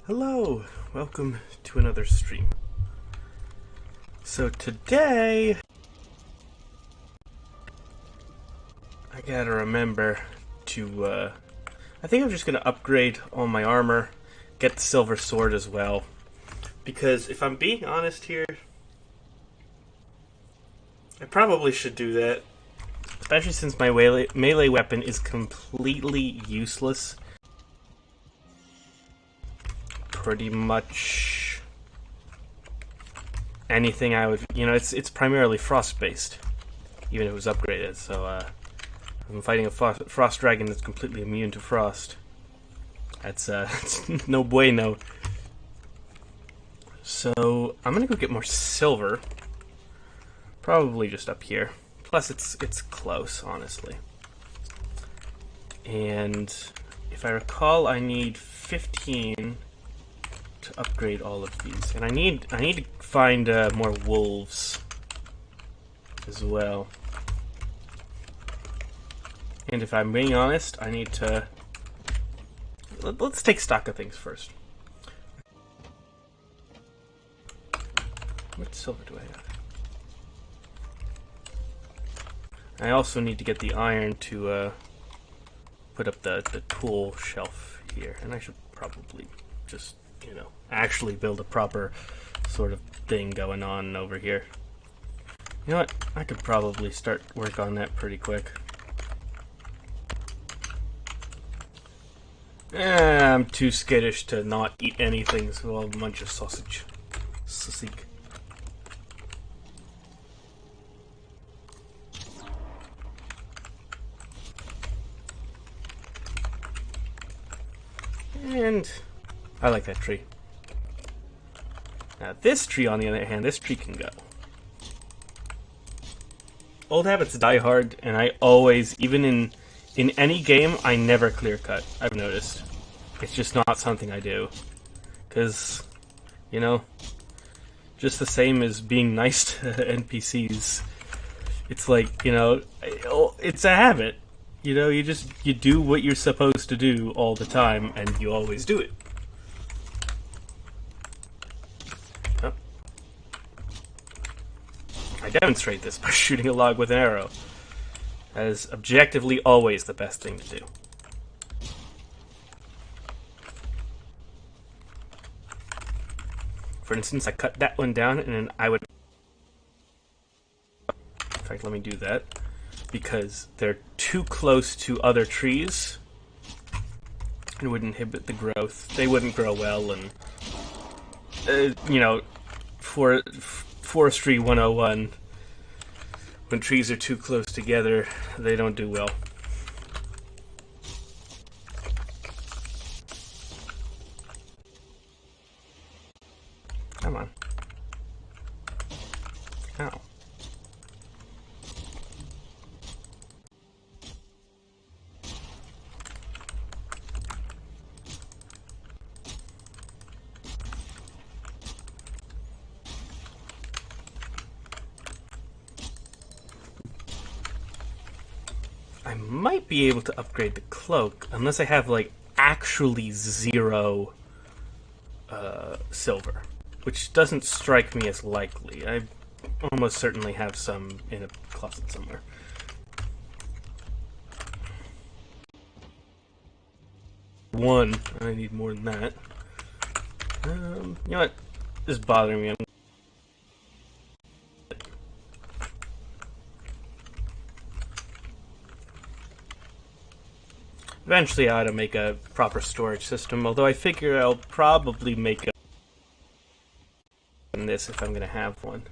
Hello, welcome to another stream. So today, I gotta remember to, I think I'm just gonna upgrade all my armor, get the silver sword as well. Because if I'm being honest here, I probably should do that. Especially since my melee weapon is completely useless. Pretty much anything I would, it's primarily frost based, even if it was upgraded. So I'm fighting a frost dragon that's completely immune to frost. That's no bueno. So I'm gonna go get more silver, probably just up here. Plus it's close, honestly. And if I recall, I need 15 to upgrade all of these, and I need to find more wolves as well. And if I'm being honest, I need to let's take stock of things first. What silver do I have? I also need to get the iron to put up the tool shelf here, and I should probably just actually build a proper sort of thing going on over here. You know what? I could probably start work on that pretty quick. I'm too skittish to not eat anything, so I'll munch a sausage. Sausage. And I like that tree. Now this tree, on the other hand, this tree can go. Old habits die hard, and I always, even in any game, I never clear cut. I've noticed. It's just not something I do. Because, just the same as being nice to NPCs. It's like, it's a habit. You do what you're supposed to do all the time, and you always do it. Oh. I demonstrate this by shooting a log with an arrow. That is objectively always the best thing to do. For instance, I cut that one down, and then I would... In fact, let me do that. Because they're too close to other trees. It would inhibit the growth. They wouldn't grow well, and... Forestry 101... When trees are too close together, they don't do well. Come on. Ow. I might be able to upgrade the cloak, unless I have, actually zero silver. Which doesn't strike me as likely. I almost certainly have some in a closet somewhere. One. I need more than that. You know what? This is bothering me. Eventually I ought to make a proper storage system, although I figure I'll probably make a this if I'm going to have one.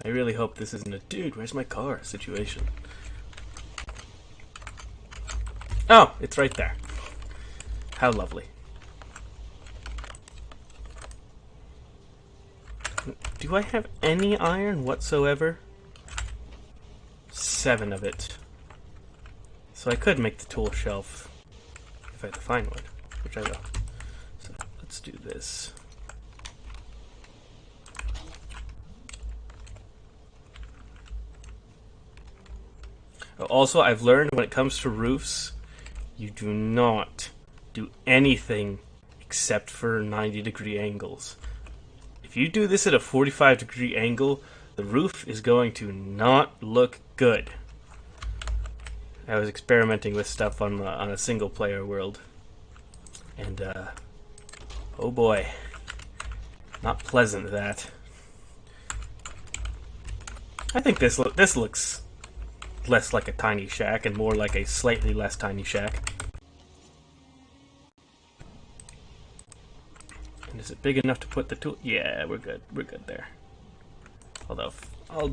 I really hope this isn't a dude, where's my car situation. Oh, it's right there. How lovely. Do I have any iron whatsoever? 7 of it. So I could make the tool shelf if I had to find one, which I will. So let's do this. Also, I've learned when it comes to roofs, you do not do anything except for 90-degree angles. If you do this at a 45-degree angle, the roof is going to not look good. I was experimenting with stuff on a single-player world, and oh boy, not pleasant that. I think this looks less like a tiny shack and more like a slightly less tiny shack. And is it big enough to put the tool? Yeah, we're good. We're good there. Although I'll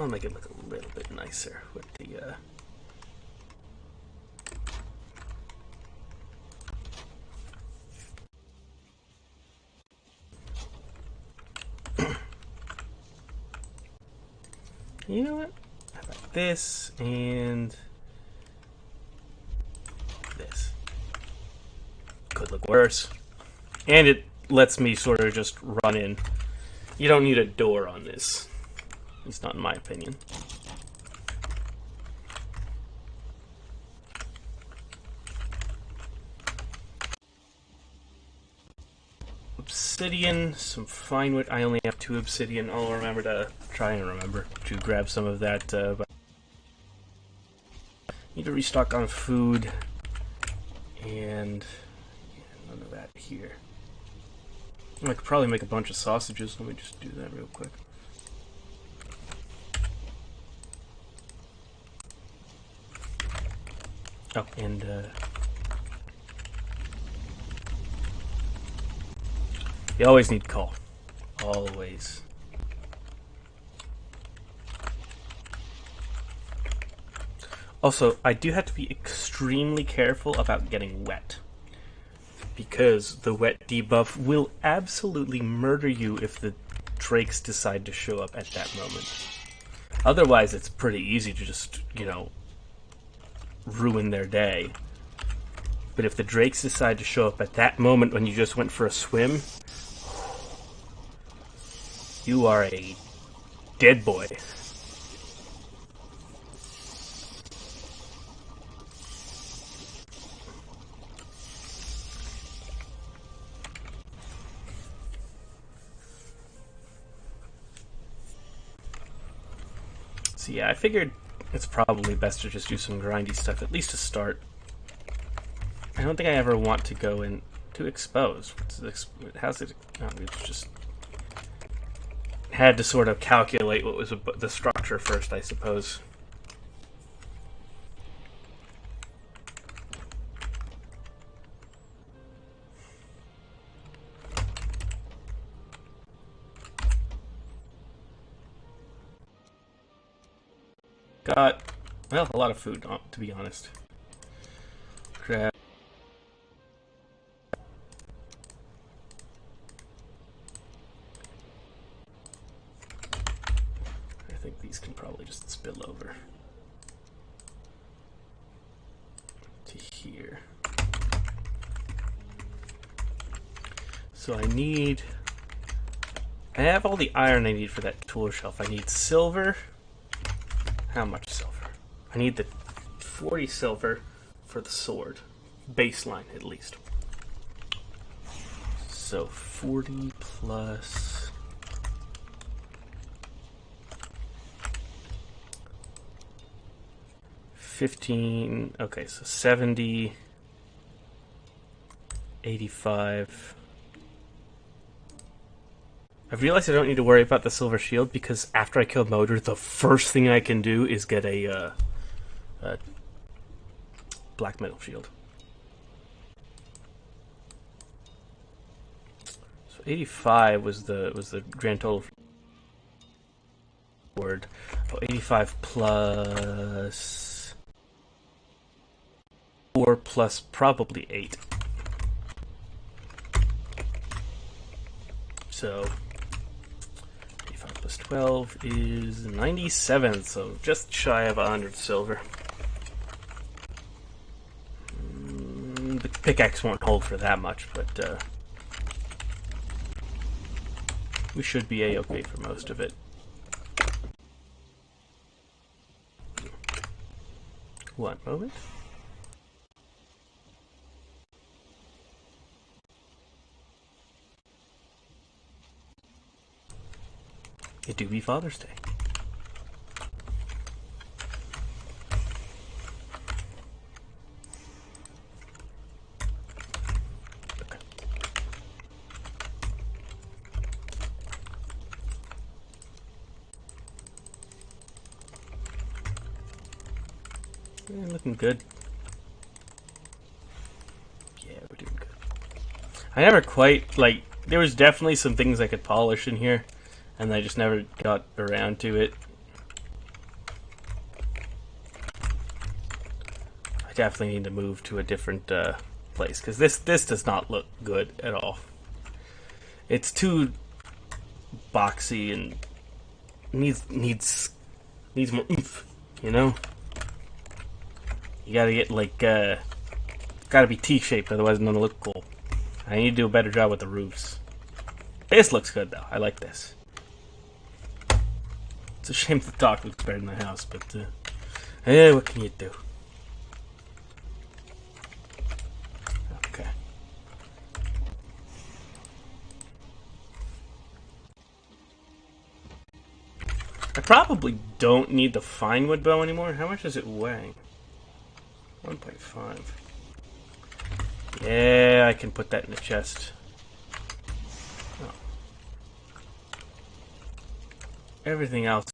make it look a little bit nicer with the you know what? How about this and this? Could look worse. And it lets me sort of just run in. You don't need a door on this. At least not in my opinion. Obsidian, some fine wood. I only have 2 obsidian. I'll remember to remember to grab some of that. But need to restock on food, and none of that here. I could probably make a bunch of sausages. Let me just do that real quick. Oh, and you always need coal. Always. Also, I do have to be extremely careful about getting wet, because the wet debuff will absolutely murder you if the drakes decide to show up at that moment. Otherwise, it's pretty easy to just, ruin their day. But if the drakes decide to show up at that moment when you just went for a swim, you are a dead boy. So yeah, I figured it's probably best to just do some grindy stuff, at least to start. I don't think I ever want to go in to expose. How's it? No, it's just had to sort of calculate what was the structure first, I suppose. Got, well, a lot of food, to be honest. Crap. I think these can probably just spill over to here. So I have all the iron I need for that tool shelf. I need silver. How much silver? I need the 40 silver for the sword. Baseline, at least. So 40 plus... $15... Okay, so 70... 85... I've realized I don't need to worry about the silver shield, because after I kill Moder, the first thing I can do is get a black metal shield. So 85 was the grand total. Word. Oh, 85 plus 4 plus probably 8. So 85 plus 12 is 97, so just shy of 100 silver. The pickaxe won't hold for that much, but we should be a-okay for most of it. One moment. It do be Father's Day. Okay. Yeah, looking good. Yeah, we're doing good. I never quite, like, there was definitely some things I could polish in here, and I just never got around to it. I definitely need to move to a different place, because this does not look good at all. It's too boxy and needs more oomph, you know? You gotta get, like, gotta be T-shaped, otherwise it's gonna look cool. I need to do a better job with the roofs. This looks good, though. I like this. It's a shame the dock looks better than the house, but, yeah, what can you do? Okay. I probably don't need the fine wood bow anymore. How much does it weigh? 1.5. Yeah, I can put that in the chest. Oh. Everything else.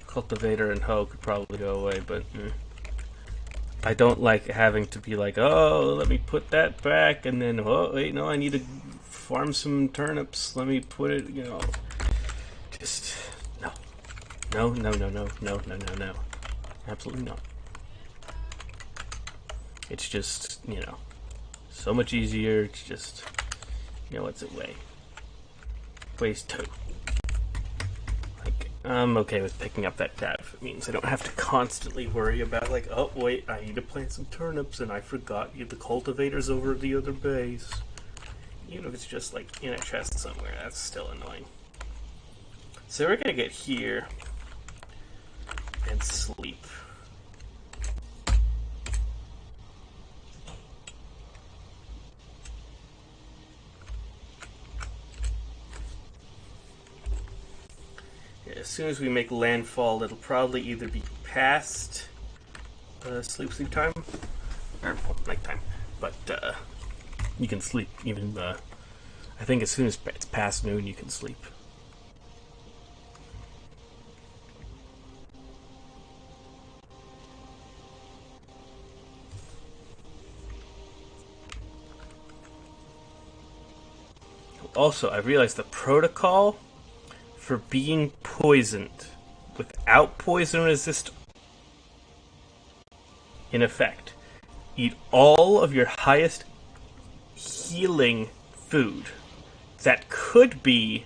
Cultivator and hoe could probably go away, but I don't like having to be like, oh, let me put that back, and then, oh, wait, no, I need to farm some turnips. Let me put it, you know, just, no. No, no, no, no, no, no, no, no. Absolutely not. It's just, you know, so much easier. It's just, you know, what's it weigh? Weighs 2. Like, I'm okay with picking up that crap. It means I don't have to constantly worry about, like, oh, wait, I need to plant some turnips, and I forgot the cultivator's over the other base. Even if it's just, like, in a chest somewhere, that's still annoying. So we're gonna get here and sleep. As soon as we make landfall, it'll probably either be past sleep time, or well, nighttime. But you can sleep even. I think as soon as it's past noon, you can sleep. Also, I realized the protocol for being poisoned without poison resist in effect. Eat all of your highest healing food. That could be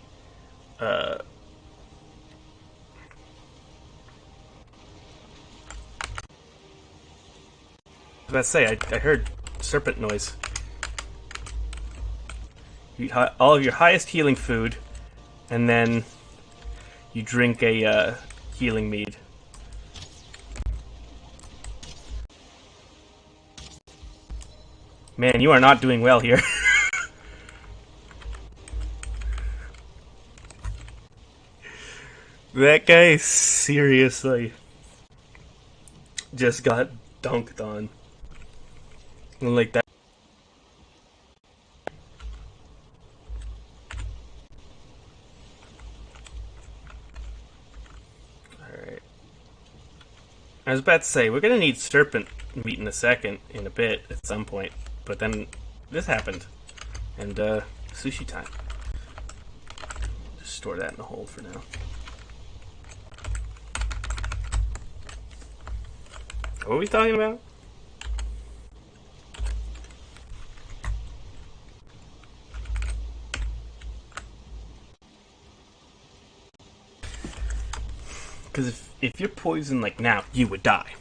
let's say I heard serpent noise. You eat all of your highest healing food, and then you drink a healing mead. Man, you are not doing well here. That guy seriously just got dunked on. Like that. Alright. I was about to say, we're gonna need serpent meat in a bit, at some point. But then this happened. And, sushi time. Just store that in the hold for now. What were we talking about? Because if you're poisoned like now, you would die.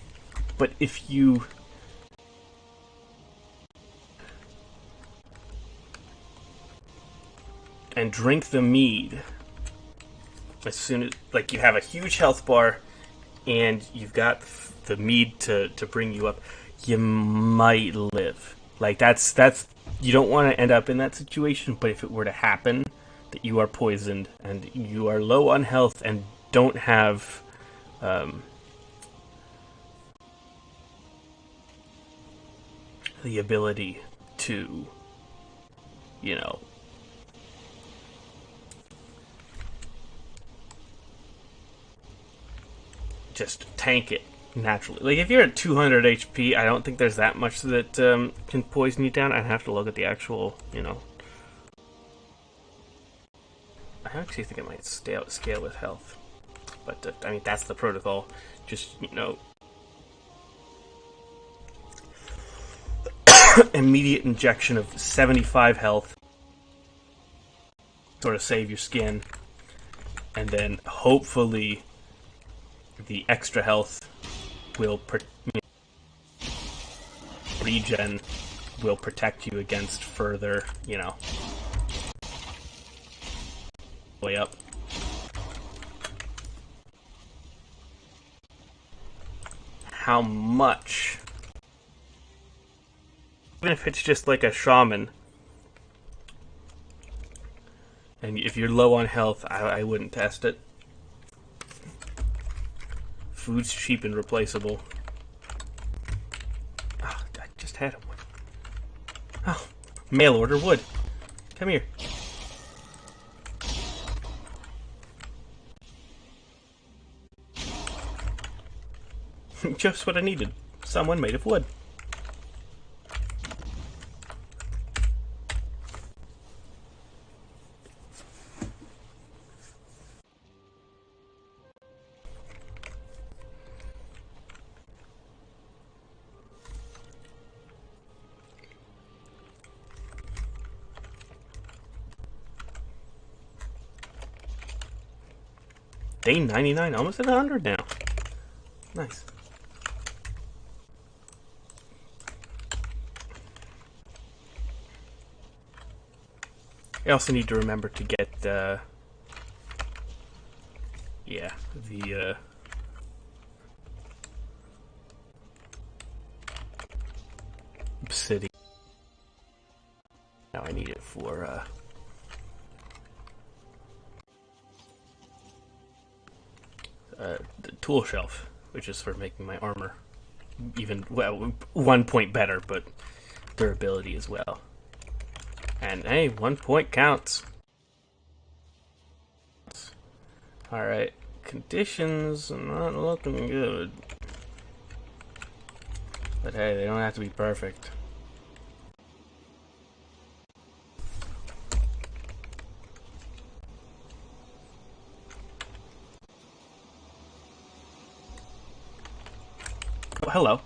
But if you and drink the mead as soon as, like, you have a huge health bar, and you've got the mead to bring you up, you might live. Like that's you don't want to end up in that situation, but if it were to happen that you are poisoned and you are low on health and don't have the ability to, you know, just tank it naturally. Like if you're at 200 HP, I don't think there's that much that can poison you down. I'd have to look at the actual, you know. I actually think it might scale with health, but I mean that's the protocol. Just, you know, immediate injection of 75 health, sort of save your skin, and then hopefully the extra health will regen will protect you against further, you know, way up. How much? Even if it's just like a shaman, and if you're low on health, I wouldn't test it. Food's cheap and replaceable. Oh, I just had a wood. Oh, mail order wood. Come here. Just what I needed. Someone made of wood. Day 99, almost at 100 now. Nice. I also need to remember to get, yeah, the, obsidian. Now I need it for, the tool shelf, which is for making my armor even, well, 1 point better, but durability as well. And hey, 1 point counts. Alright, conditions not looking good. But hey, they don't have to be perfect. Oh, hello.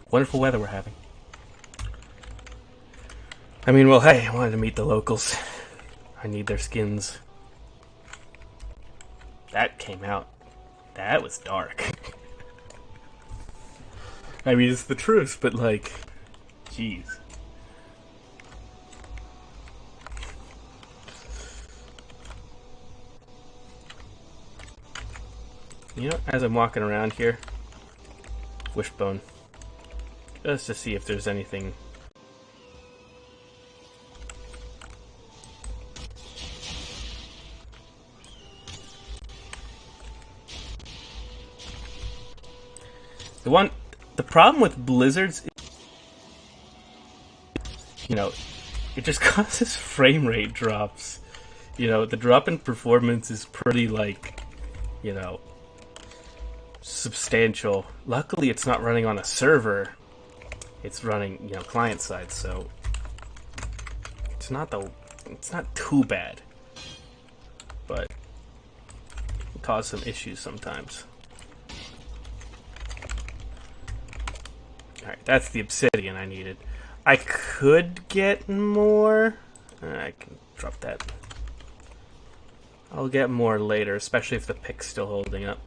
Wonderful weather we're having. I mean, well, hey, I wanted to meet the locals. I need their skins. That came out. That was dark. I mean, it's the truth, but like, jeez. You know, as I'm walking around here, wishbone, just to see if there's anything. The problem with blizzards, you know, it just causes frame rate drops. You know, the drop in performance is pretty, like, you know, substantial. Luckily, it's not running on a server. It's running, you know, client side, so it's not too bad. But it can cause some issues sometimes. Alright, that's the obsidian I needed. I could get more. I can drop that. I'll get more later, especially if the pick's still holding up.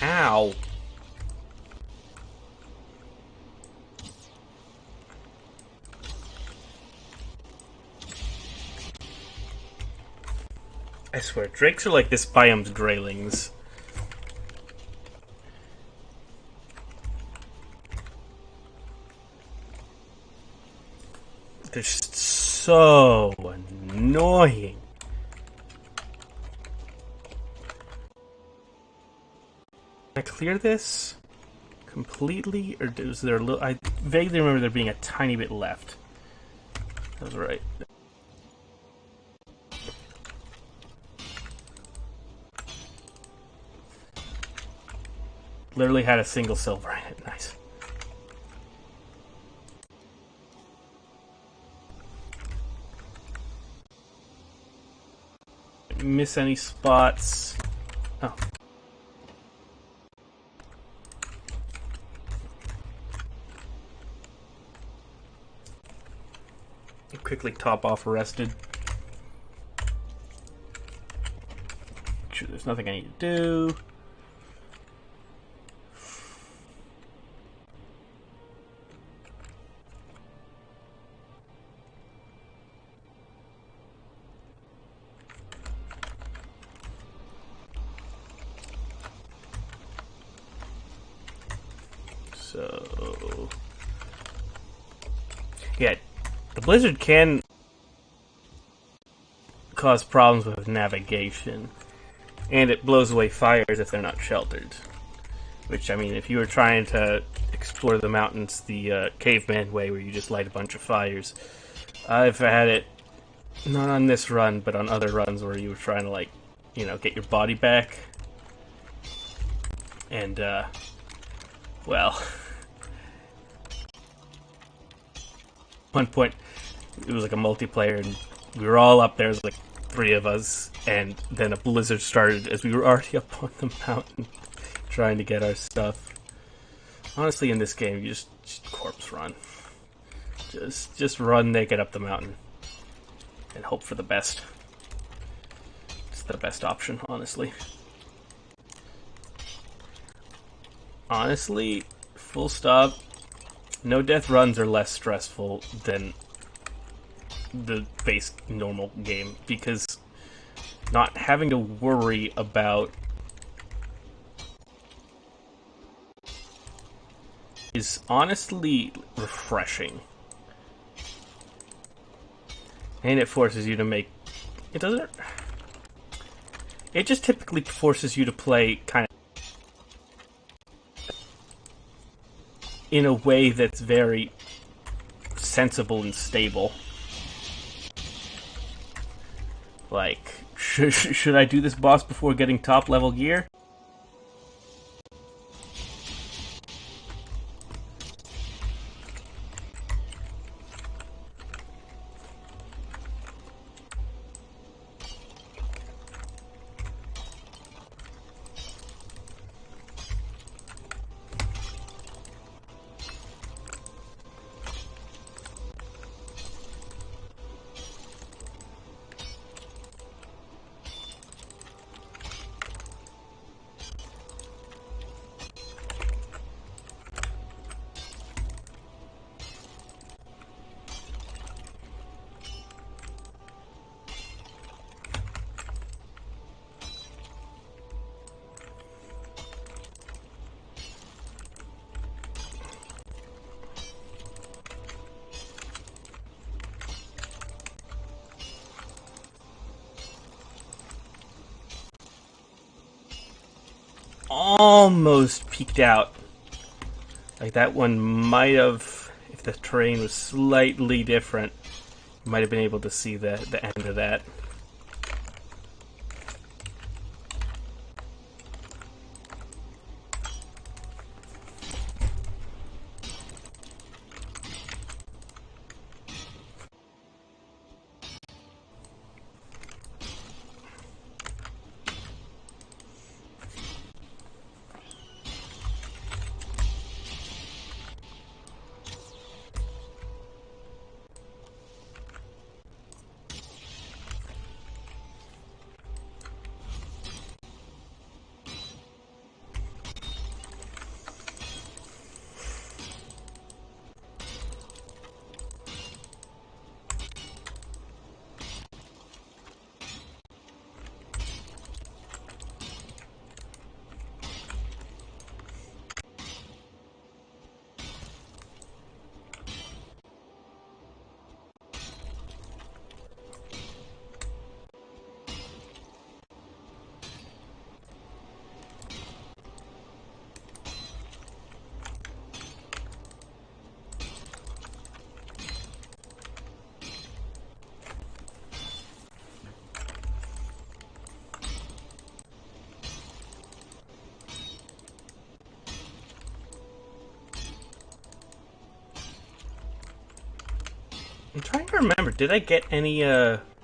Ow. I swear, drakes are like this biome's greylings. They're just so annoying. Can I clear this completely, or is there a little? I vaguely remember there being a tiny bit left. That was right. Literally had a single silver in it. Nice. Miss any spots? Oh. Quickly top off arrested. Make sure there's nothing I need to do. So, yeah, the blizzard can cause problems with navigation, and it blows away fires if they're not sheltered. Which, I mean, if you were trying to explore the mountains the caveman way, where you just light a bunch of fires, I've had it, not on this run, but on other runs where you were trying to, like, you know, get your body back. And, well, one point, it was like a multiplayer, and we were all up there, it was like 3 of us, and then a blizzard started as we were already up on the mountain trying to get our stuff. Honestly, in this game, you just corpse run. Just run naked up the mountain and hope for the best. It's the best option, honestly. Honestly, full stop, no death runs are less stressful than the base normal game, because not having to worry about is honestly refreshing. And it forces you to make... It doesn't... It just typically forces you to play kind of in a way that's very sensible and stable. Like, should I do this boss before getting top level gear? Almost peeked out. Like, that one might have, if the terrain was slightly different, you might have been able to see the end of that. I'm trying to remember, did I get any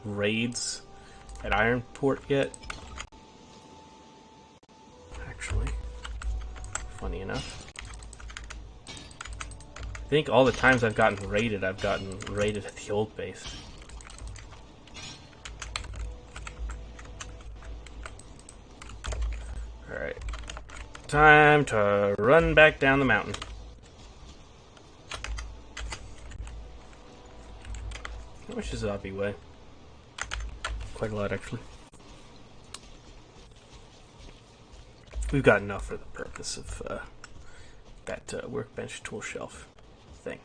raids at Ironport yet? Actually, funny enough. I think all the times I've gotten raided at the old base. Alright. Time to run back down the mountain. How much does Obby weigh? Quite a lot, actually. We've got enough for the purpose of that workbench tool shelf thing.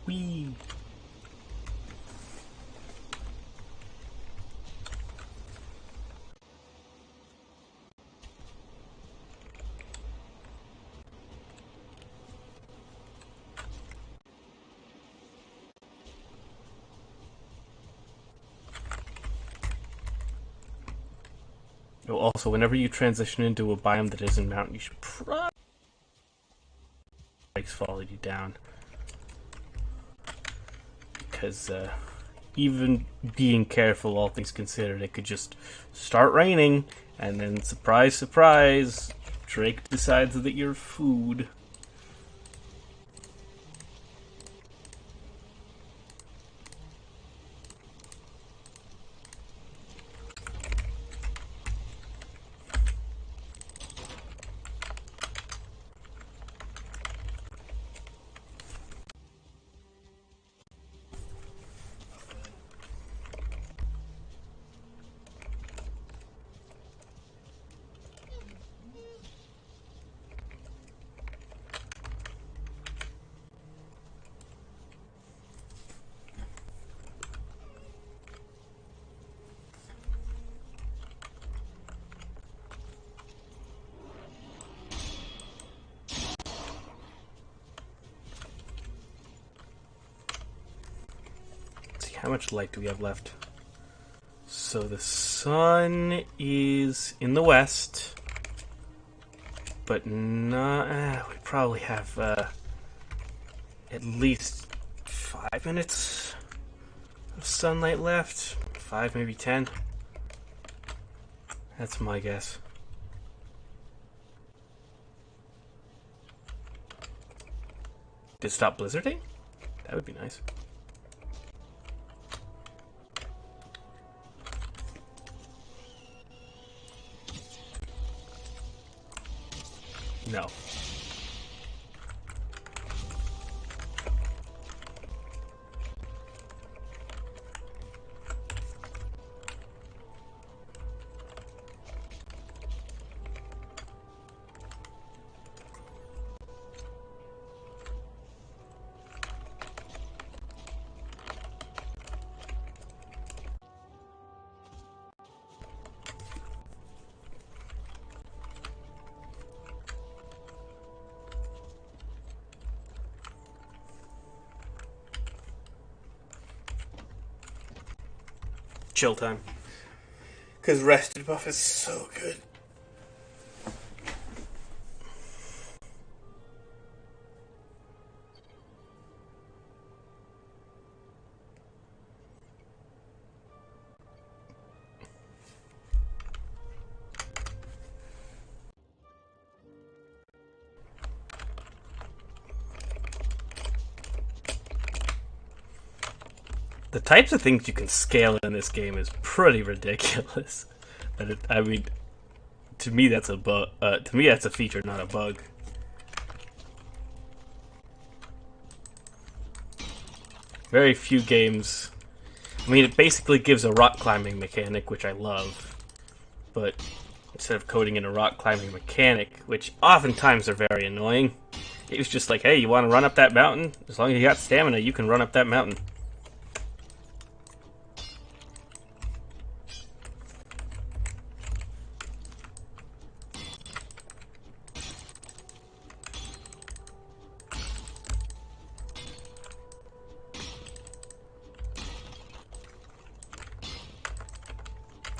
Whee! Oh, also, whenever you transition into a biome that isn't mountain, you should probably follow you down. Because even being careful, all things considered, it could just start raining, and then surprise, surprise, Drake decides that you're food. How much light do we have left? So the sun is in the west, but not. We probably have at least 5 minutes of sunlight left. 5, maybe 10. That's my guess. Did it stop blizzarding? That would be nice. No. Chill time. Because rested buff is so good. The types of things you can scale in this game is pretty ridiculous. But I mean, to me that's a bug. To me that's a feature, not a bug. Very few games. I mean, it basically gives a rock climbing mechanic, which I love. But instead of coding in a rock climbing mechanic, which oftentimes are very annoying, It was just like, hey, you want to run up that mountain? As long as you got stamina, you can run up that mountain.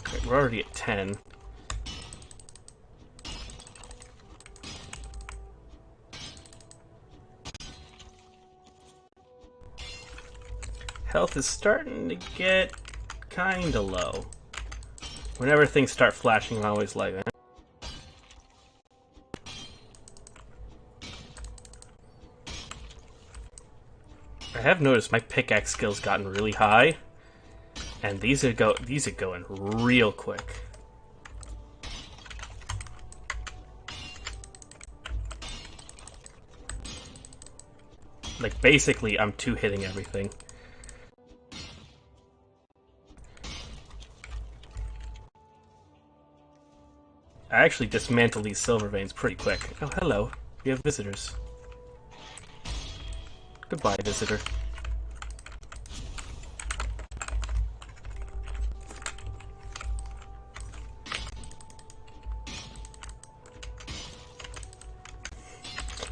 Okay, we're already at 10. Health is starting to get kinda low. Whenever things start flashing, I'm always like that. I have noticed my pickaxe skill's gotten really high, and these are going real quick. Like basically, I'm two-hitting everything. I actually dismantle these silver veins pretty quick. Oh, hello. We have visitors. Goodbye, visitor.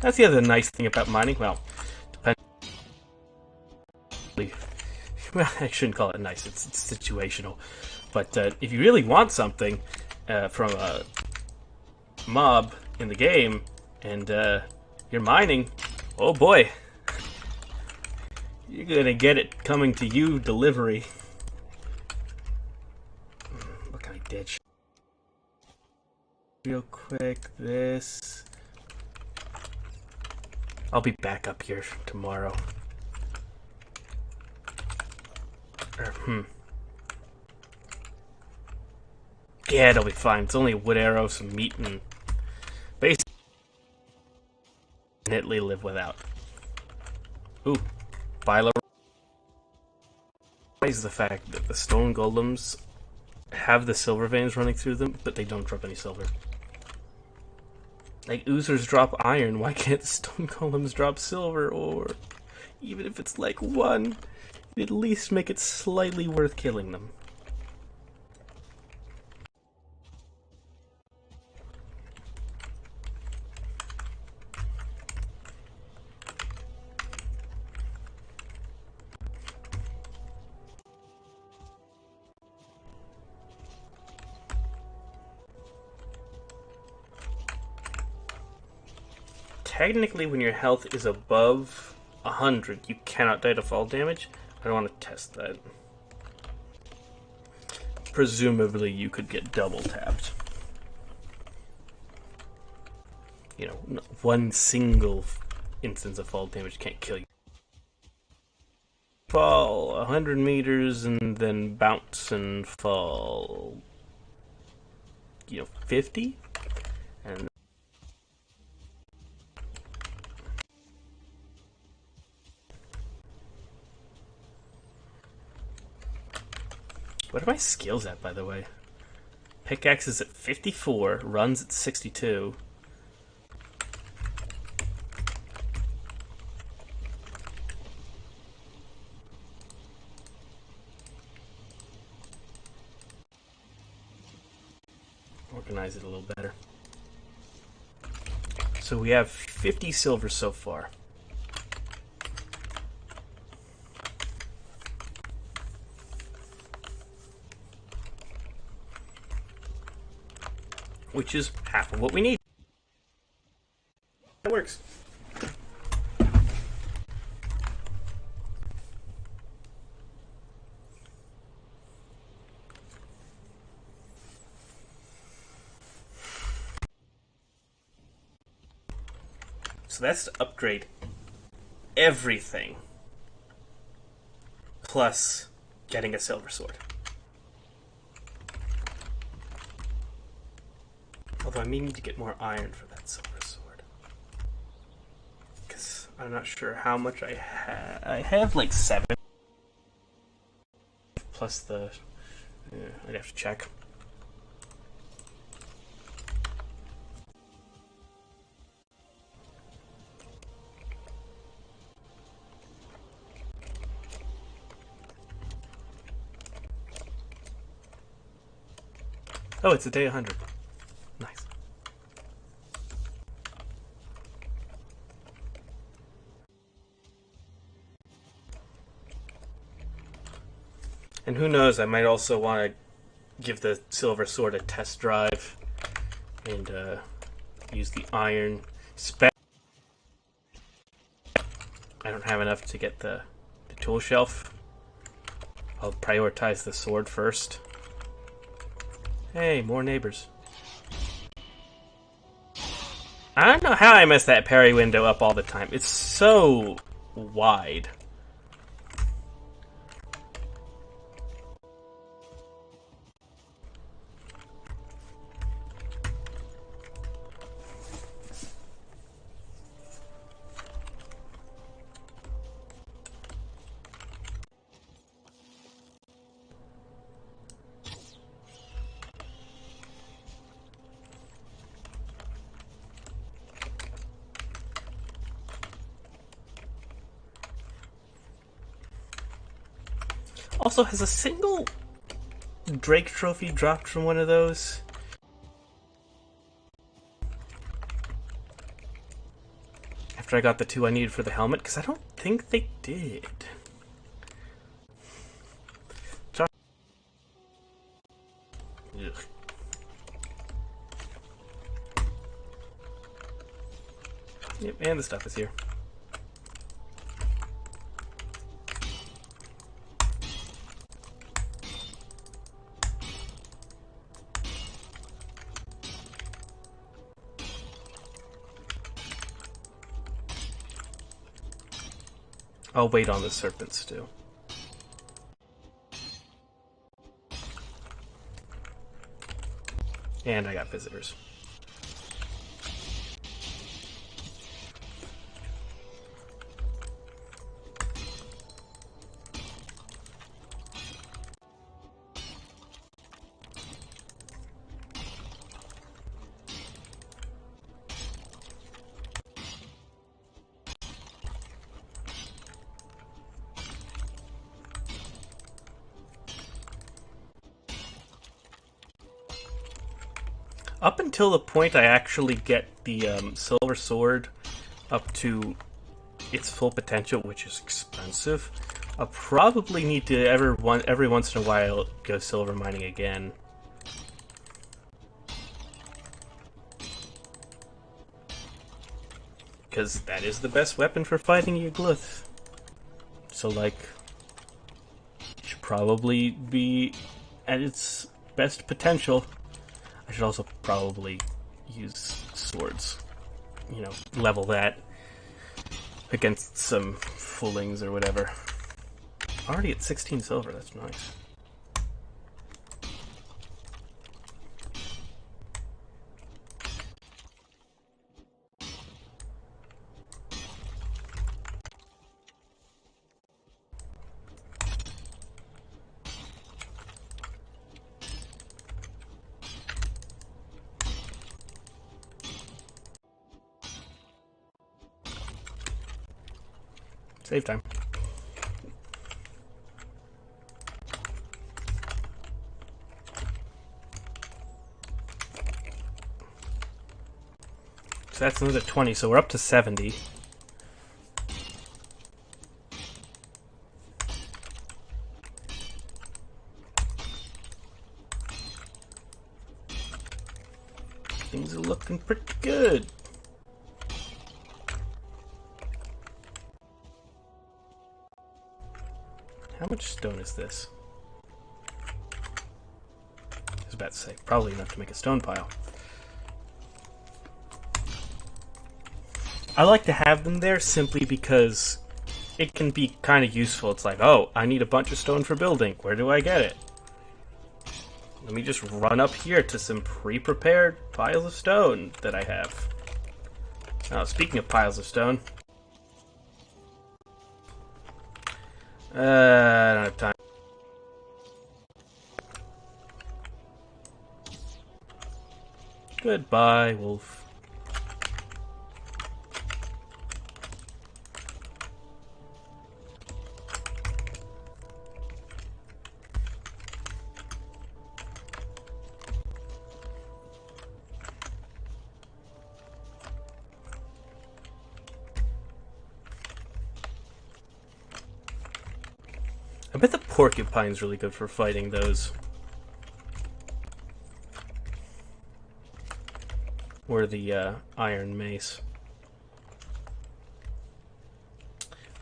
That's the other nice thing about mining. Well, depends. Well, I shouldn't call it nice. It's situational. But if you really want something from a mob in the game, and you're mining, oh boy, you're gonna get it coming to you delivery. What can I ditch? Real quick, this. I'll be back up here tomorrow. Yeah, it'll be fine. It's only a wood arrow, some meat, and basically live without. Ooh, Phyla is the fact that the stone golems have the silver veins running through them, but they don't drop any silver. Like, oozers drop iron, why can't the stone golems drop silver? Or, even if it's like one, at least make it slightly worth killing them. Technically, when your health is above 100, you cannot die to fall damage. I don't want to test that. Presumably, you could get double tapped. You know, one single instance of fall damage can't kill you. Fall 100 meters and then bounce and fall, 50? And what are my skills at, by the way? Pickaxe is at 54, runs at 62. Organize it a little better. So we have 50 silver so far. Which is half of what we need. That works. So that's to upgrade everything. Plus getting a silver sword. Although I may need to get more iron for that silver sword. Because I'm not sure how much I have. I have like 7. Plus the... I'd have to check. Oh, it's a day 100. Nice. And who knows, I might also want to give the silver sword a test drive and use the iron. I don't have enough to get the tool shelf. I'll prioritize the sword first. Hey, more neighbors. I don't know how I mess that parry window up all the time. It's so wide. Also, has a single Drake trophy dropped from one of those? After I got the 2 I needed for the helmet? Because I don't think they did. Ugh. Yep, and the stuff is here. I'll wait on the serpents too. And I got visitors. Up until the point I actually get the silver sword up to its full potential, which is expensive, I'll probably need to every once in a while go silver mining again. Because that is the best weapon for fighting Yugluth. So, like, it should probably be at its best potential. I should also probably use swords. You know, level that against some foolings or whatever. Already at 16 silver, that's nice. Save time. So that's another 20, so we're up to 70. Things are looking pretty good. How much stone is this? I was about to say, probably enough to make a stone pile. I like to have them there simply because it can be kind of useful. It's like, oh, I need a bunch of stone for building. Where do I get it? Let me just run up here to some pre-prepared piles of stone that I have. Now, speaking of piles of stone, I don't have time. Goodbye, wolf. I bet the porcupine's really good for fighting those. Or the iron mace.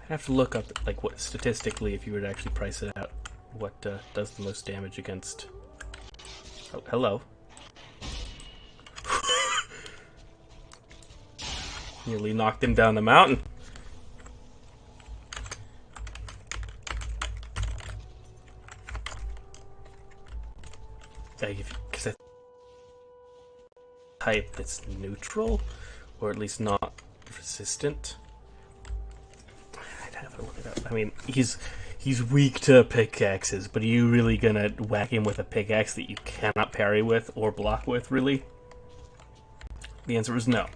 I have to look up, like, what statistically, if you were to actually price it out, what does the most damage against. Oh, hello. Nearly knocked him down the mountain. Because that type that's neutral, or at least not resistant. I'd have to look it up. I mean, he's weak to pickaxes, but are you really gonna whack him with a pickaxe that you cannot parry with or block with, really? The answer is no.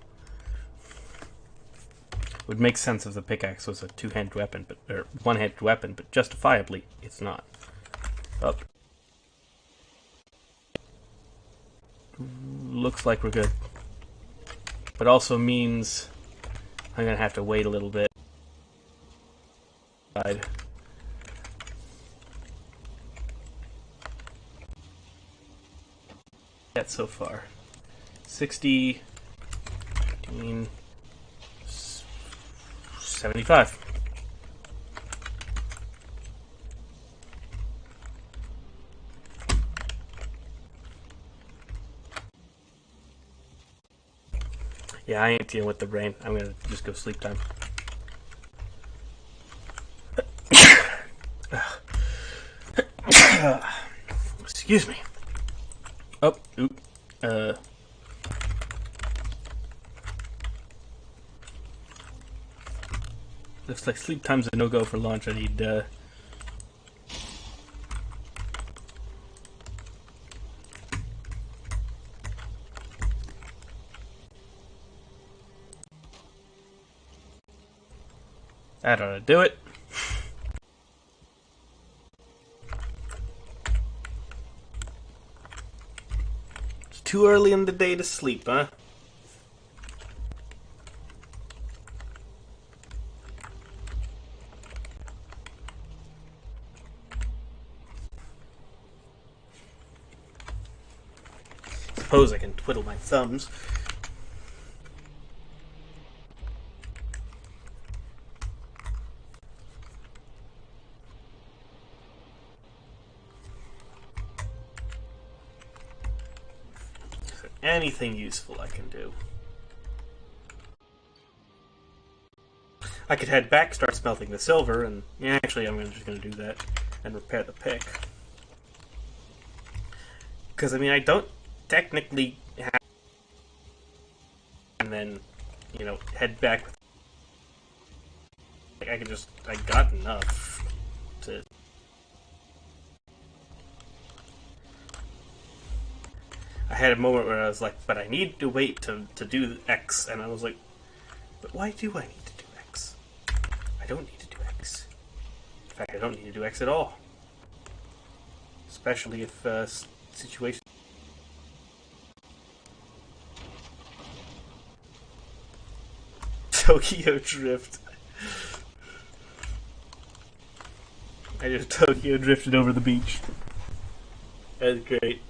It would make sense if the pickaxe was a two-handed weapon, or one-handed weapon, but justifiably, it's not. Up. Looks like we're good. But also means I'm gonna have to wait a little bit. Yet so far. 60, 15, 75. Yeah, I ain't dealing with the rain. I'm gonna just go sleep time. Excuse me. Oh, oop. Looks like sleep time's a no-go for launch. I need, that ought to do it. It's too early in the day to sleep, huh? Suppose I can twiddle my thumbs. Anything useful I can do. I could head back, start smelting the silver, and yeah, actually I'm just going to do that and repair the pick. Because, I mean, I don't technically have... And then, you know, head back with... I could just... I got enough to... I had a moment where I was like, but I need to wait to do X, and I was like, but why do I need to do X? I don't need to do X. In fact, I don't need to do X at all. Especially if situation... Tokyo Drift. I just Tokyo drifted over the beach. That's great.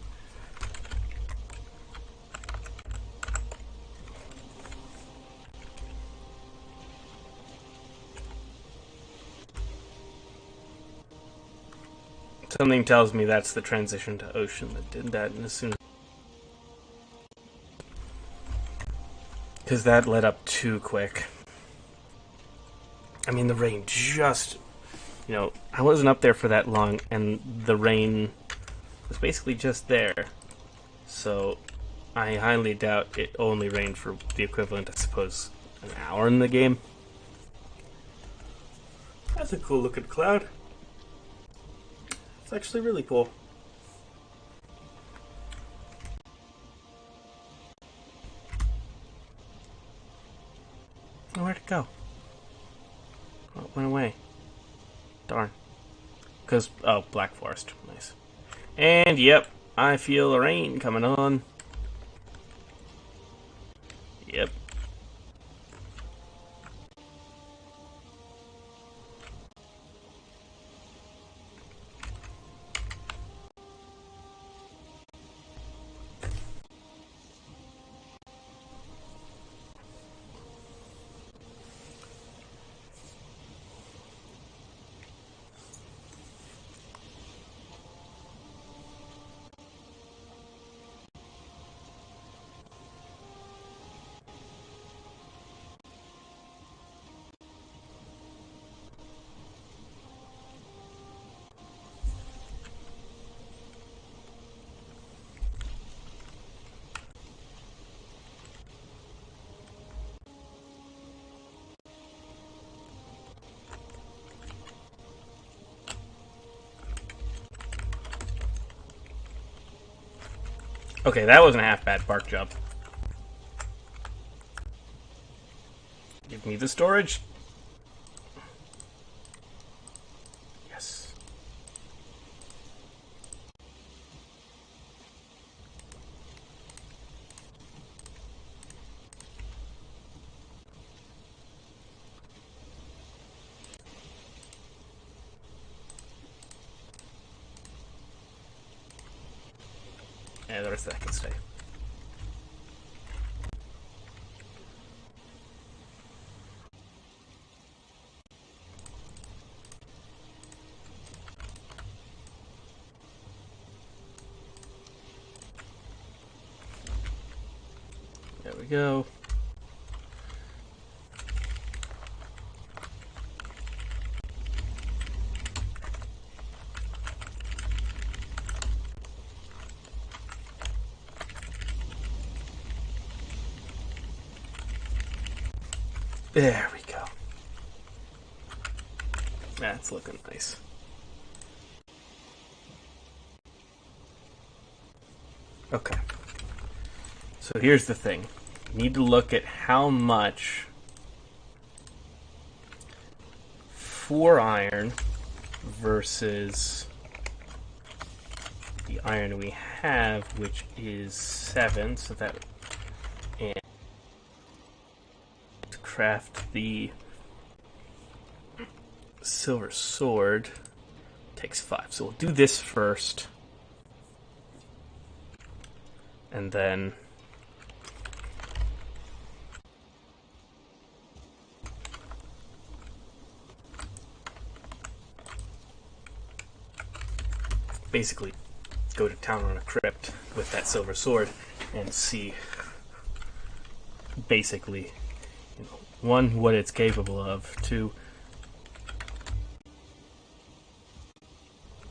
Something tells me that's the transition to ocean that did that, and as soon as... Because that let up too quick. I mean, the rain just... You know, I wasn't up there for that long, and the rain was basically just there. So, I highly doubt it only rained for the equivalent, I suppose, an hour in the game. That's a cool looking cloud. It's actually really cool. Oh, where'd it go? Oh, it went away. Darn. Because, oh, Black Forest. Nice. And, yep, I feel the rain coming on. Yep. Okay, that wasn't a half bad bark job. Give me the storage. Yes. Yeah, the rest of that can stay. There we go. There we go. That's looking nice. Okay. So here's the thing. You need to look at how much 4 iron versus the iron we have, which is 7, so that and to craft the silver sword takes 5. So we'll do this first, and then basically go to town on a crypt with that silver sword and see basically, you know, 1, what it's capable of, 2,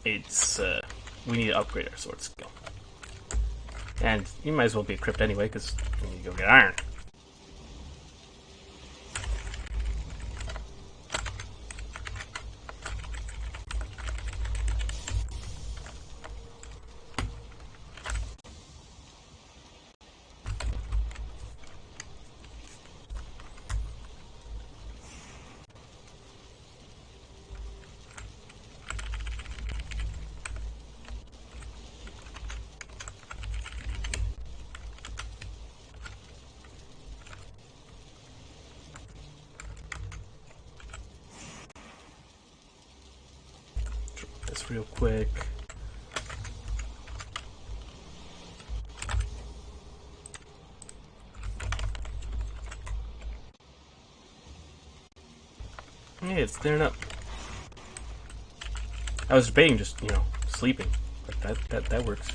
it's we need to upgrade our sword skill. And you might as well be a crypt anyway, because you need to go get iron. This real quick. Yeah, it's clearing up. I was debating just, you know, sleeping, but that works.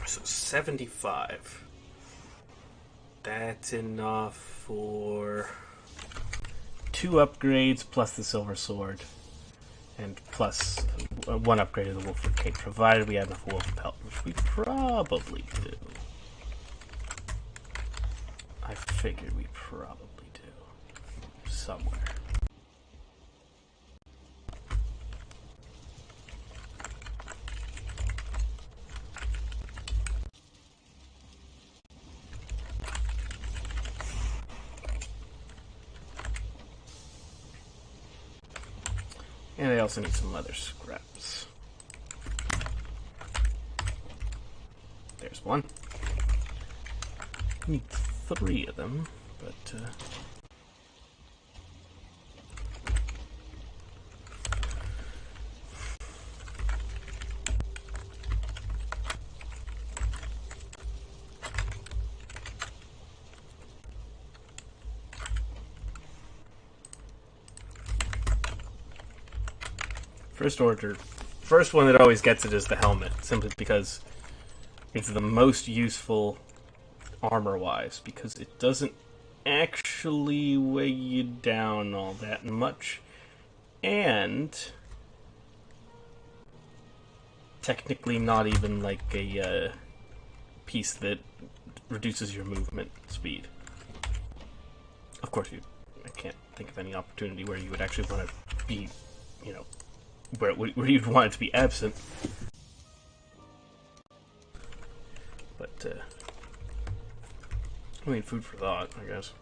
So 75. That's enough for 2 upgrades plus the silver sword, and plus 1 upgrade of the wolf cape, provided we have enough wolf pelt, which we probably do. I figured we probably do. Somewhere. And I also need some leather scraps. There's 1. I need 3 of them, but first one that always gets it is the helmet, simply because it's the most useful armor-wise, because it doesn't actually weigh you down all that much, and technically not even like a piece that reduces your movement speed. Of course, I can't think of any opportunity where you would actually want to be, you know, where you'd want it to be absent. But, I mean, food for thought, I guess.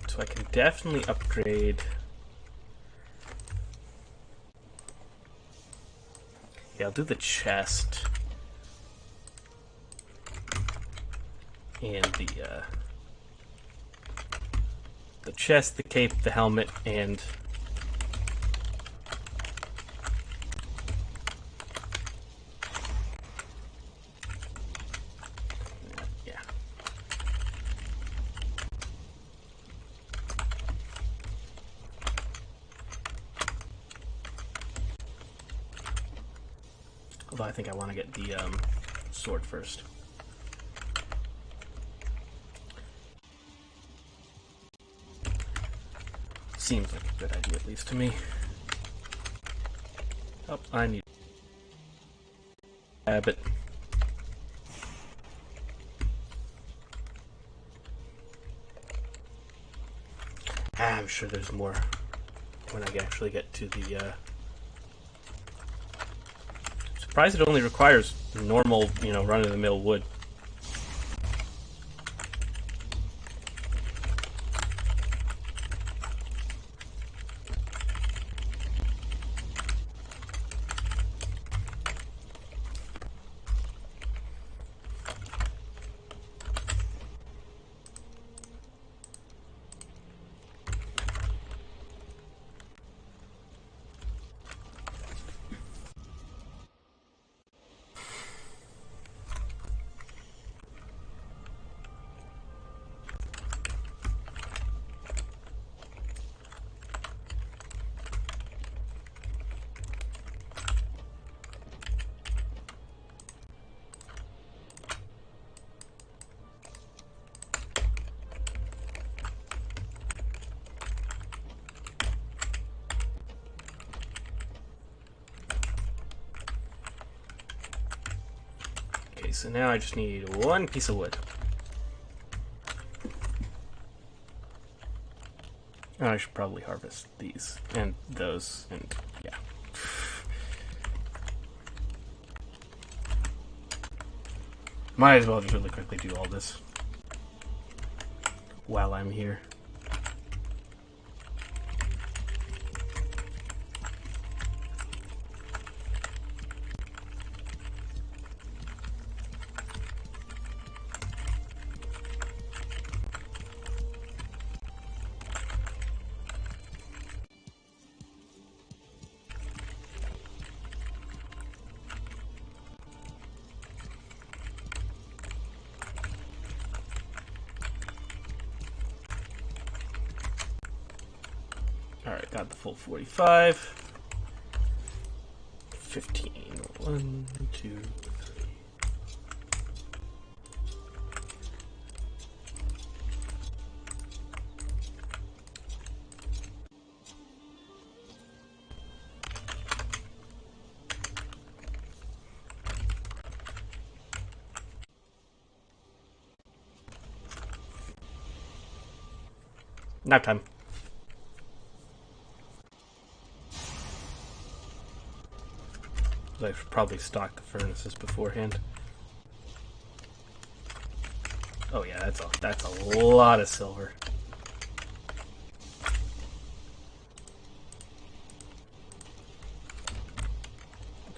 So I can definitely upgrade. Yeah, I'll do the chest and the chest, the cape, the helmet, and yeah. Although I think I want to get the sword first. Seems like a good idea, at least to me. Oh, I need habit. I'm sure there's more when I actually get to the. Surprised it only requires normal, run-of-the-mill wood. So now I just need one piece of wood. Oh, I should probably harvest these and those, and yeah. Might as well just really quickly do all this while I'm here. Alright, got the full 45. 15. 1, 2, 3. Nap time. I should probably stock the furnaces beforehand. Oh yeah, that's a lot of silver.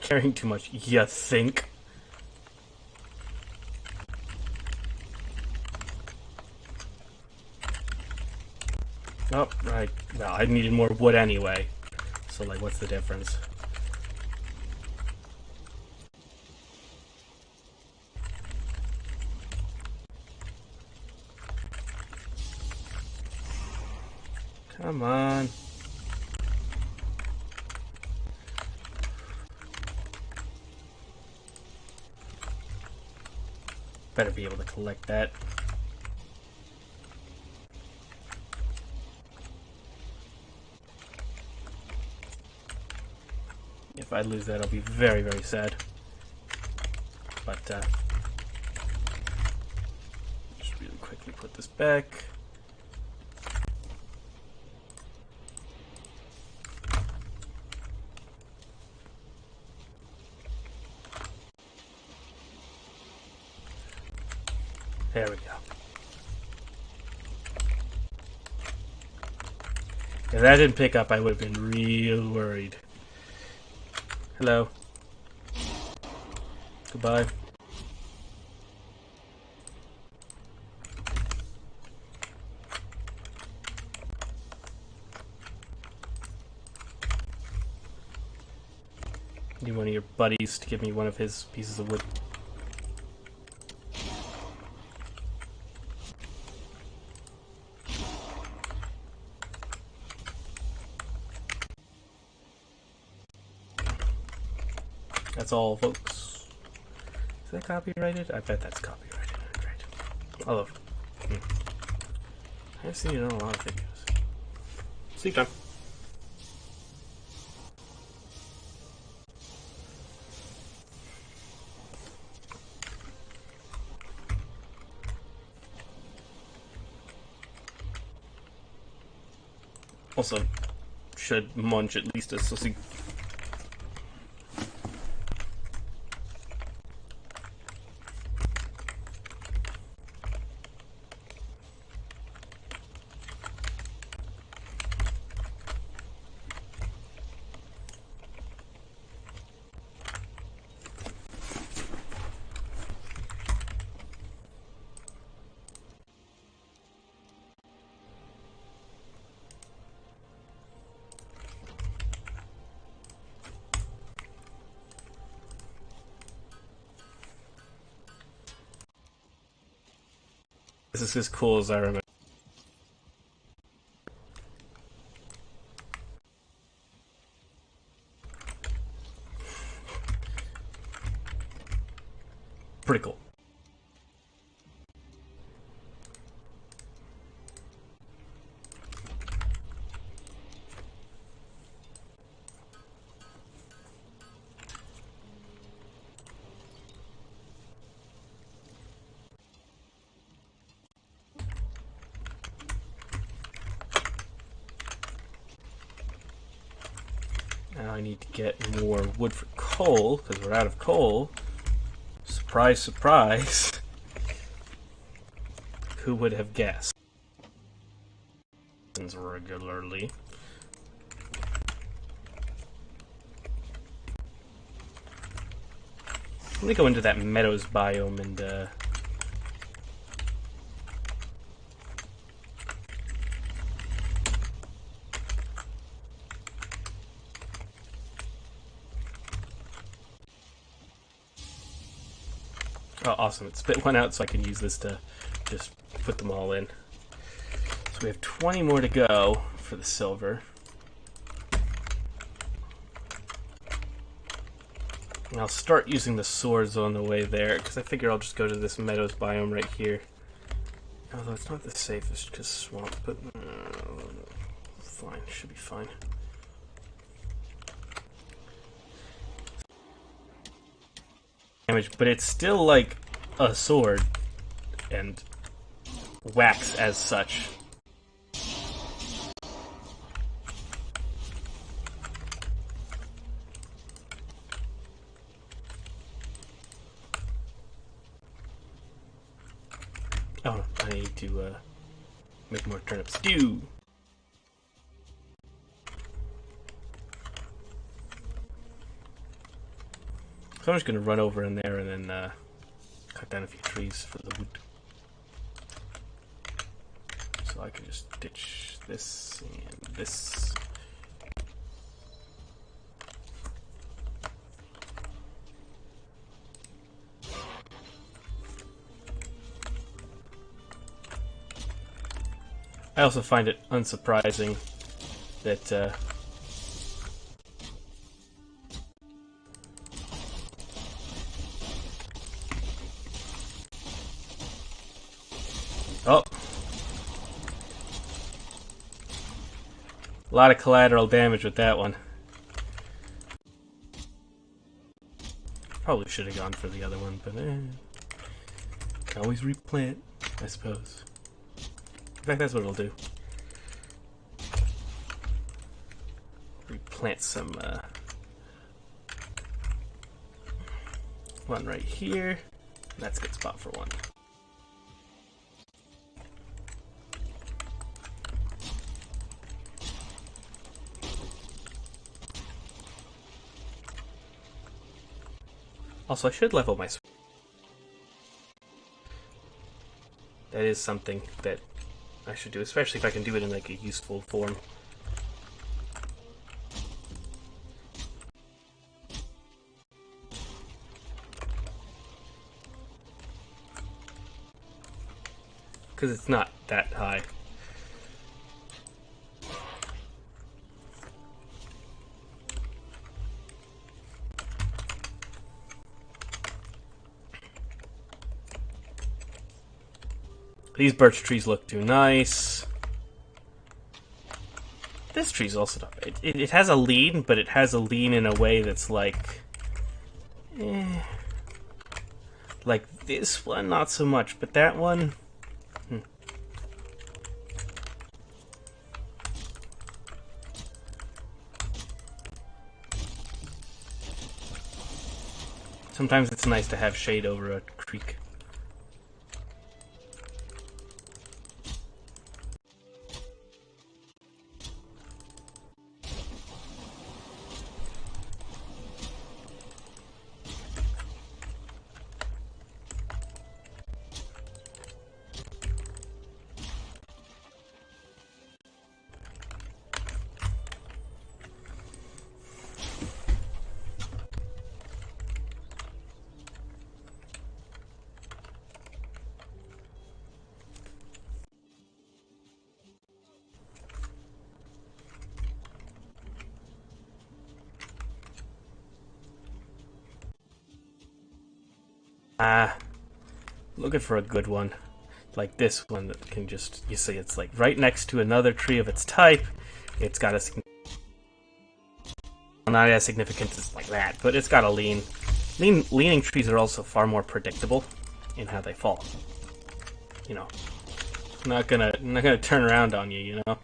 Carrying too much, you think? Oh, right. Well, I needed more wood anyway. So, like, what's the difference? Come on. Better be able to collect that. If I lose that, I'll be very, very sad. But, just really quickly put this back. There we go. If that didn't pick up, I would have been real worried. Hello. Goodbye. Need one of your buddies to give me one of his pieces of wood. That's all, folks. Is that copyrighted? I bet that's copyrighted. Great. I love it. I've seen it on a lot of videos. Sleep time. Also, should munch at least a sussy. This is as cool as I remember. Pretty cool. Now I need to get more wood for coal, because we're out of coal. Surprise, surprise. Who would have guessed? Regularly. Let me go into that meadows biome and oh, awesome. It spit one out so I can use this to just put them all in. So we have 20 more to go for the silver. And I'll start using the swords on the way there, because I figure I'll just go to this meadows biome right here. Although it's not the safest, because swamp, but fine, should be fine. Damage, but it's still like a sword, and whacks as such. Oh, I need to make more turnip stew. So I'm just going to run over in there and then cut down a few trees for the wood. So So I can just ditch this and this. I also find it unsurprising that oh, a lot of collateral damage with that one. Probably should have gone for the other one, but can always replant, I suppose. In fact, that's what it'll do. Replant some one right here. That's a good spot for one. Also, I should level my sword. That is something that I should do, especially if I can do it in like a useful form. Because it's not that high. These birch trees look too nice. This tree's also not bad. It has a lean, but it has a lean in a way that's like... Like this one, not so much, but that one... Sometimes it's nice to have shade over a creek. Looking for a good one. Like this one that can just, you see it's like right next to another tree of its type. It's got a, not as significant as like that, but it's got a lean. Leaning trees are also far more predictable in how they fall. You know, not gonna turn around on you, you know?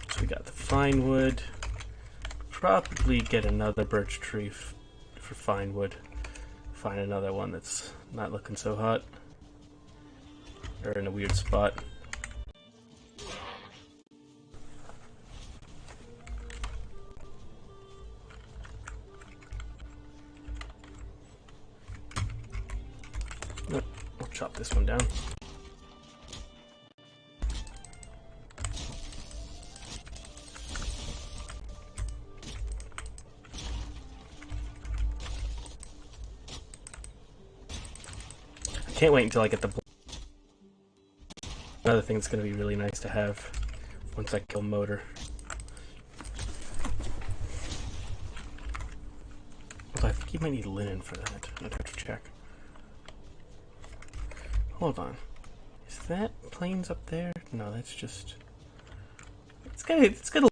So we got the fine wood. Probably get another birch tree for fine wood. Find another one that's not looking so hot. Or in a weird spot. Nope, we'll chop this one down. Can't wait until I get the... Another thing that's going to be really nice to have once I kill Motor. Although I think you might need linen for that. I'd have to check. Hold on. Is that plains up there? No, that's just... It's gonna...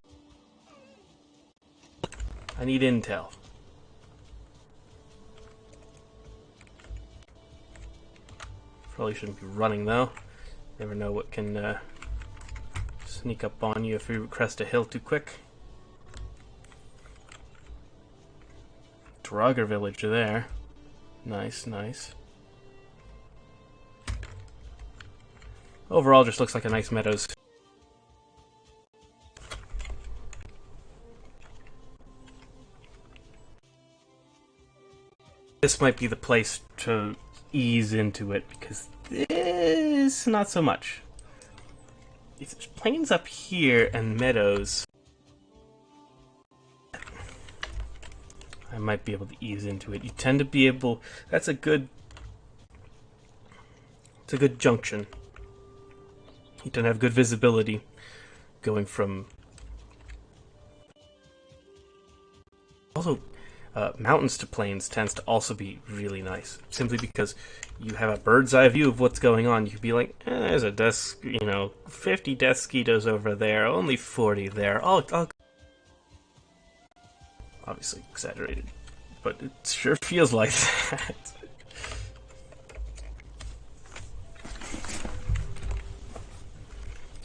I need intel. Probably shouldn't be running though. Never know what can sneak up on you if you crest a hill too quick. Draugr village there. Nice, nice. overall, just looks like a nice meadows. This might be the place to ease into it, because this, not so much. It's plains up here and meadows. I might be able to ease into it. You tend to be able... That's a good... It's a good junction. You tend to have good visibility going from... Also, mountains to plains tends to also be really nice, simply because you have a bird's eye view of what's going on. You could be like, there's a desk, 50 mosquitoes over there, only 40 there. I'll obviously exaggerated, but it sure feels like that.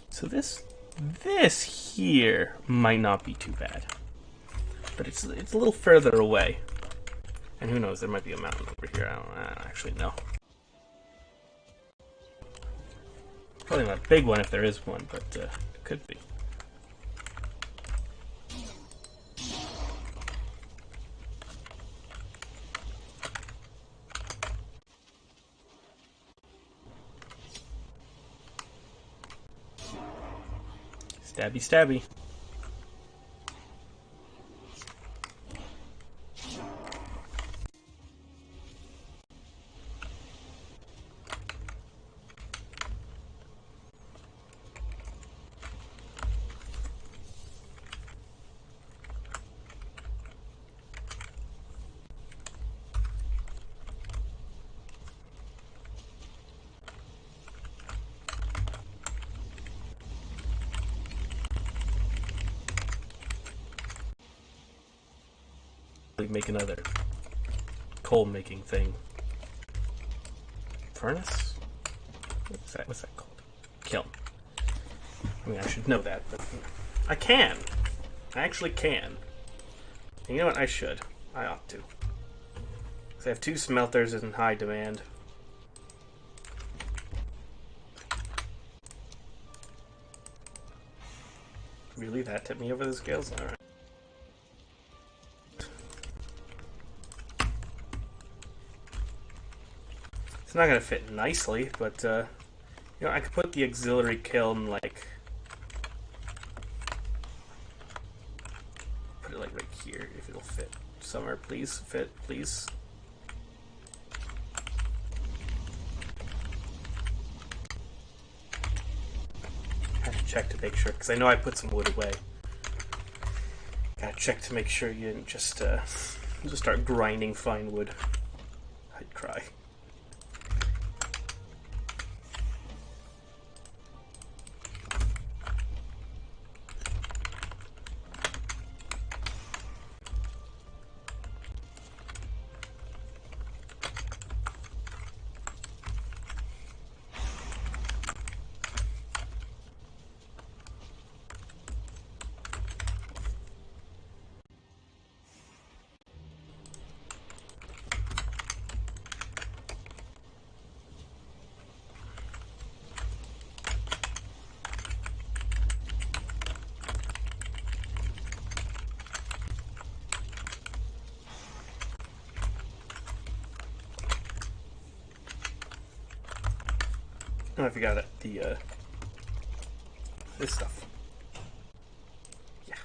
So this here might not be too bad. But it's a little further away. And who knows, there might be a mountain over here. I don't actually know. Probably not a big one if there is one, but it could be. Stabby, stabby. Make another coal making thing. Furnace? What's that called? Kiln. I mean, I should know that, but I can. I actually can. And you know what? I should. I ought to. Because I have 2 smelters in high demand. Really? That tipped me over the scales? Alright. It's not gonna fit nicely, but I could put the auxiliary kiln like put it like right here if it'll fit somewhere. Please fit, please. I have to check to make sure because I know I put some wood away. Gotta check to make sure you didn't just start grinding fine wood. I'd cry. Oh, I forgot it. This stuff. Yeah.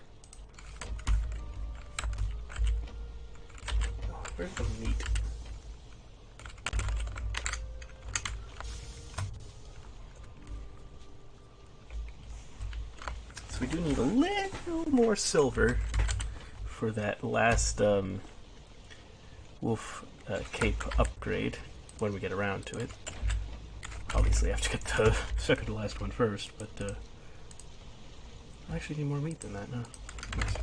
Oh, where's the meat? So we do need a little more silver for that last wolf cape upgrade when we get around to it. Obviously, I have to get the second to last one first, but I actually need more meat than that now. Nice.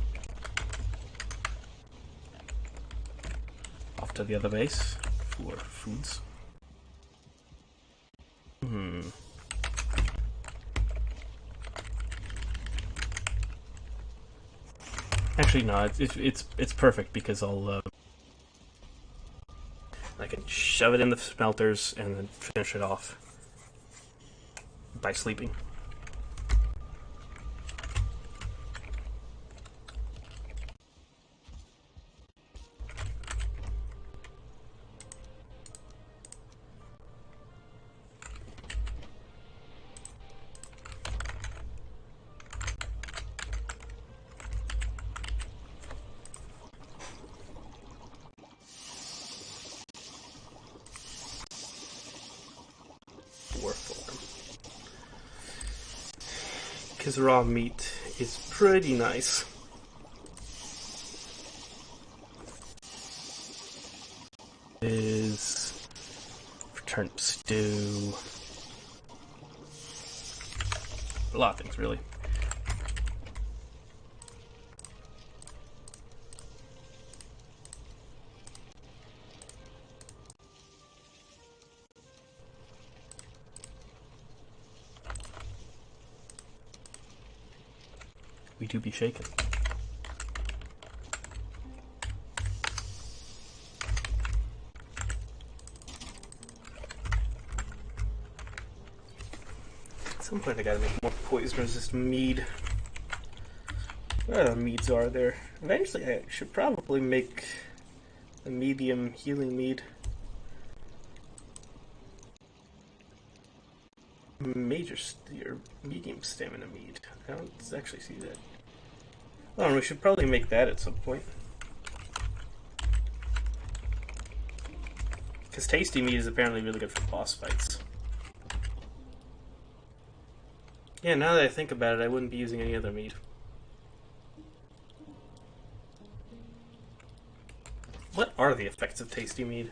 Off to the other base for foods. Actually, no, it's perfect because I can shove it in the smelters and then finish it off by sleeping. Because raw meat is pretty nice. Is turnip stew. A lot of things, really. We do be shaken. At some point I gotta make more poison resistant mead. What other meads are there? Eventually I should probably make a medium healing mead. Or medium stamina mead. I don't actually see that. Oh, we should probably make that at some point. Because tasty meat is apparently really good for boss fights. Yeah, now that I think about it, I wouldn't be using any other meat. What are the effects of tasty meat?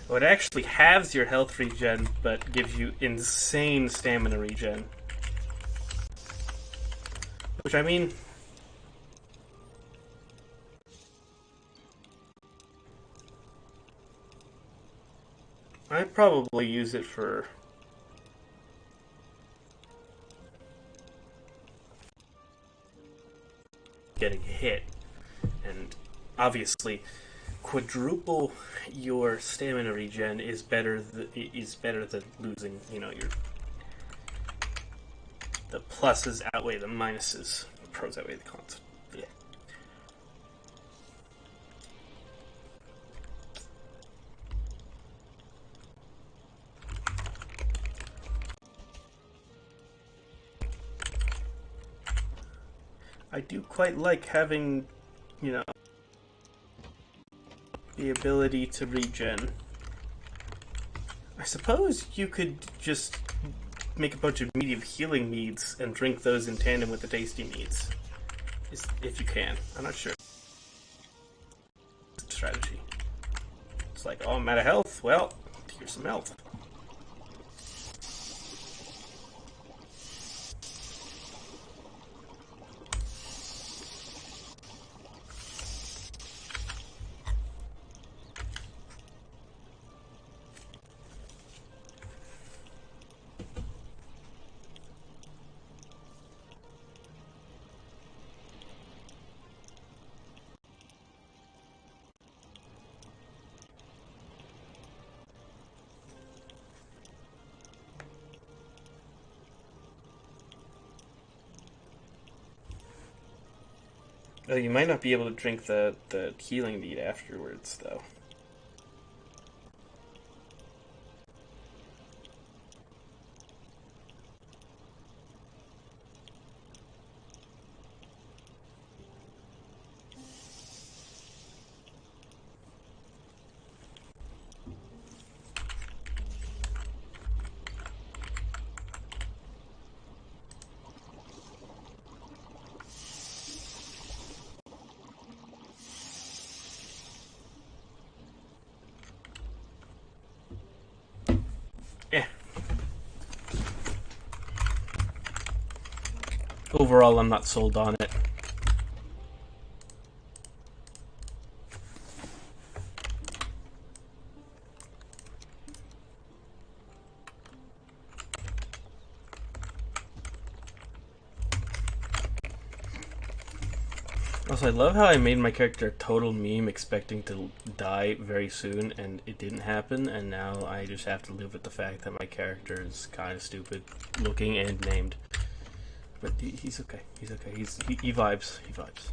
Oh, it actually halves your health regen, but gives you insane stamina regen. Which, I mean... I'd probably use it for... getting hit. And obviously, quadruple your stamina regen is better than losing, your... The pluses outweigh the minuses. The pros outweigh the cons. Yeah. I do quite like having, the ability to regen. I suppose you could just make a bunch of medium healing meads and drink those in tandem with the tasty meads. If you can. I'm not sure. Strategy. It's like, oh, I'm out of health. Well, here's some health. Oh, you might not be able to drink the healing mead afterwards, though. Yeah. Overall, I'm not sold on it. Also, I love how I made my character a total meme expecting to die very soon, and it didn't happen, and now I just have to live with the fact that my character is kind of stupid looking and named. But he's okay. He's okay. He vibes. He vibes.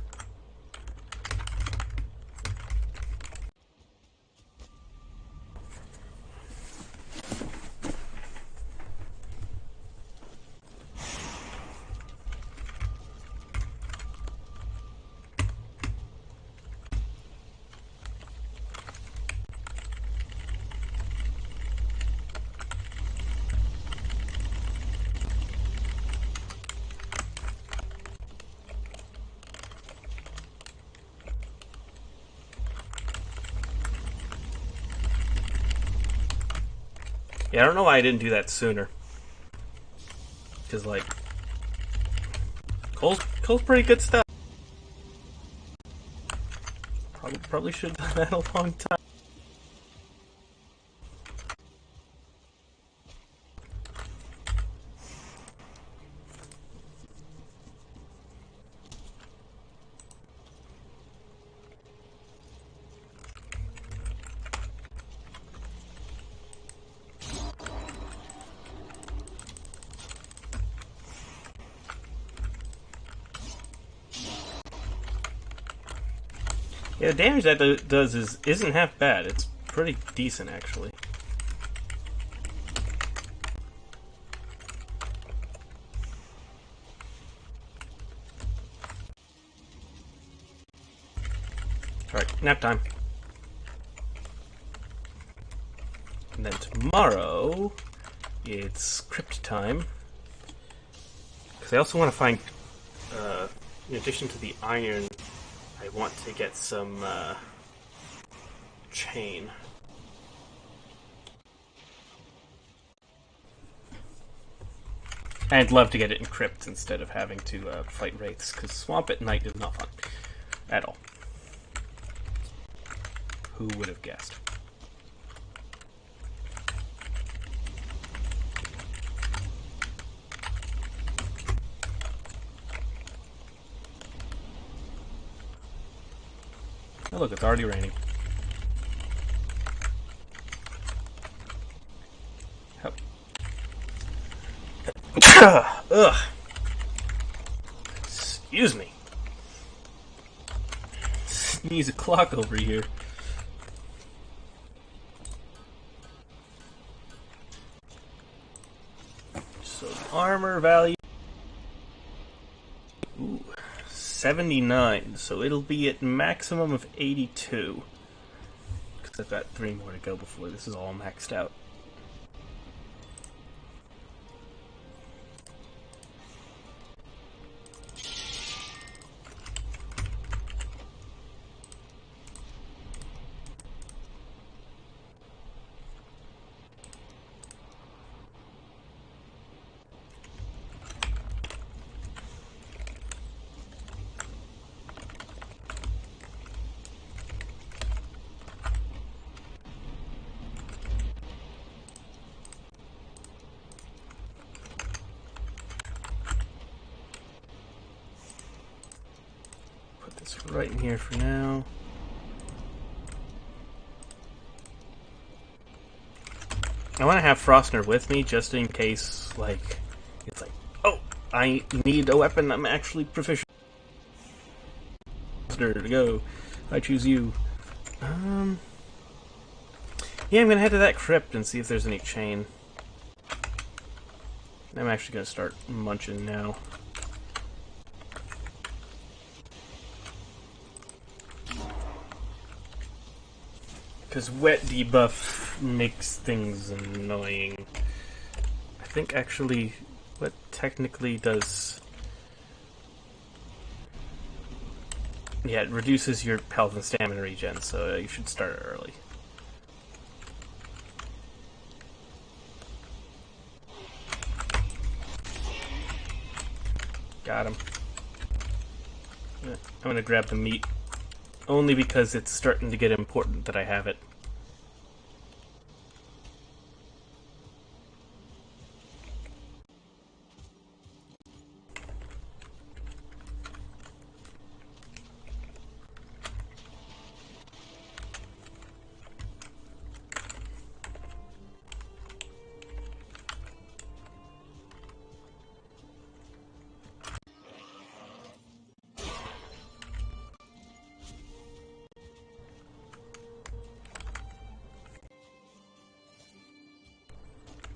Yeah, I don't know why I didn't do that sooner. Because, like, coal's pretty good stuff. Probably should have done that a long time. Yeah, the damage that does isn't half bad. It's pretty decent, actually. Alright, nap time. And then tomorrow, it's crypt time. Because I also want to find, in addition to the iron, I want to get some chain. I'd love to get it in crypts instead of having to fight wraiths, because swamp at night is not fun. At all. Who would have guessed? Oh look, it's already raining. Ugh. Excuse me. Sneeze a clock over here. So the armor value. Ooh, 79. So it'll be at maximum of 82. Because I've got 3 more to go before this is all maxed out. Right in here for now. I want to have Frostner with me just in case, like, it's like, oh, I need a weapon I'm actually proficient. Frostner, to go. I choose you. Yeah, I'm gonna head to that crypt and see if there's any chain. I'm actually gonna start munching now. Because wet debuff makes things annoying. I think actually what technically does... Yeah, it reduces your health and stamina regen, so you should start early. Got him. I'm gonna grab the meat. Only because it's starting to get important that I have it.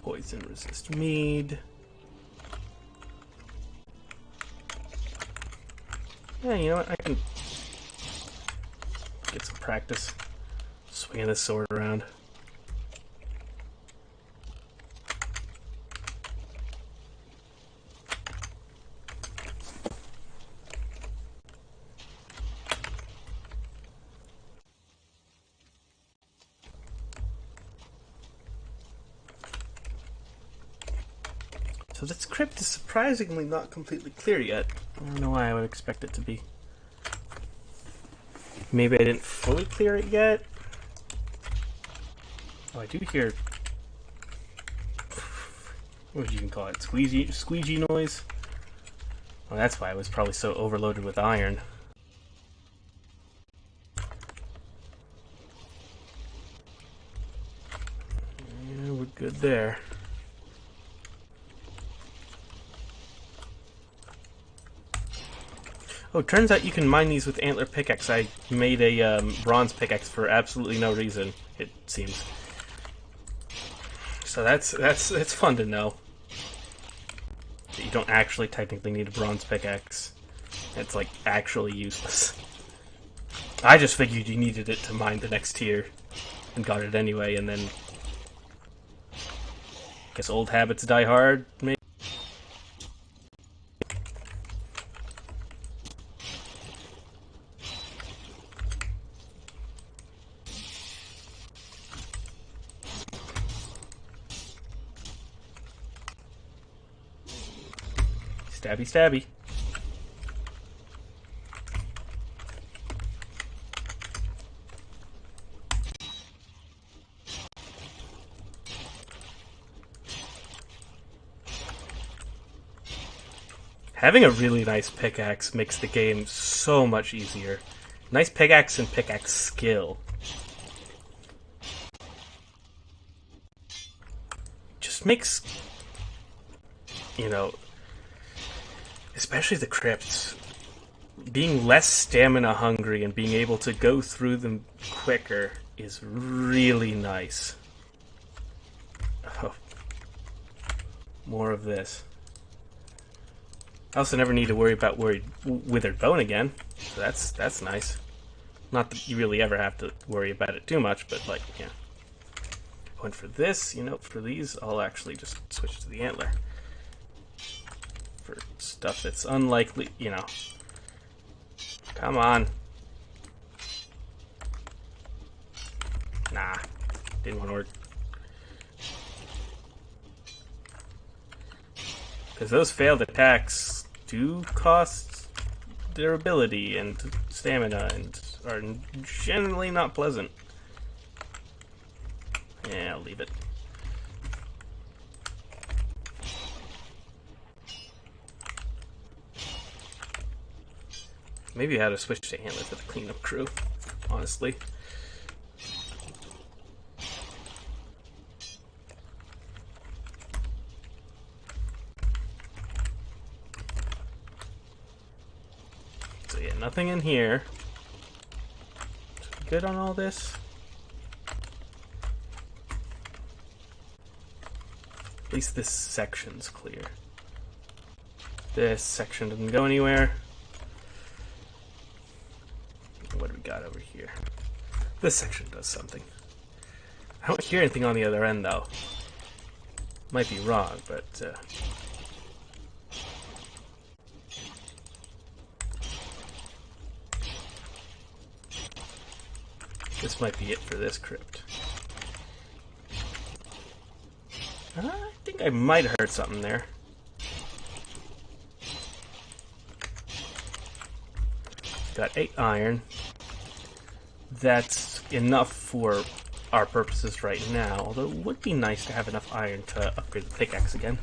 Poison resist mead. Yeah, you know what? I can get some practice swinging this sword around. So this crypt is surprisingly not completely clear yet. I don't know why I would expect it to be. Maybe I didn't fully clear it yet. Oh, I do hear... what would you even call it? Squeegee noise? Well, that's why I was probably so overloaded with iron. Yeah, we're good there. Oh, turns out you can mine these with antler pickaxe. I made a bronze pickaxe for absolutely no reason, it seems. So that's fun to know. That you don't actually technically need a bronze pickaxe. It's like actually useless. I just figured you needed it to mine the next tier, and got it anyway, and then guess old habits die hard, maybe? Stabby stabby. Having a really nice pickaxe makes the game so much easier. Nice pickaxe and pickaxe skill. Just makes, you know, especially the crypts, being less stamina hungry and being able to go through them quicker is really nice. Oh. More of this. I also never need to worry about withered bone again, so that's nice. Not that you really ever have to worry about it too much, but like, yeah. And for this, you know, for these, I'll actually just switch to the antler. For stuff that's unlikely, you know. Come on. Nah, didn't want to work. Because those failed attacks do cost durability and stamina and are generally not pleasant. Yeah, I'll leave it. Maybe I had to switch to antler for the cleanup crew, honestly. So yeah, nothing in here. Good on all this. At least this section's clear. This section didn't go anywhere. What do we got over here? This section does something. I don't hear anything on the other end, though. Might be wrong, but... this might be it for this crypt. I think I might have heard something there. Got 8 iron. That's enough for our purposes right now, although it would be nice to have enough iron to upgrade the pickaxe again.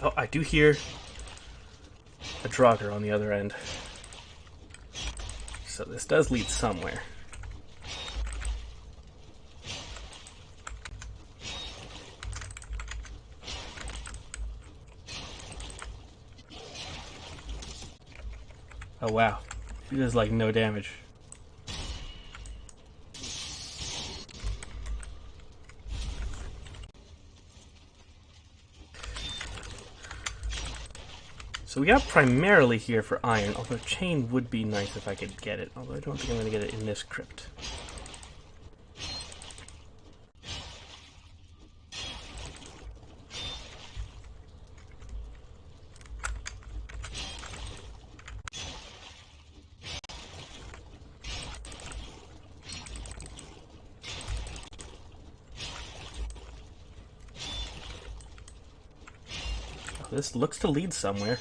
Oh, I do hear a Draugr on the other end. So So this does lead somewhere. Oh wow, he does like no damage. So we got primarily here for iron, although chain would be nice if I could get it, although I don't think I'm going to get it in this crypt. Oh, this looks to lead somewhere.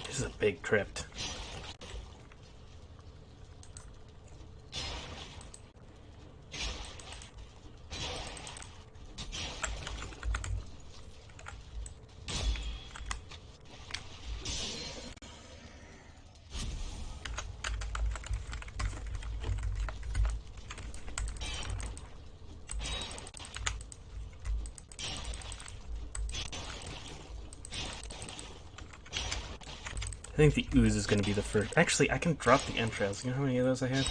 This is a big crypt. I think the ooze is going to be the first. Actually, I can drop the entrails. You know how many of those I have?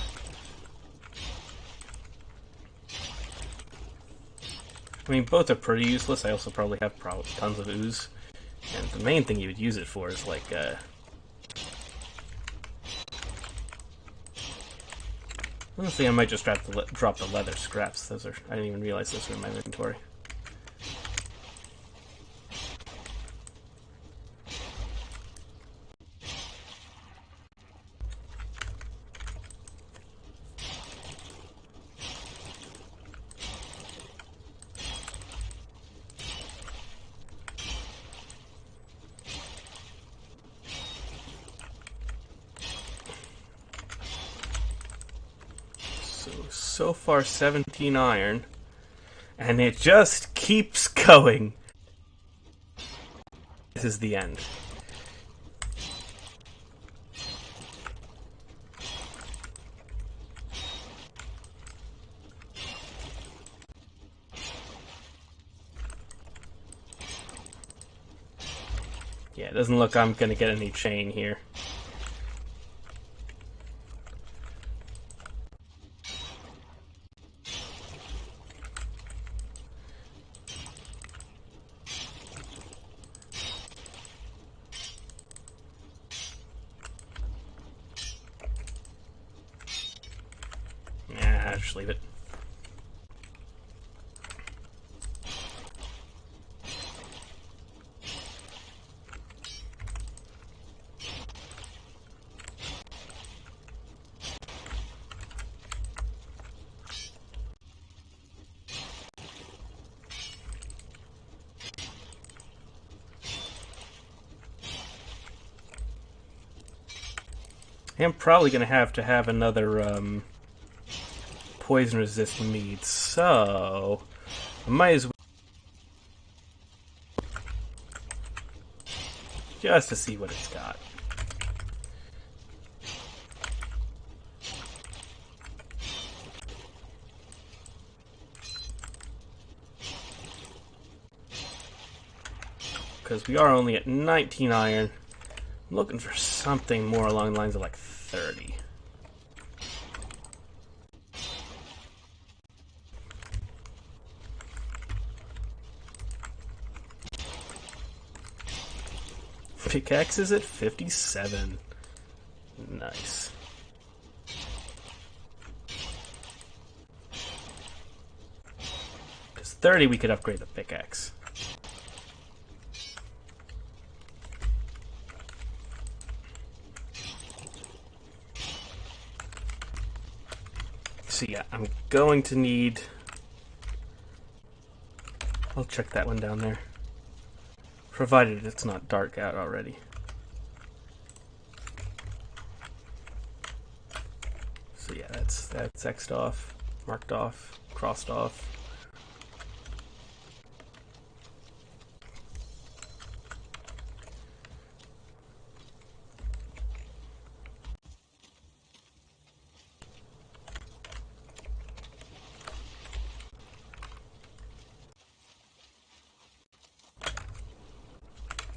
I mean, both are pretty useless. I also probably have tons of ooze. And the main thing you would use it for is like, honestly, I might just drop the leather scraps. Those are, I didn't even realize those were in my inventory. So far 17 iron, and it just keeps going. This is the end. Yeah, it doesn't look I'm gonna get any chain here. Nah, just leave it. I'm probably going to have another poison resist mead, so I might as well just to see what it's got. Because we are only at 19 iron. I'm looking for something more along the lines of like 30. Pickaxe is at 57. Nice. Because 30 we could upgrade the pickaxe. So yeah, I'm going to need... I'll check that one down there. Provided it's not dark out already. So yeah, that's X'd off, marked off, crossed off.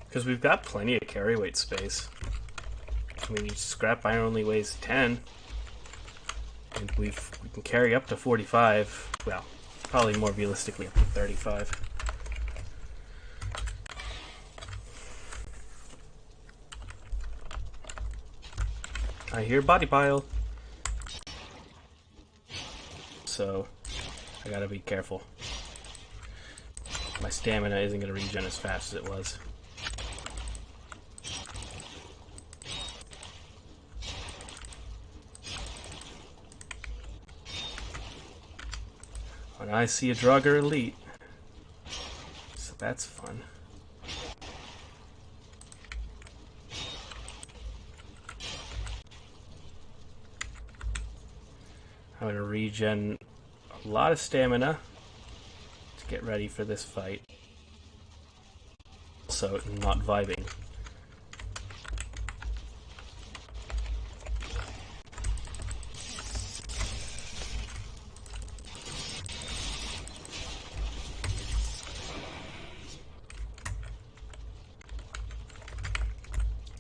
Because we've got plenty of carry weight space. I mean, each scrap iron only weighs 10. And we can carry up to 45. Well, probably more realistically up to 35. I hear body pile. So, I gotta be careful. My stamina isn't gonna regen as fast as it was. When I see a Draugr Elite. So that's fun. I'm gonna regen a lot of stamina to get ready for this fight. Also, not vibing.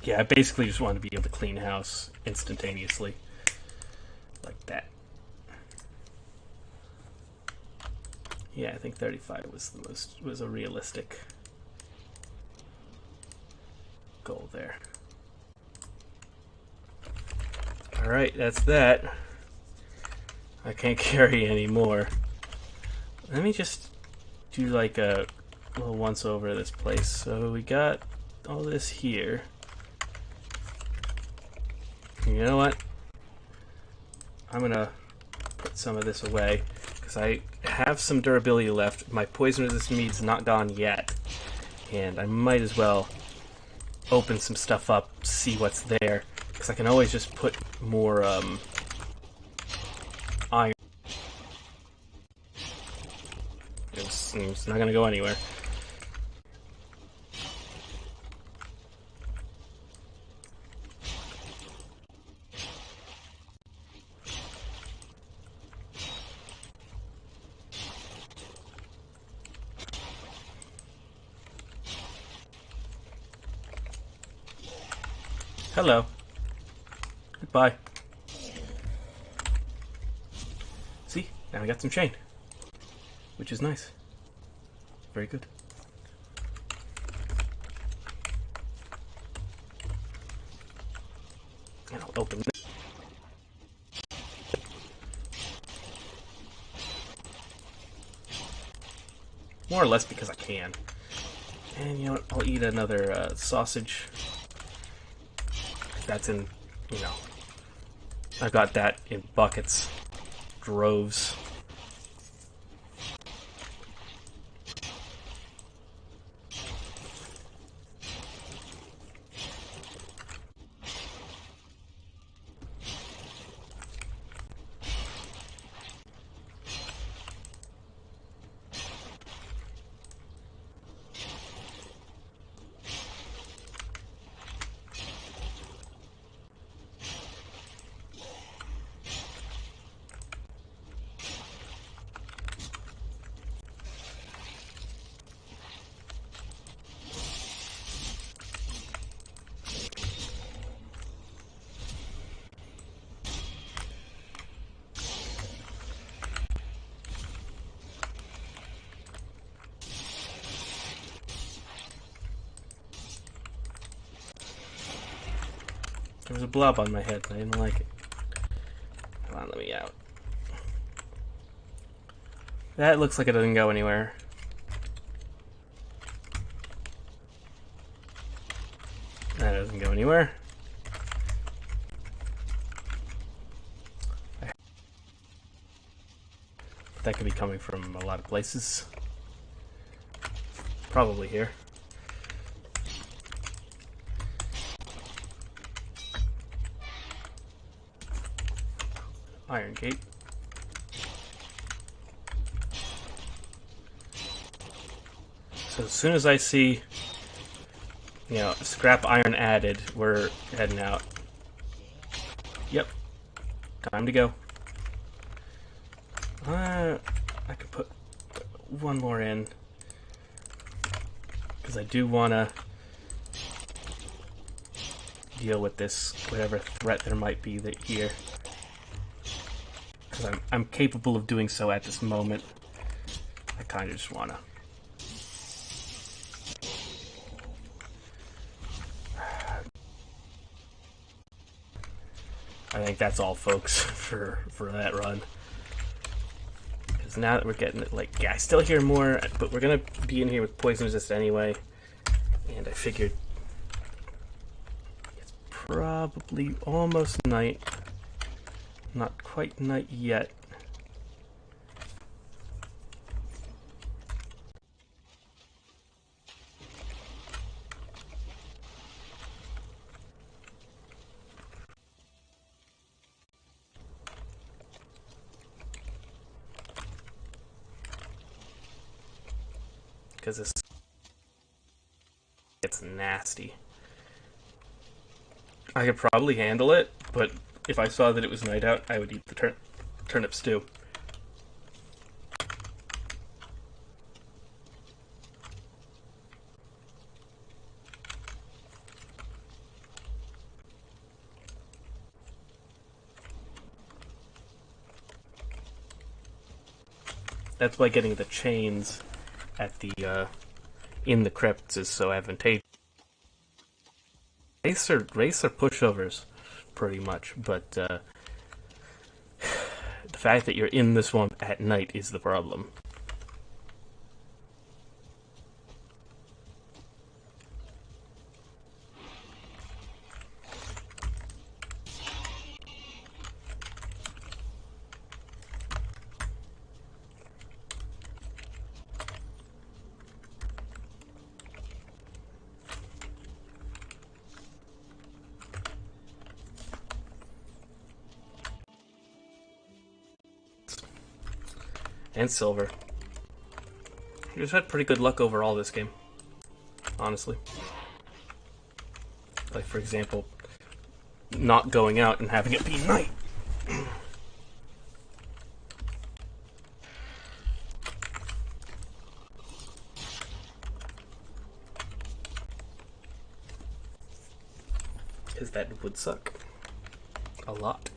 Yeah, I basically just want to be able to clean house instantaneously. Like that. Yeah, I think 35 was a realistic goal there. Alright, that's that. I can't carry any more. Let me just do like a little once over this place. So we got all this here. You know what? I'm gonna put some of this away because I have some durability left. My poison resistant meat's not gone yet, and I might as well open some stuff up, see what's there, because I can always just put more iron. It's not gonna go anywhere. Hello. Goodbye. See? Now I got some chain. Which is nice. Very good. And I'll open this. More or less because I can. And you know what? I'll eat another sausage. That's in, you know, I've got that in buckets, droves. There was a blob on my head and I didn't like it. Come on, let me out. That looks like it doesn't go anywhere. That doesn't go anywhere. That could be coming from a lot of places. Probably here. Iron gate. So as soon as I see, scrap iron added, we're heading out. Yep. Time to go. I could put one more in. Because I do want to deal with this, whatever threat there might be here. Because I'm capable of doing so at this moment. I kind of just want to. I think that's all, folks, for that run. Because now that we're getting it, like, yeah, I still hear more, but we're going to be in here with poison resist anyway. And I figured it's probably almost night. Not quite night yet. Because it's nasty. I could probably handle it, but if I saw that it was night out, I would eat the turnip stew. That's why getting the chains at the in the crypts is so advantageous. Race are pushovers, pretty much, but the fact that you're in the swamp at night is the problem. And silver. You just had pretty good luck overall this game, honestly. Like, for example, not going out and having it be night. Because that would suck. A lot.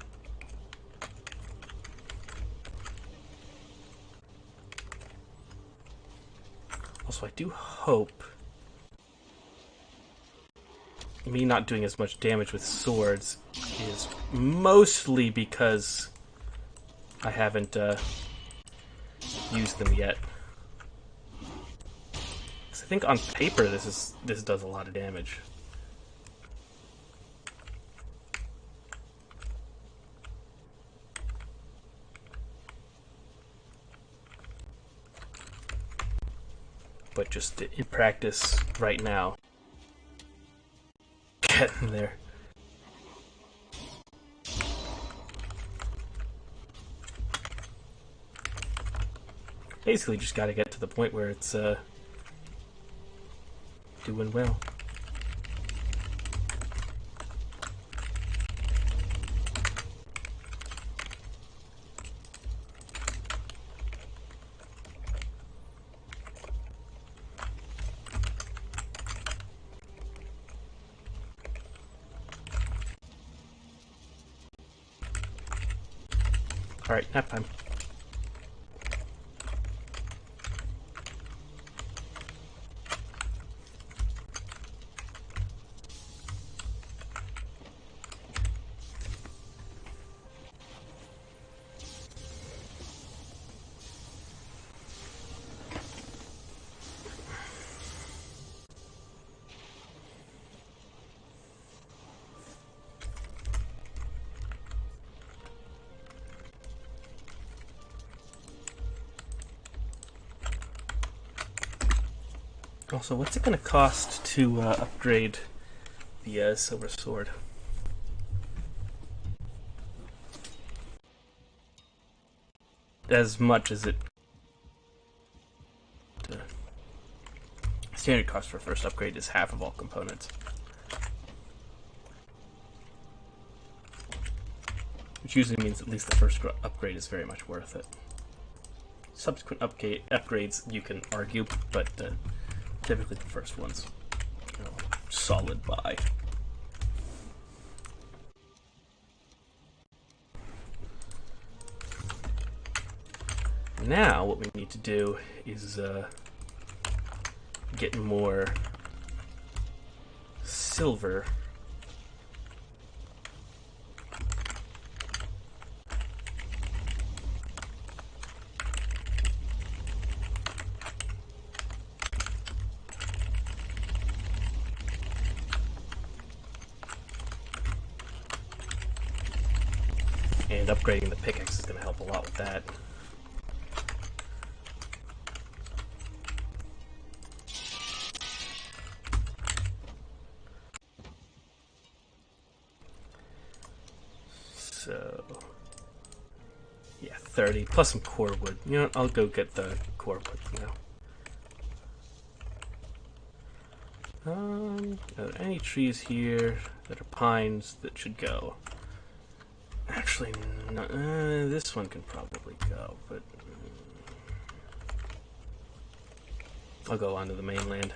Also, I do hope me not doing as much damage with swords is mostly because I haven't used them yet. Because I think on paper this does a lot of damage. But just in practice right now, getting there. Basically just gotta get to the point where it's doing well. Alright, nap time. Also, what's it going to cost to upgrade the silver sword? As much as it... standard cost for first upgrade is half of all components. Which usually means at least the first upgrade is very much worth it. Subsequent upgrades you can argue, but typically the first one's, you know, solid buy. Now what we need to do is get more silver. And upgrading the pickaxe is going to help a lot with that. So, yeah, 30 plus some core wood. You know what, I'll go get the core wood now. Are there any trees here that are pines that should go? Actually, no, this one can probably go, but I'll go onto the mainland.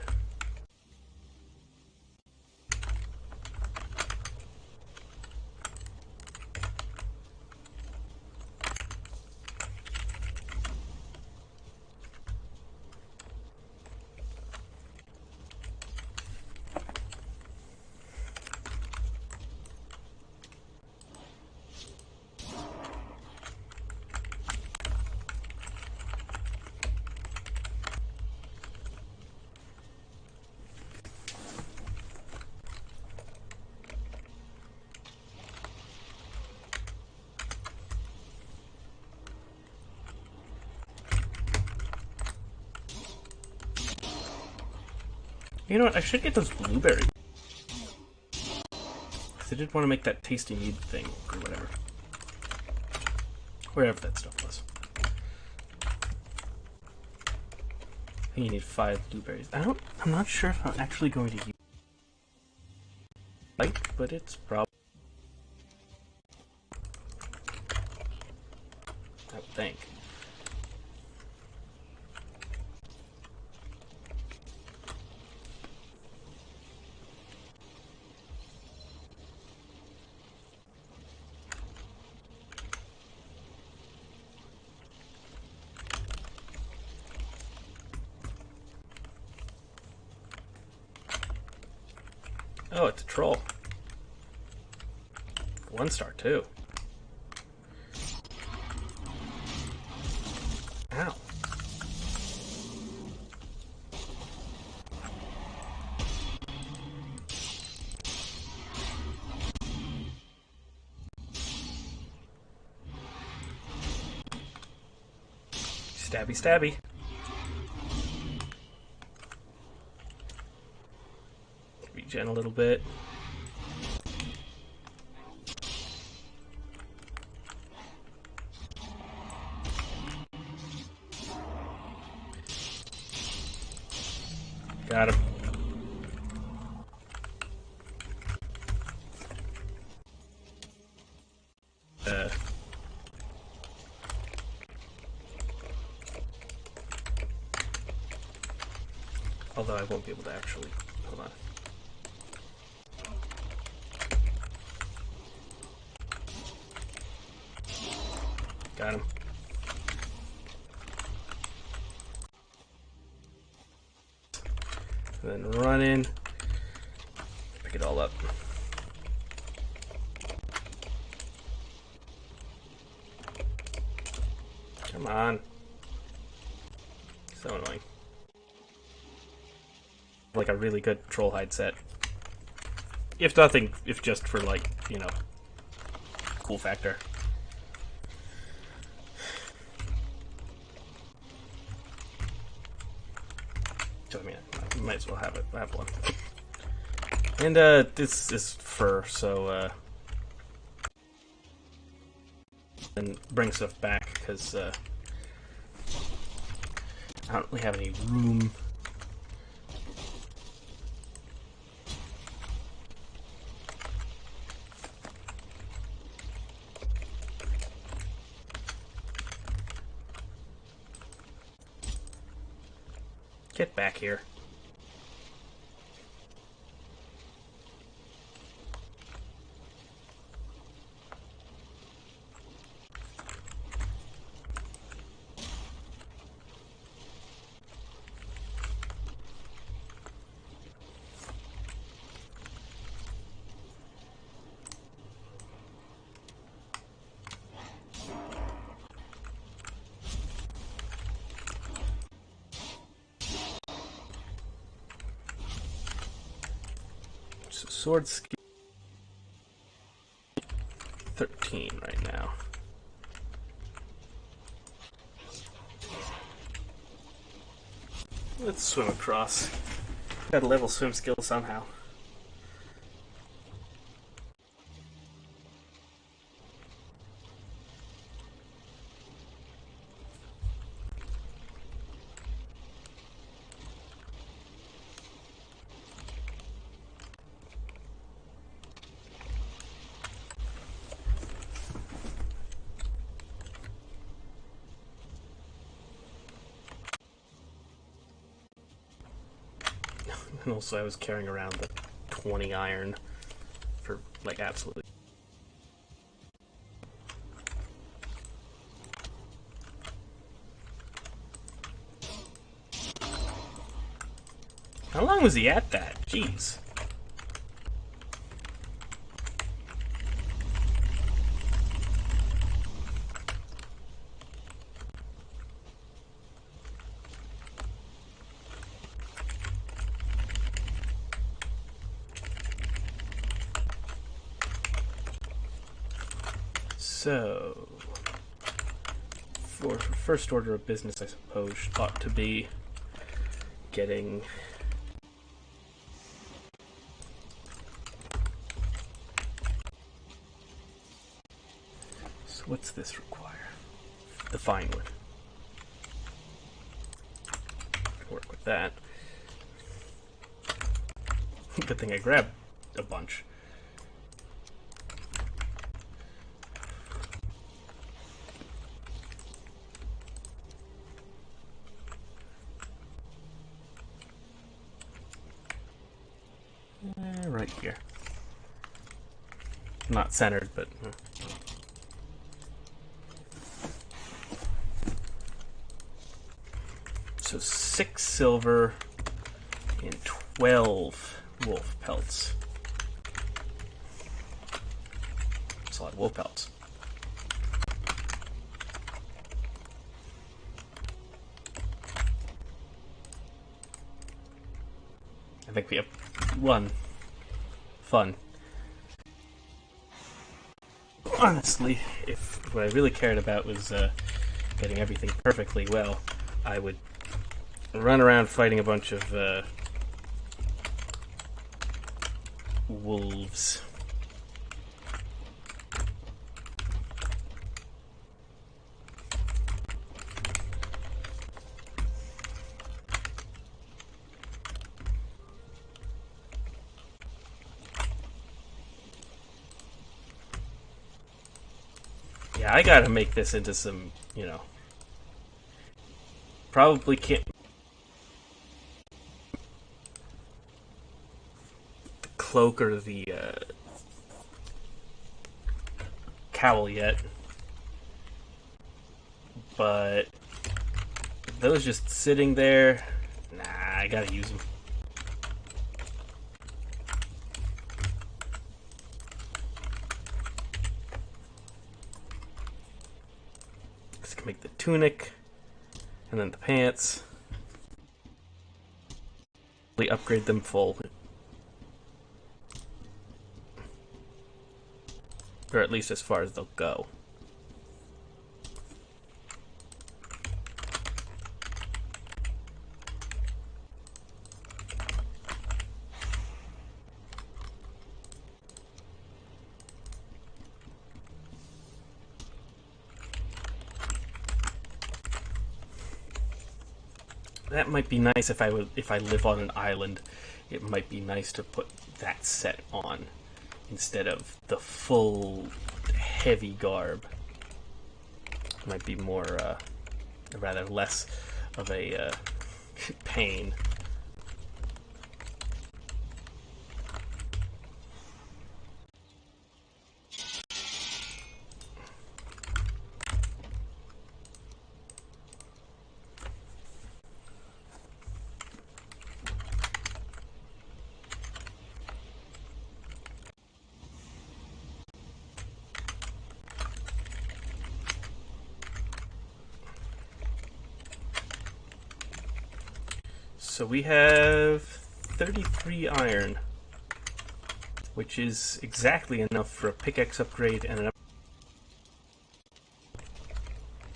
You know what, I should get those blueberries. Because I did want to make that tasty mead thing, or whatever. Wherever that stuff was. I think you need 5 blueberries. I'm not sure if I'm actually going to use light, but it's probably... I would think. Oh, it's a troll. 1 star, too. Ow. Stabby, stabby. Regen a little bit. Got him. Although I won't be able to actually... Hold on. Got him. And then run in. Pick it all up. Come on. So annoying. Like a really good troll hide set. If nothing, if just for like, you know, cool factor. I mean, I might as well have it. Have one. And this is fur, so and bring stuff back because I don't really have any room. Get back here. So sword skill 13 right now. Let's swim across. Got a level swim skill somehow. And also I was carrying around the 20 iron for, like, absolutely. How long was he at that? Jeez. So, for first order of business, I suppose, ought to be getting so what's this require? The fine wood. Work with that. Good thing I grabbed a bunch. Right here. Not centered, but... So 6 silver and 12 wolf pelts. That's a lot of wolf pelts. I think we have one. Fun. Honestly, if what I really cared about was getting everything perfectly well, I would run around fighting a bunch of wolves. Yeah, I gotta make this into some, you know, probably can't the cloak or the cowl yet, but those just sitting there, nah, I gotta use them. This can make the tunic, and then the pants. We upgrade them full. Or at least as far as they'll go. that might be nice if I live on an island. It might be nice to put that set on instead of the full heavy garb. It might be more, rather less of a pain. So we have 33 iron, which is exactly enough for a pickaxe upgrade and an up.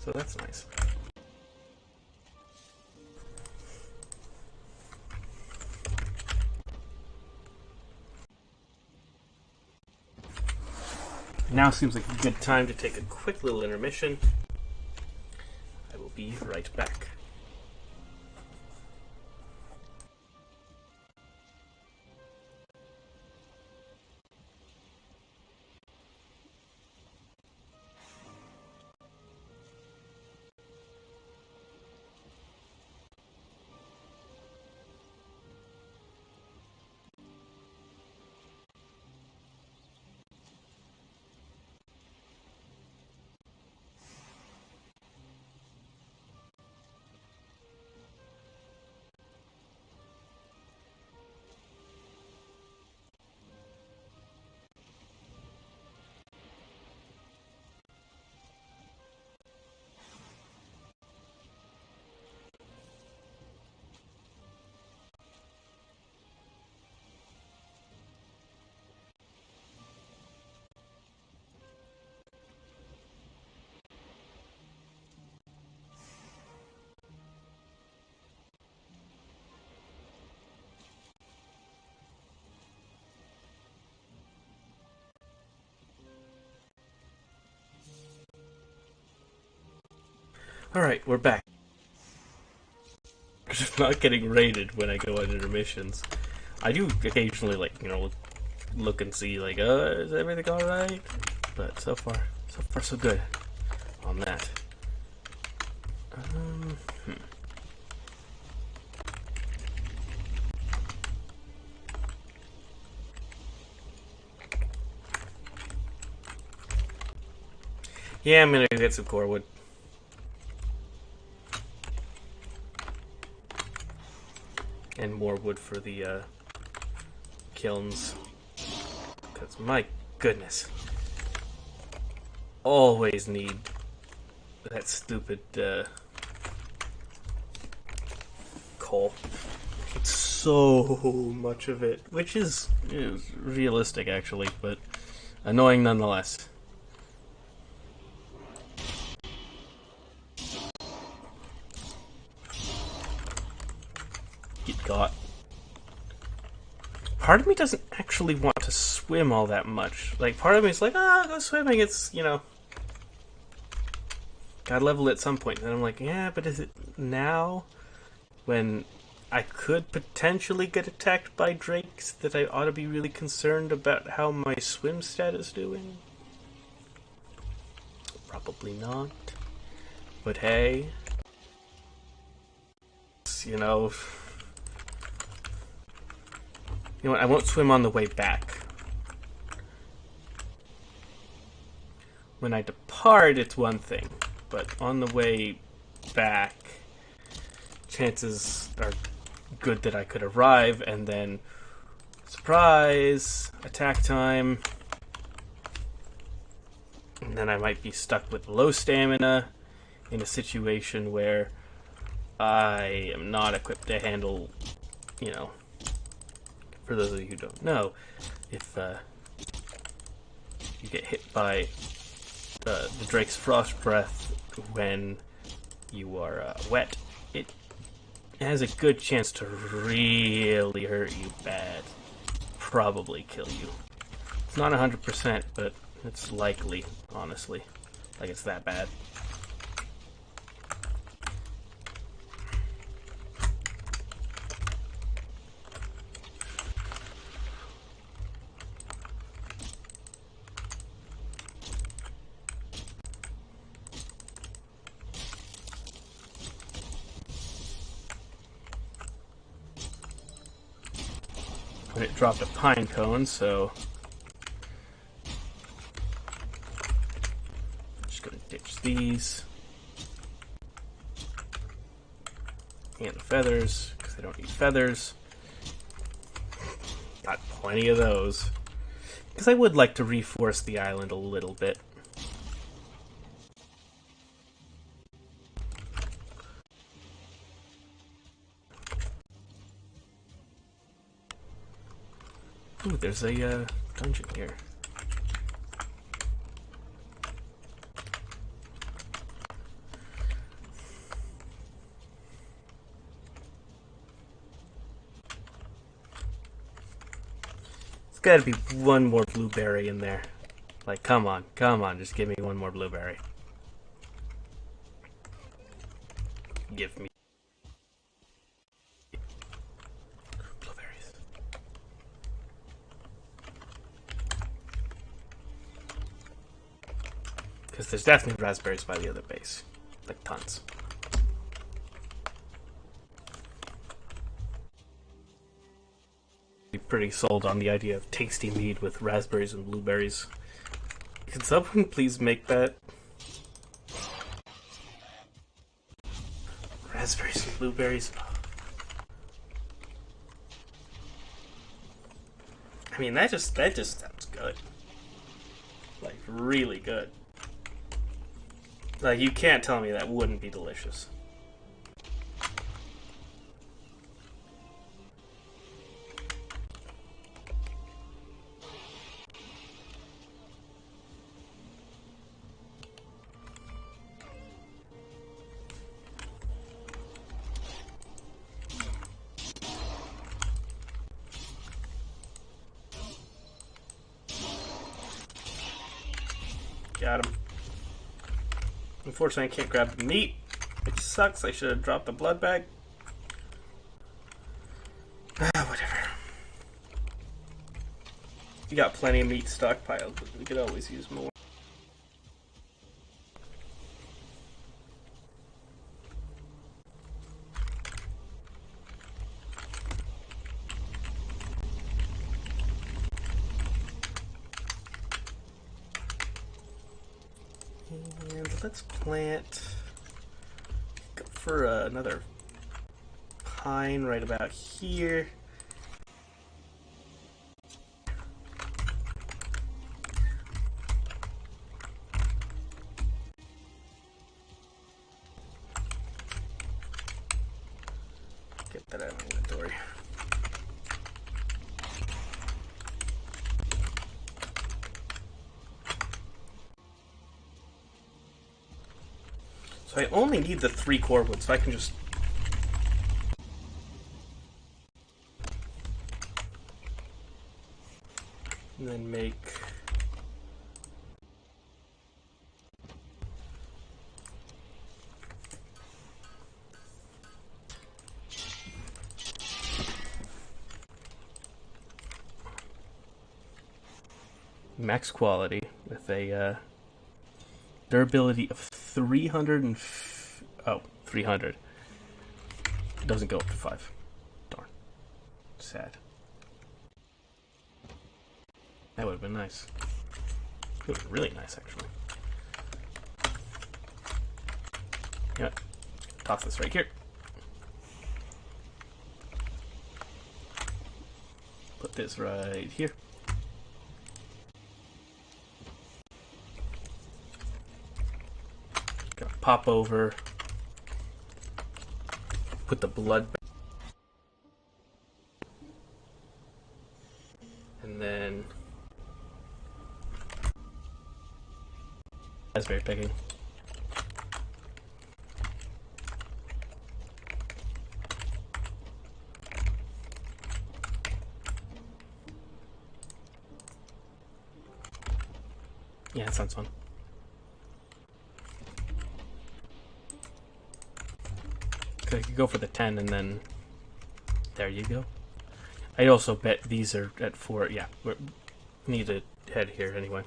So that's nice. Now seems like a good time to take a quick little intermission. I will be right back. Alright, we're back. Just not getting raided when I go on intermissions. I do occasionally, like, look and see, like, is everything alright? But so far so good on that. Yeah, I'm gonna get some core wood. And more wood for the kilns. Because, my goodness. Always need that stupid coal. It's so much of it. Which is realistic, actually, but annoying nonetheless. Get got. Part of me doesn't actually want to swim all that much. Like, part of me is like, go swimming, it's, gotta level at some point. And I'm like, yeah, but is it now? When I could potentially get attacked by drakes that I ought to be really concerned about how my swim stat is doing? Probably not. But hey, you know what, I won't swim on the way back. When I depart, it's one thing, but on the way back, chances are good that I could arrive, and then, surprise, attack time, and then I might be stuck with low stamina in a situation where I am not equipped to handle, for those of you who don't know, if you get hit by the Drake's Frost Breath when you are wet, it has a good chance to really hurt you bad. Probably kill you. It's not 100%, but it's likely, honestly. Like, it's that bad. And it dropped a pine cone, so I'm just gonna ditch these. And the feathers, because I don't need feathers. Got plenty of those. Because I would like to reforest the island a little bit. Ooh, there's a dungeon here. There's gotta be one more blueberry in there. Like, come on, just give me one more blueberry. Give me blueberries. Because there's definitely raspberries by the other base. Like, tons. Be pretty sold on the idea of tasty mead with raspberries and blueberries. Can someone please make that? Raspberries and blueberries. I mean, that just sounds good. Like, really good. Like, you can't tell me that wouldn't be delicious. Got him. Unfortunately, I can't grab the meat, which sucks. I should have dropped the blood bag. Whatever. You got plenty of meat stockpiled, but we could always use more. And let's plant. Go for another pine right about here. Get that out of my inventory. So I only need the 3 core wood, so I can just... And then make... max quality with a durability of 300 and... 300. It doesn't go up to 5. Darn. Sad. That would have been nice. It would have been really nice, actually. Yeah. Toss this right here. Put this right here. Gonna pop over. Put the blood back. And then raspberry picking. Yeah, that sounds fun. I could go for the 10 and then there you go. I also bet these are at 4. Yeah, we need to head here anyway.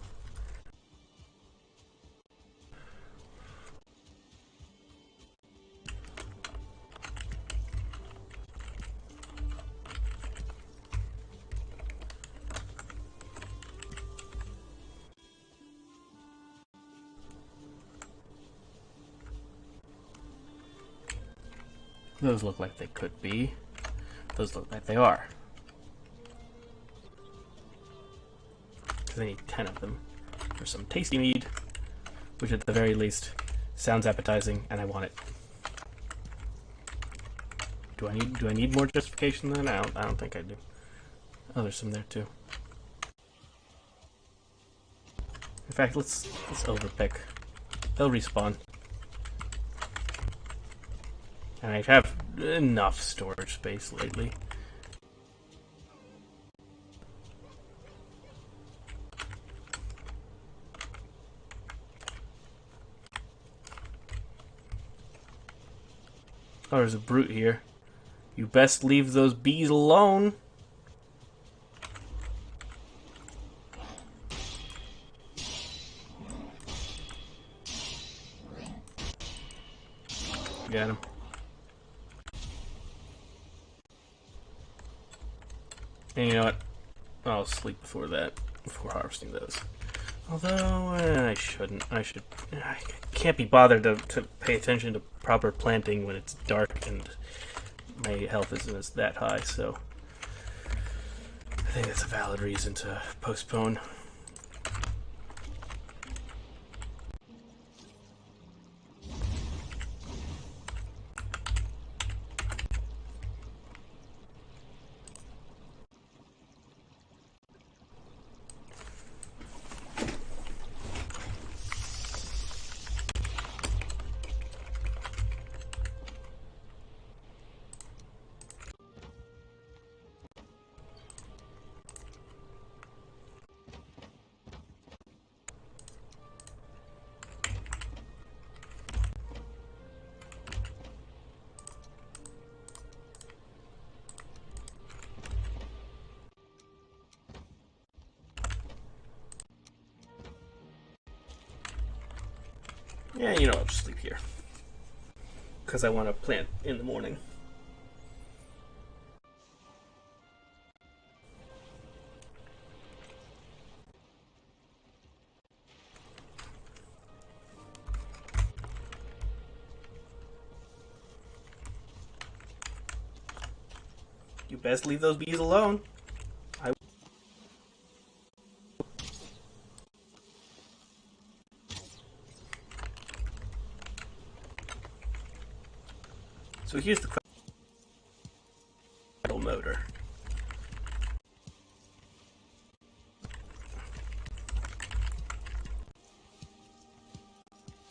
Those look like they could be. Those look like they are. Because I need 10 of them for some tasty mead, which at the very least sounds appetizing, and I want it. Do I need more justification than that? I don't think I do. Oh, there's some there too. In fact, let's overpick. They'll respawn. And I have enough storage space lately. Oh, there's a brute here. You best leave those bees alone. Got him. And you know what? I'll sleep before that, before harvesting those. Although, I shouldn't. I can't be bothered to pay attention to proper planting when it's dark and my health isn't that high, so I think that's a valid reason to postpone. Yeah, you know, I'll just sleep here. Because I want to plant in the morning. You best leave those bees alone. So here's the motor.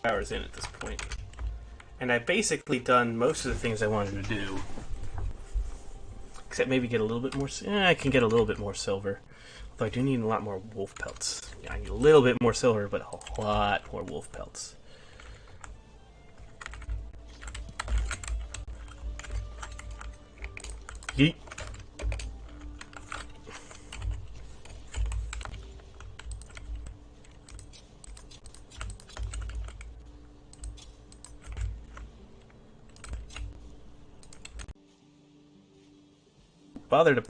Hours in at this point. And I've basically done most of the things I wanted to do. Except maybe get a little bit more... I can get a little bit more silver. Although I do need a lot more wolf pelts. Yeah, I need a little bit more silver, but a lot more wolf pelts. Yeet. Bother to...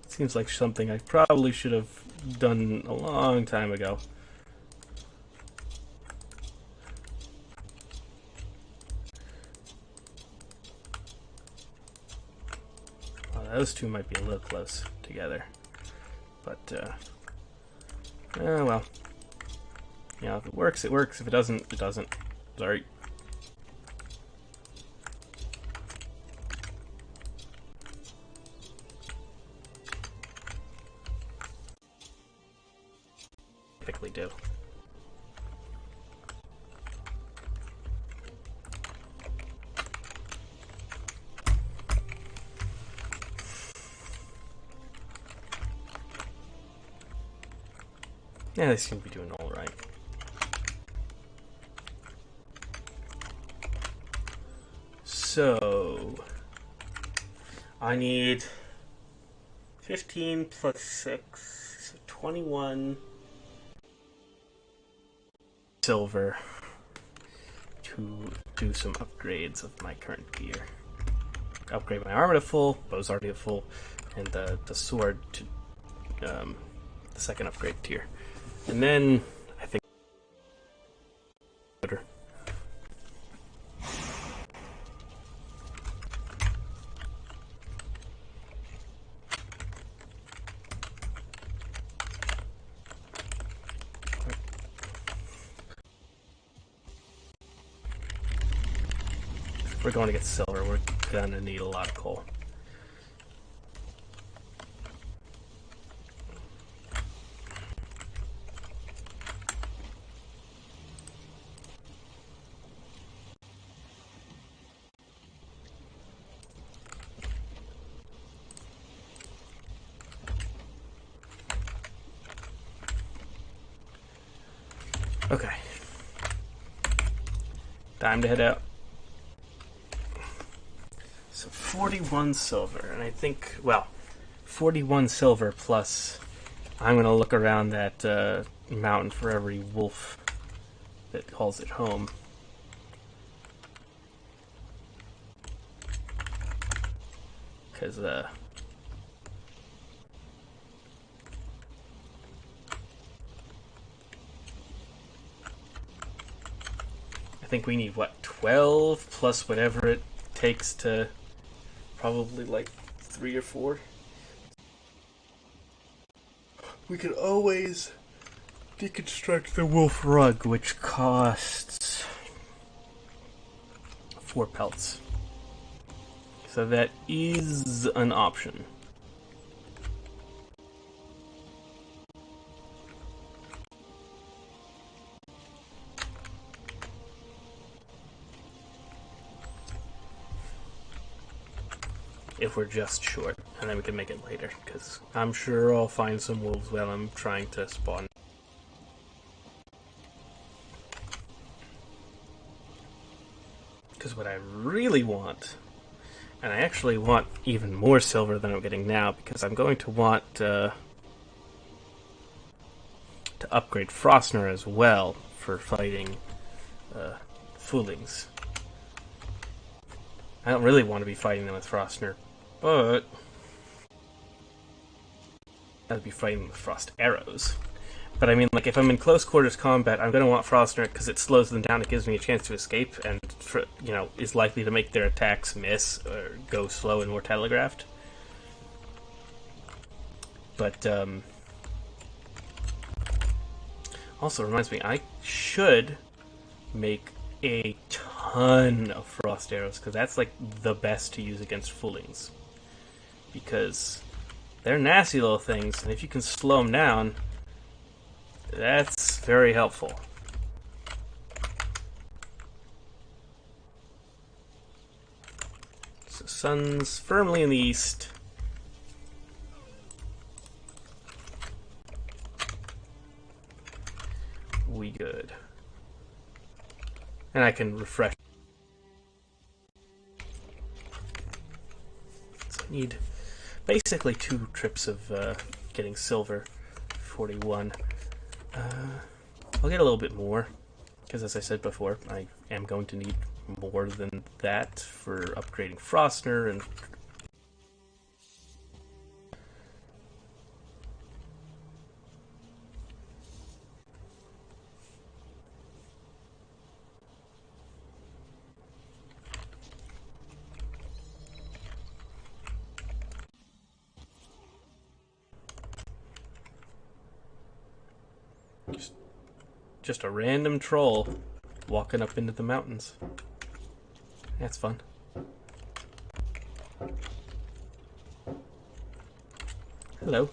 Seems like something I probably should have done a long time ago. Well, those two might be a little close together. But, well. You know, if it works, it works. If it doesn't, it doesn't. Sorry. Typically do. Yeah, they seem to be doing all right. So I need 15 plus 6, so 21 silver to do some upgrades of my current gear. Upgrade my armor to full, bow's already at full, and the sword to the second upgrade tier. And then I think we're going to get silver. We're gonna need a lot of coal. Okay. Time to head out. So 41 silver, and I think, well, 41 silver plus I'm going to look around that mountain for every wolf that calls it home. Because, I think we need, what, 12 plus whatever it takes to probably like 3 or 4. We could always deconstruct the wolf rug, which costs 4 pelts. So that is an option. If we're just short, and then we can make it later, because I'm sure I'll find some wolves while I'm trying to spawn. Because what I really want, and I actually want even more silver than I'm getting now, because I'm going to want to upgrade Frostner as well for fighting Foolings. I don't really want to be fighting them with Frostner, but I'd be fighting them with Frost Arrows. But I mean, like, if I'm in close quarters combat, I'm going to want Frostner because it slows them down, it gives me a chance to escape, and, you know, is likely to make their attacks miss or go slow and more telegraphed. But, also reminds me, I should make a ton of Frost Arrows, because that's, like, the best to use against Foolings. Because they're nasty little things, and if you can slow them down, that's very helpful. So sun's firmly in the east. We good. And I can refresh. So I need basically 2 trips of getting silver. 41. I'll get a little bit more, because as I said before, I am going to need more than that for upgrading Frostner and just a random troll walking up into the mountains. That's fun. Hello.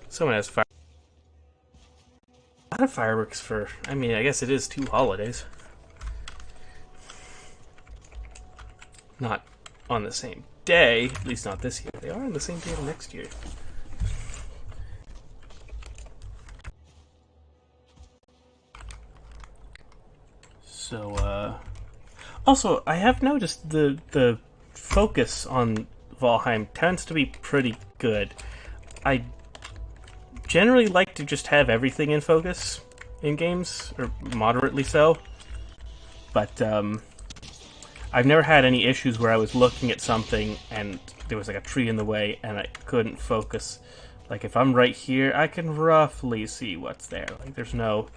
Someone has fire. A lot of fireworks for, I mean, I guess it is 2 holidays. Not on the same day, at least not this year. They are on the same day next year. So, also, I have noticed the focus on Valheim tends to be pretty good. I generally like to just have everything in focus in games, or moderately so. But, I've never had any issues where I was looking at something and there was like a tree in the way and I couldn't focus. Like if I'm right here, I can roughly see what's there. Like there's no...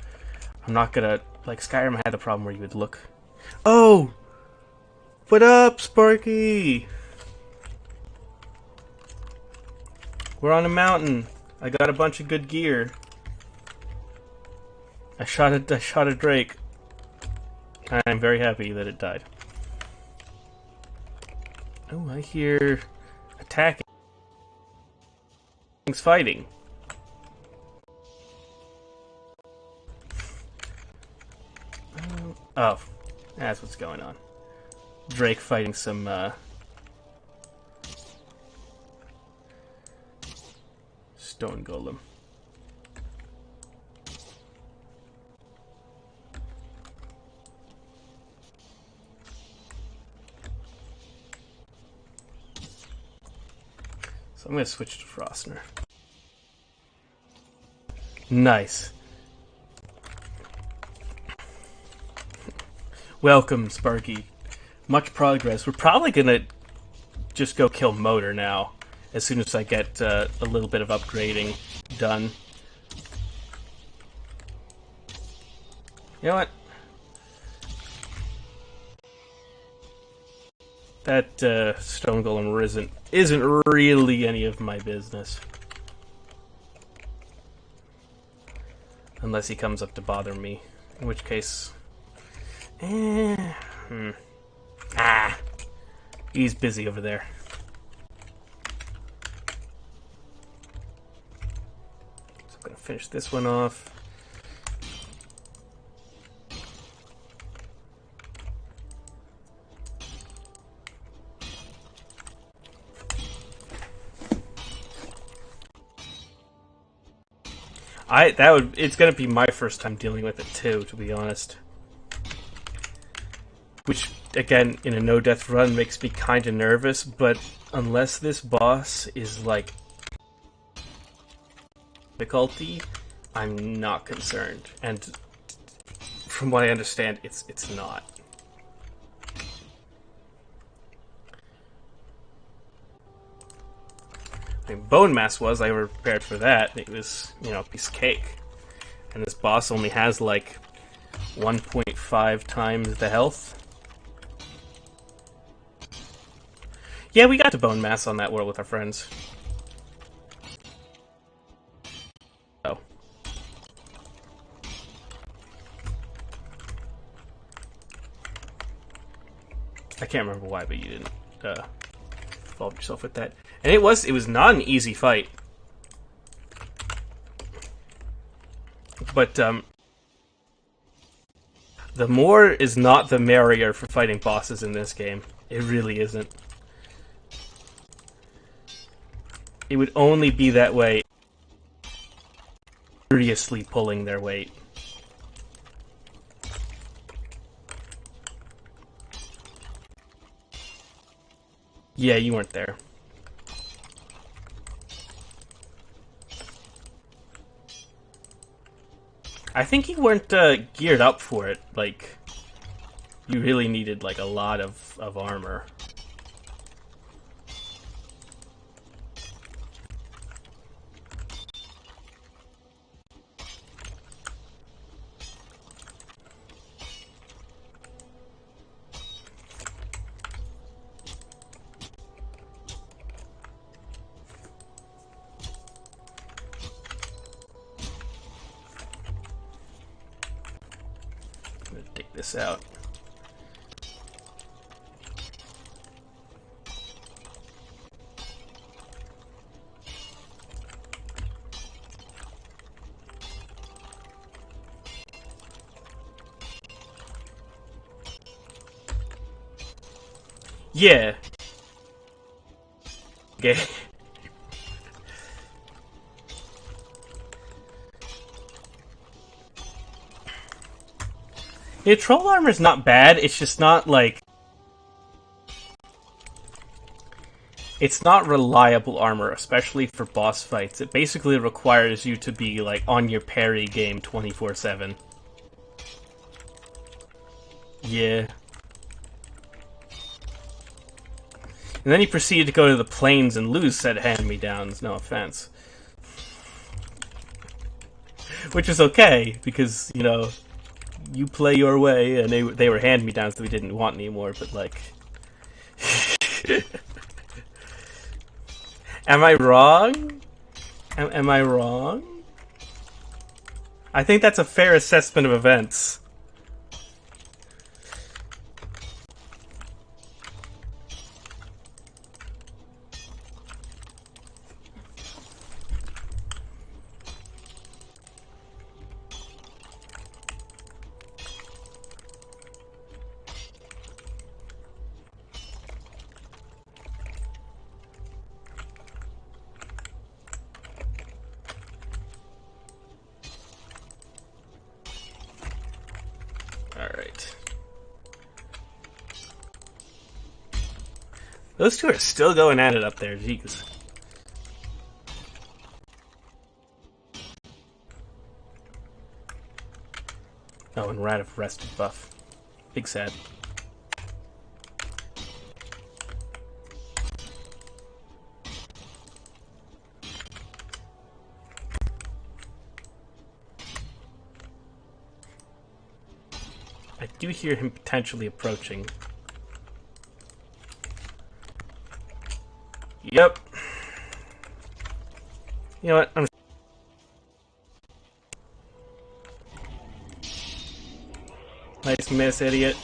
I'm not gonna... Like Skyrim had the problem where you would look... Oh! What up, Sparky? We're on a mountain. I got a bunch of good gear. I shot a drake. I'm very happy that it died. Oh, I hear attacking. Things fighting. Oh, that's what's going on. Drake fighting some stone golem. So I'm going to switch to Frostner. Nice. Welcome, Sparky. Much progress. We're probably going to just go kill Motor now, as soon as I get a little bit of upgrading done. You know what? That stone golem isn't really any of my business. Unless he comes up to bother me. In which case... he's busy over there. So I'm going to finish this one off. It's gonna be my first time dealing with it too, to be honest. Which, again, in a no-death run makes me kinda nervous, but unless this boss is like difficulty, I'm not concerned. And from what I understand, it's not. I mean, Bone Mass was, I were prepared for that. It was, you know, a piece of cake. And this boss only has, like, 1.5 times the health. Yeah, we got to Bone Mass on that world with our friends. Oh. I can't remember why, but you didn't involve yourself with that. And it was not an easy fight. But, the more is not the merrier for fighting bosses in this game. It really isn't. It would only be that way seriously pulling their weight. Yeah, you weren't there. I think you weren't geared up for it. Like, you really needed like a lot of armor. I'm gonna take this out. Yeah. Okay. Yeah, troll armor's not bad, it's just not, like... It's not reliable armor, especially for boss fights. It basically requires you to be, like, on your parry game 24/7. Yeah. And then he proceeded to go to the plains and lose said hand-me-downs, no offense. Which is okay, because, you know, you play your way, and they were hand-me-downs that we didn't want anymore, but, like... Am I wrong? Am I wrong? I think that's a fair assessment of events. Alright. Those two are still going at it up there, jeez. Oh, and Rat of Rested buff. Big sad. I do hear him potentially approaching. Yep. You know what? Nice miss, idiot.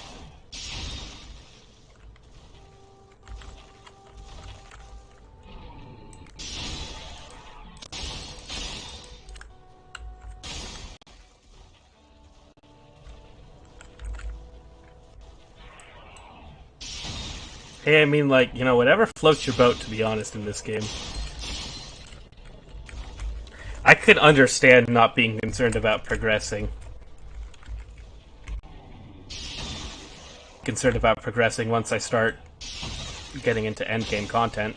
Hey, I mean, like, you know, whatever floats your boat, to be honest, in this game. I could understand not being concerned about progressing. Concerned about progressing once I start getting into endgame content.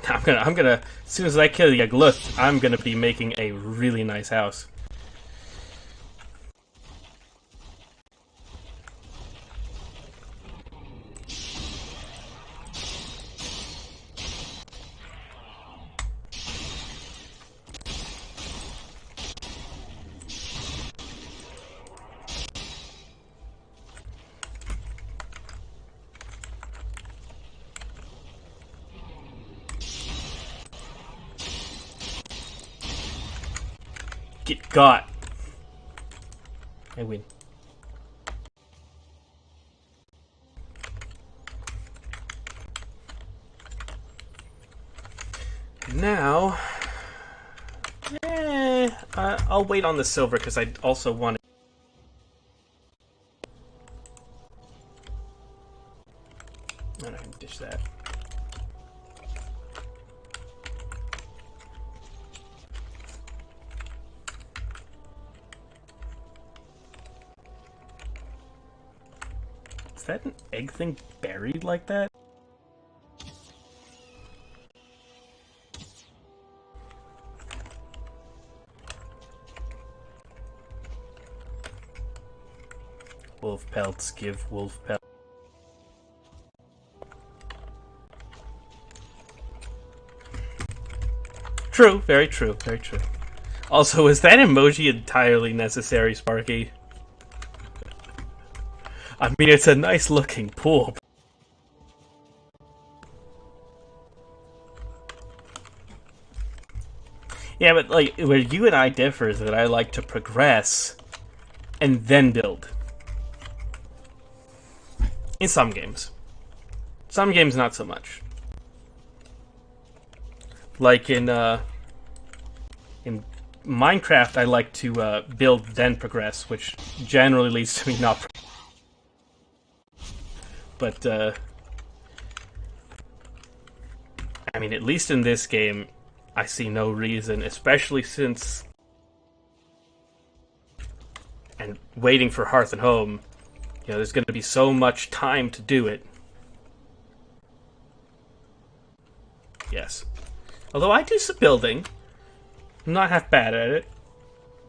I'm gonna, as soon as I kill Yagluth, I'm gonna be making a really nice house. Get got. I win. Now, I'll wait on the silver because I also want to. I can dish that. Is that an egg thing buried like that? Wolf pelts give wolf pelts. True, very true, very true. Also, is that emoji entirely necessary, Sparky? I mean, it's a nice looking pool. Yeah, but like, where you and I differ is that I like to progress and then build. In some games. Some games, not so much. Like in Minecraft, I like to build then progress, which generally leads to me not. But I mean, at least in this game, I see no reason, especially since and waiting for Hearth and Home. You know, there's going to be so much time to do it. Yes. Although I do some building. I'm not half bad at it.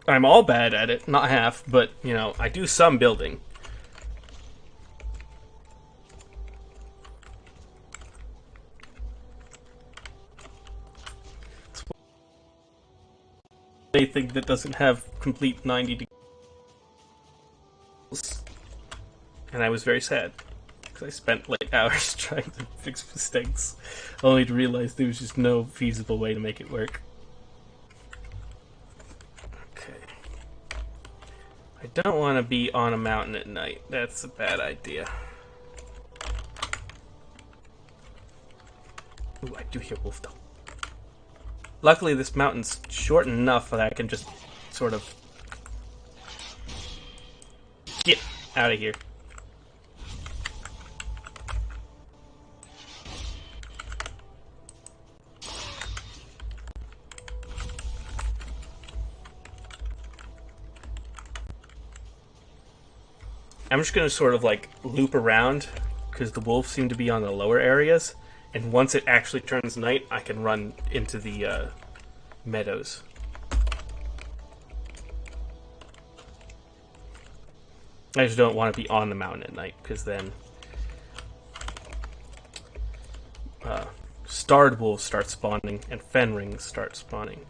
I'm all bad at it, not half, but, you know, I do some building. It's anything that doesn't have complete 90 degrees. And I was very sad. I spent like hours trying to fix mistakes, only to realize there was just no feasible way to make it work. Okay. I don't want to be on a mountain at night. That's a bad idea. Ooh, I do hear wolf though. Luckily, this mountain's short enough that I can just sort of get out of here. I'm just going to sort of like loop around because the wolves seem to be on the lower areas. And once it actually turns night, I can run into the meadows. I just don't want to be on the mountain at night because then starred wolves start spawning and fen rings start spawning,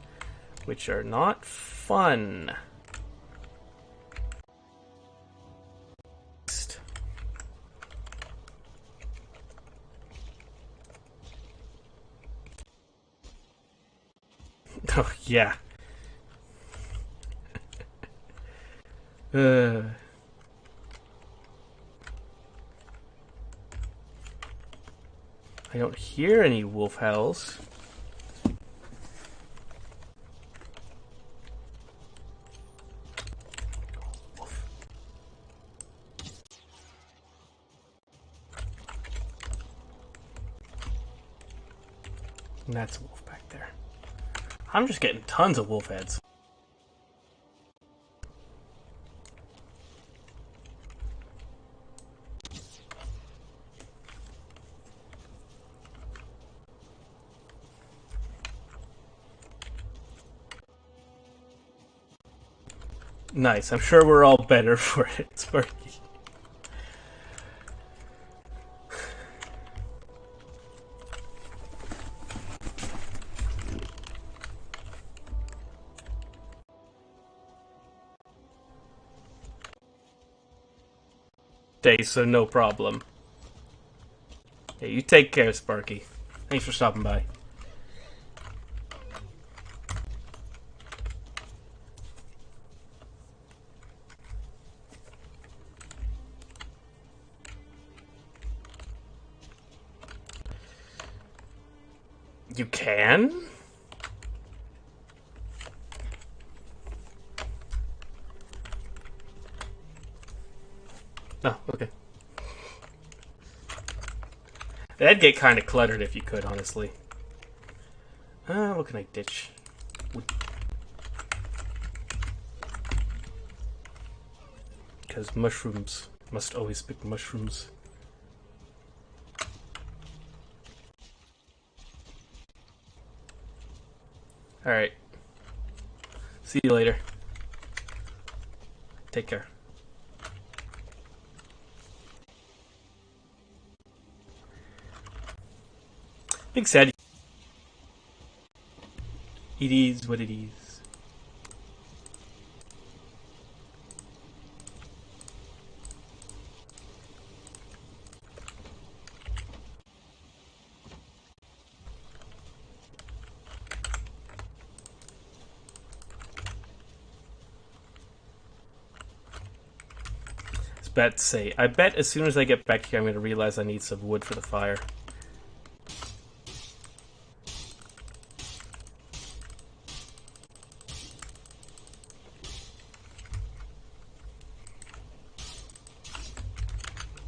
which are not fun. Oh, yeah. I don't hear any wolf howls. Wolf. And that's a wolf back there. I'm just getting tons of wolf heads. Nice. I'm sure we're all better for it, Sparky. Day, so no problem. Yeah, you take care, Sparky. Thanks for stopping by. You can? Oh, okay. That'd get kind of cluttered if you could, honestly. What can I ditch? Because mushrooms must always pick mushrooms. Alright. See you later. Take care. Big sad. It is what it is. Bet say. I bet as soon as I get back here, I'm going to realize I need some wood for the fire.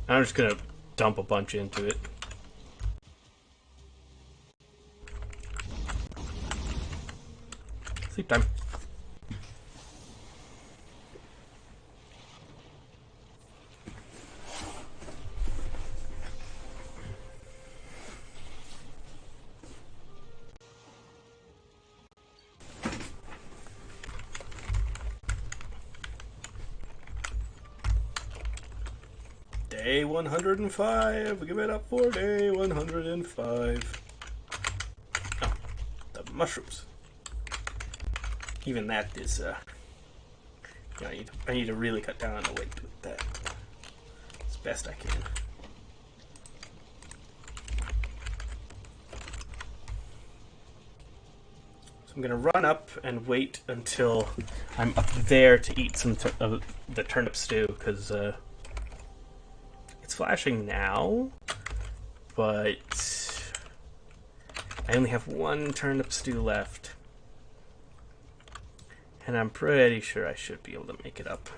I'm just going to dump a bunch into it. Sleep time. Day 105. Give it up for day 105. Oh, the mushrooms. Even that is, I need to really cut down on the weight with that as best I can. I'm gonna run up and wait until I'm up there to eat some of the turnip stew, because it's flashing now, but I only have one turnip stew left. And I'm pretty sure I should be able to make it up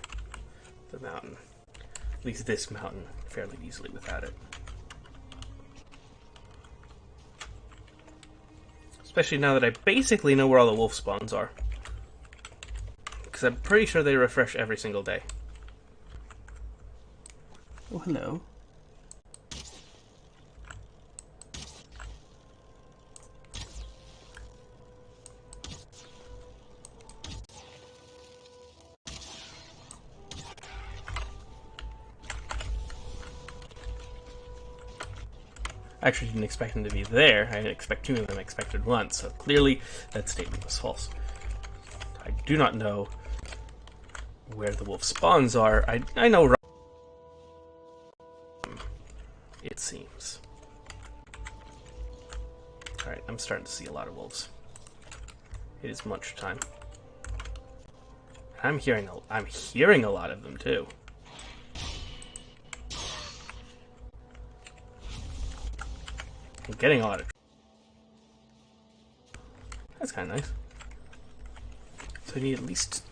the mountain. At least this mountain, fairly easily without it. Especially now that I basically know where all the wolf spawns are. Because I'm pretty sure they refresh every single day. Oh, hello. I actually didn't expect them to be there. I didn't expect two of them, I expected one. So clearly that statement was false. I do not know where the wolf spawns are. I know it seems. Alright, I'm starting to see a lot of wolves. It is munch time. I'm hearing a lot of them too. I'm getting a lot of... That's kind of nice. So I need at least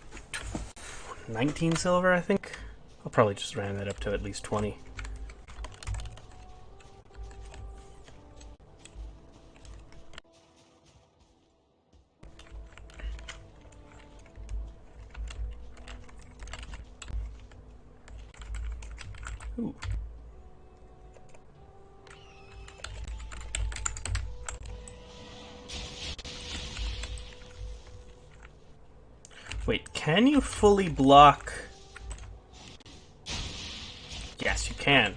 19 silver, I think. I'll probably just round that up to at least 20. Ooh. Wait, can you fully block? Yes, you can.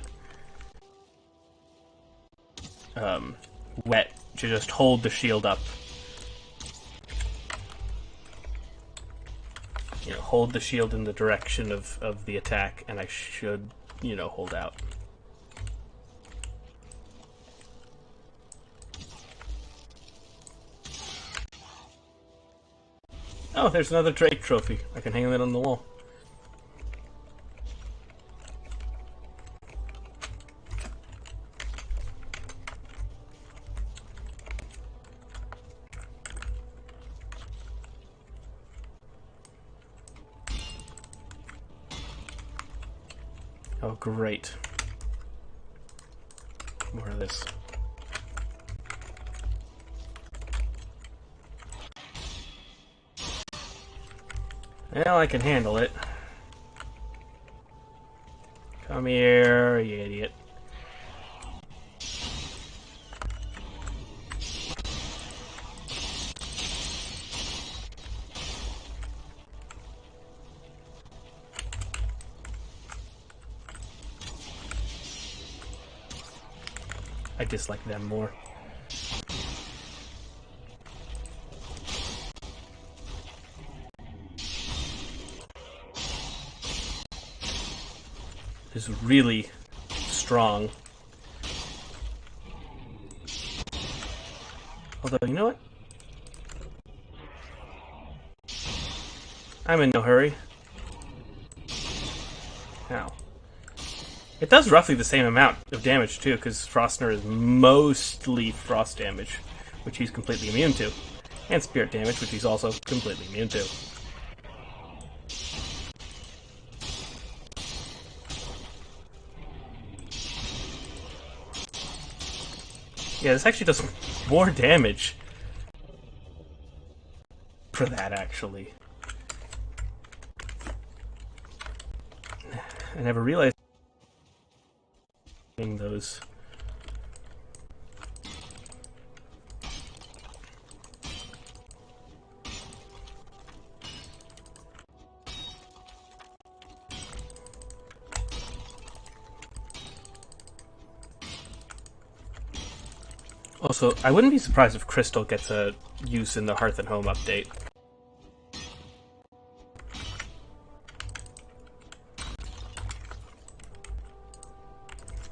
Wet to just hold the shield up. You know, hold the shield in the direction of the attack, and I should, you know, hold out. Oh, there's another Drake trophy. I can hang it on the wall. Oh, great. More of this. Well, I can handle it. Come here, you idiot. I dislike them more. Is really strong. Although, you know what? I'm in no hurry. Ow. It does roughly the same amount of damage, too, because Frostner is mostly frost damage, which he's completely immune to. And spirit damage, which he's also completely immune to. Yeah, this actually does more damage for that, actually. I never realized those. Also, I wouldn't be surprised if Crystal gets a use in the Hearth and Home update.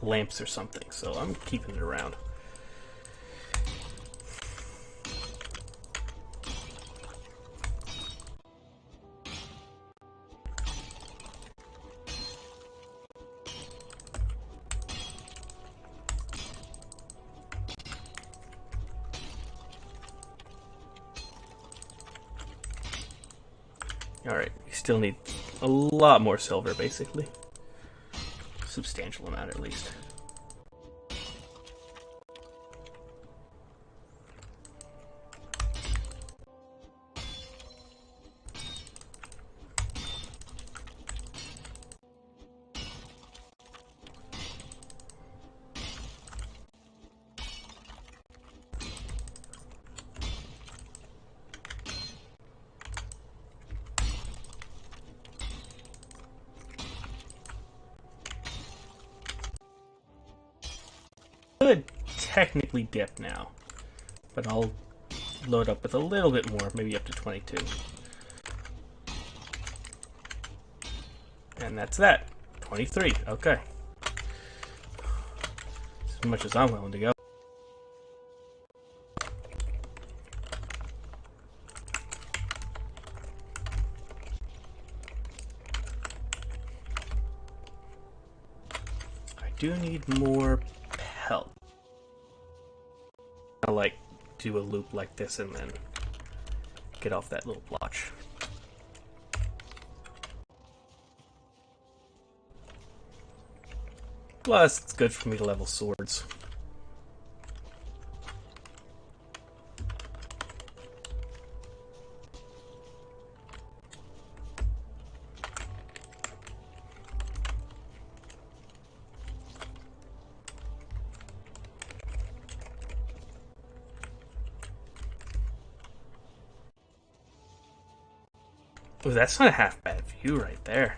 Lamps or something, so I'm keeping it around. Alright, we still need a lot more silver, basically. Substantial amount, at least. Could technically dip now, but I'll load up with a little bit more, maybe up to 22. And that's that. 23. Okay. As much as I'm willing to go. I do need more pelt. I'll like do a loop like this and then get off that little blotch. Plus, it's good for me to level swords. Ooh, that's not a half bad view right there.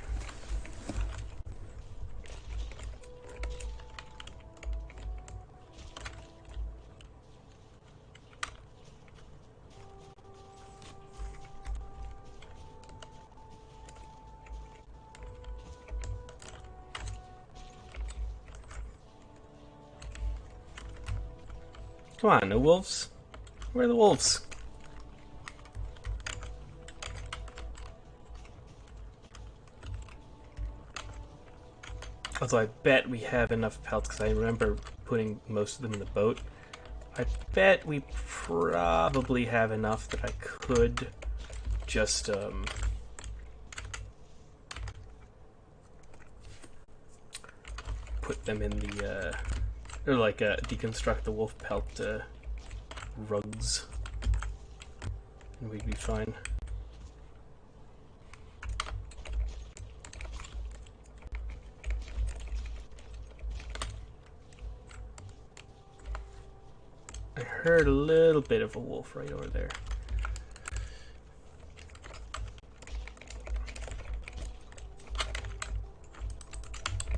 Come on, no wolves? Where are the wolves? Although I bet we have enough pelts, because I remember putting most of them in the boat. I bet we probably have enough that I could just, put them in the, or like, deconstruct the wolf pelt, rugs. And we'd be fine. I heard a little bit of a wolf right over there.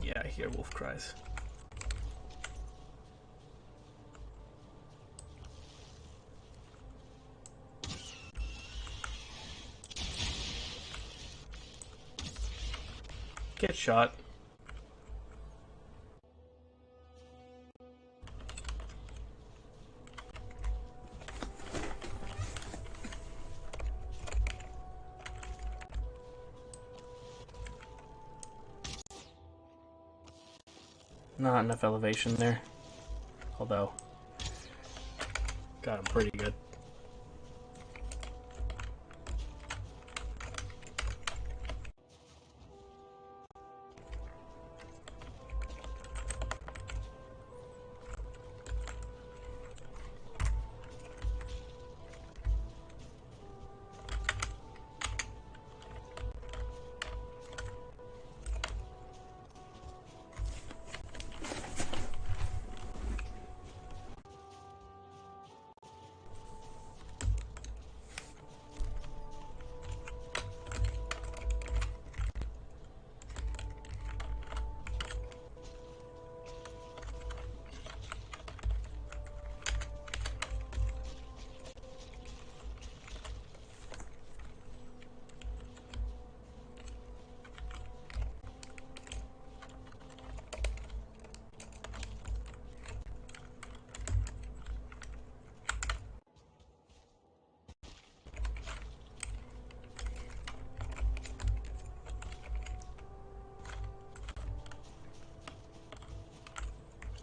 Yeah, I hear wolf cries. Get shot. Not enough elevation there. Although, got him pretty good.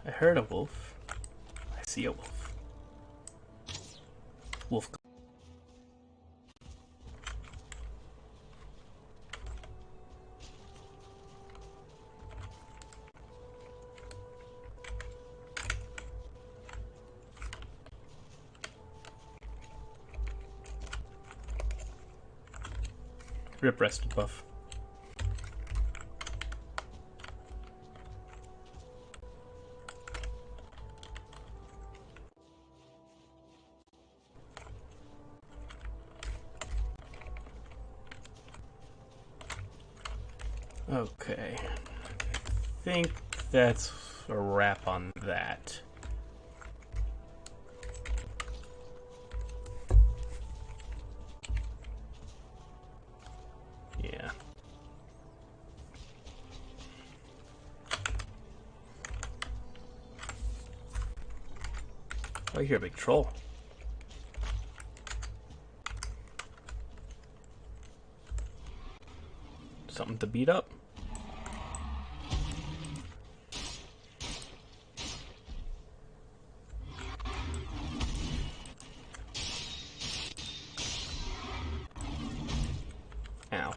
I heard a wolf. I see a wolf. Wolf. Rip rested buff. Okay. I think that's a wrap on that. Yeah. Oh, I hear a big troll. Something to beat up. Ow.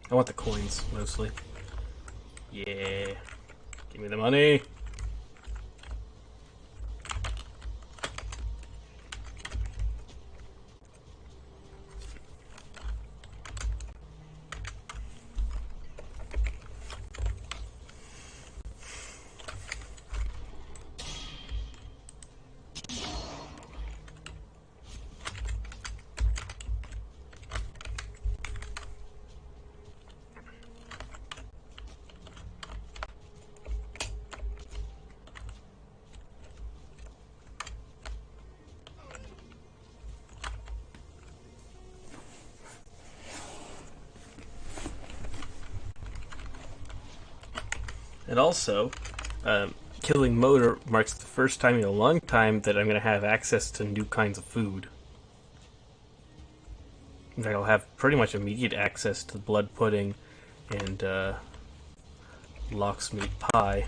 I want the coins, mostly. Yeah. Give me the money. And also, killing Motor marks the first time in a long time that I'm going to have access to new kinds of food. In fact, I'll have pretty much immediate access to blood pudding and lox meat pie.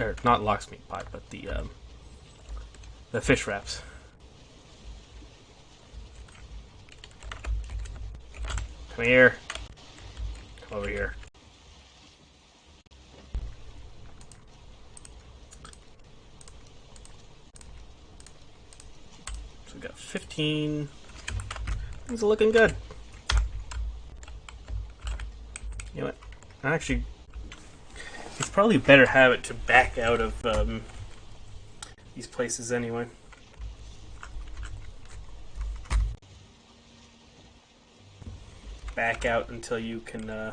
Or not lox meat pie, but the fish wraps. Come here. Come over here. So we got 15. Things are looking good. You know what? Actually, it's probably a better habit to back out of these places anyway. Back out until you can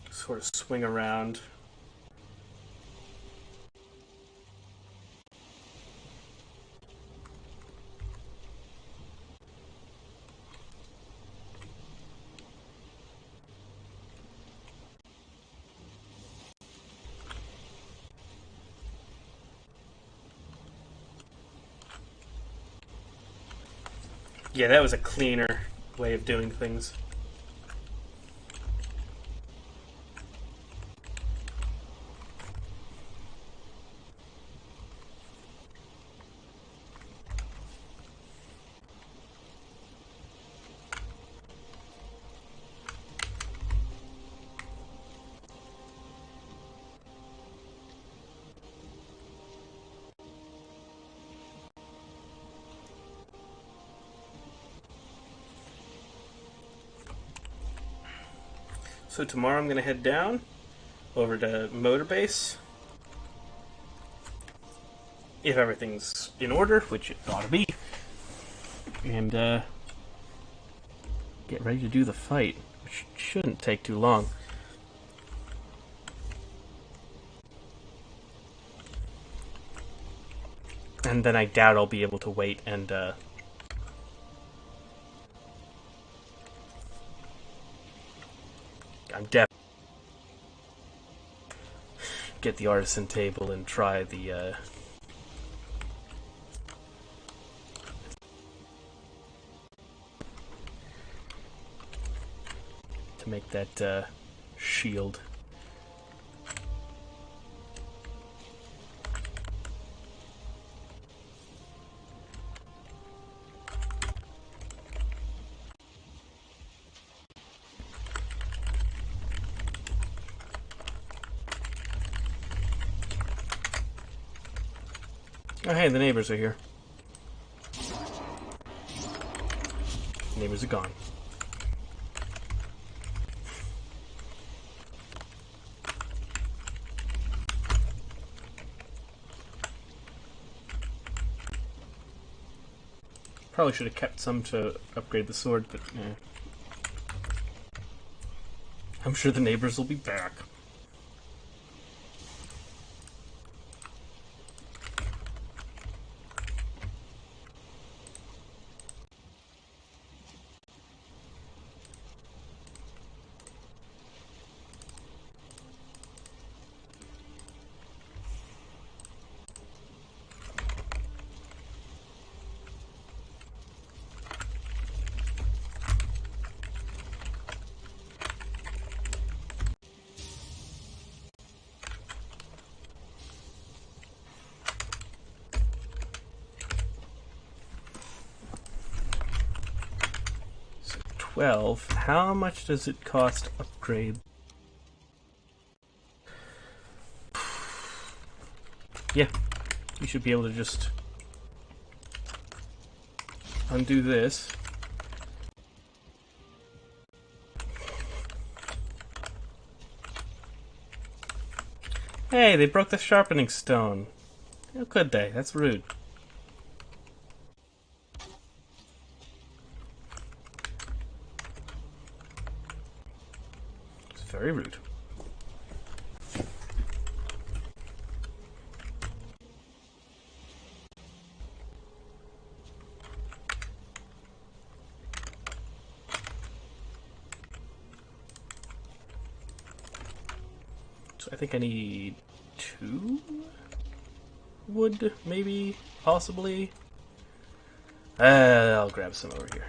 sort of swing around. Yeah, that was a cleaner way of doing things. So tomorrow I'm going to head down over to Motor Base. If everything's in order, which it ought to be. And get ready to do the fight, which shouldn't take too long. And then I doubt I'll be able to wait and I'm definitely get the artisan table and try the to make that shield. Oh, hey, the neighbors are here. Neighbors are gone. Probably should have kept some to upgrade the sword, but eh. I'm sure the neighbors will be back. So 12. How much does it cost to upgrade? Yeah, you should be able to just undo this. Hey, they broke the sharpening stone. How could they? That's rude. It's very rude. So I think I need 2 wood, maybe, possibly. I'll grab some over here.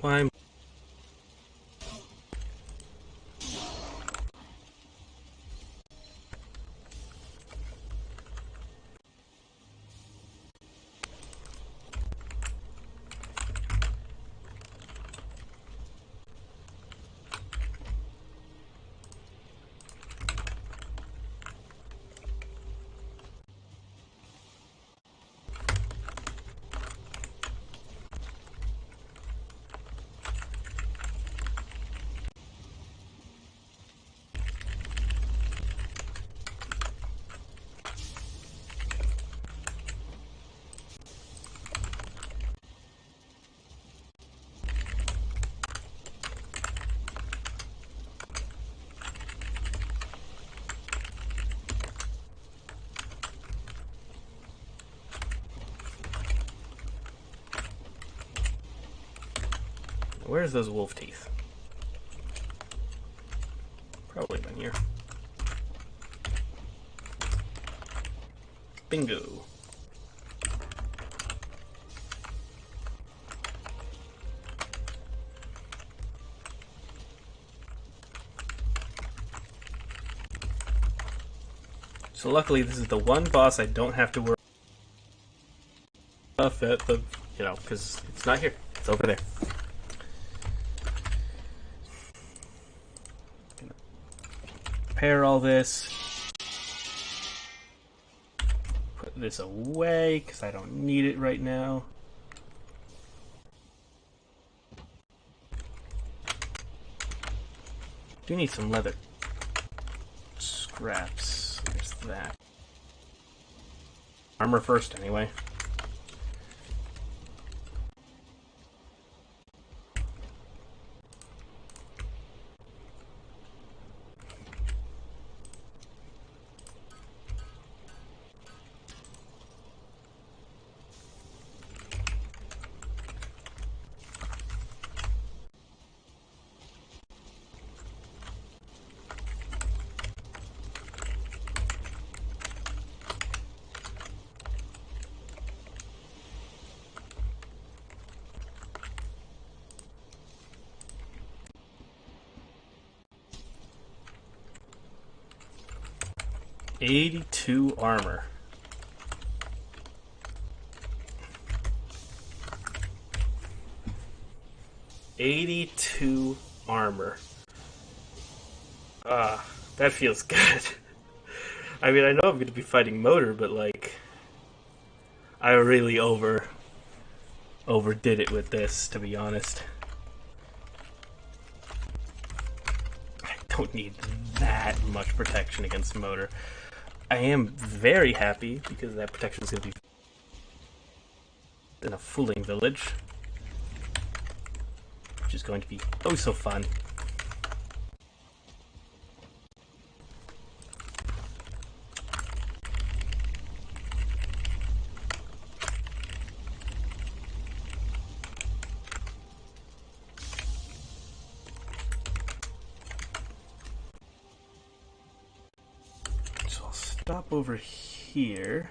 Why? Where's those wolf teeth? Probably down here. Bingo. So luckily this is the one boss I don't have to worry about the, you know, because it's not here. It's over there. Gonna repair all this. Put this away because I don't need it right now. Do need some leather scraps. There's that. Armor first, anyway. 82 armor. $82 armor. That feels good. I mean, I know I'm going to be fighting Motor, but like, I really overdid it with this, to be honest. I don't need that much protection against Motor. I am very happy because that protection is going to be in a fooling village, which is going to be oh so fun. So I'll stop over here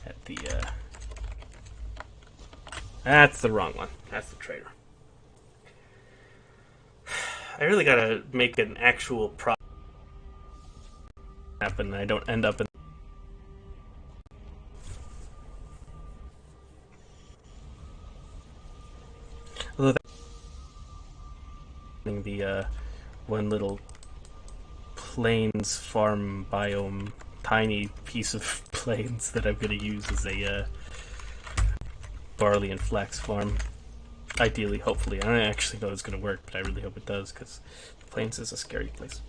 at the that's the wrong one. That's the trader. I really gotta make an actual prop happen and I don't end up in although the one little plains farm biome tiny piece of plains that I'm gonna use as a barley and flax farm. Ideally, hopefully. I don't actually know it's going to work, but I really hope it does, because the plains is a scary place.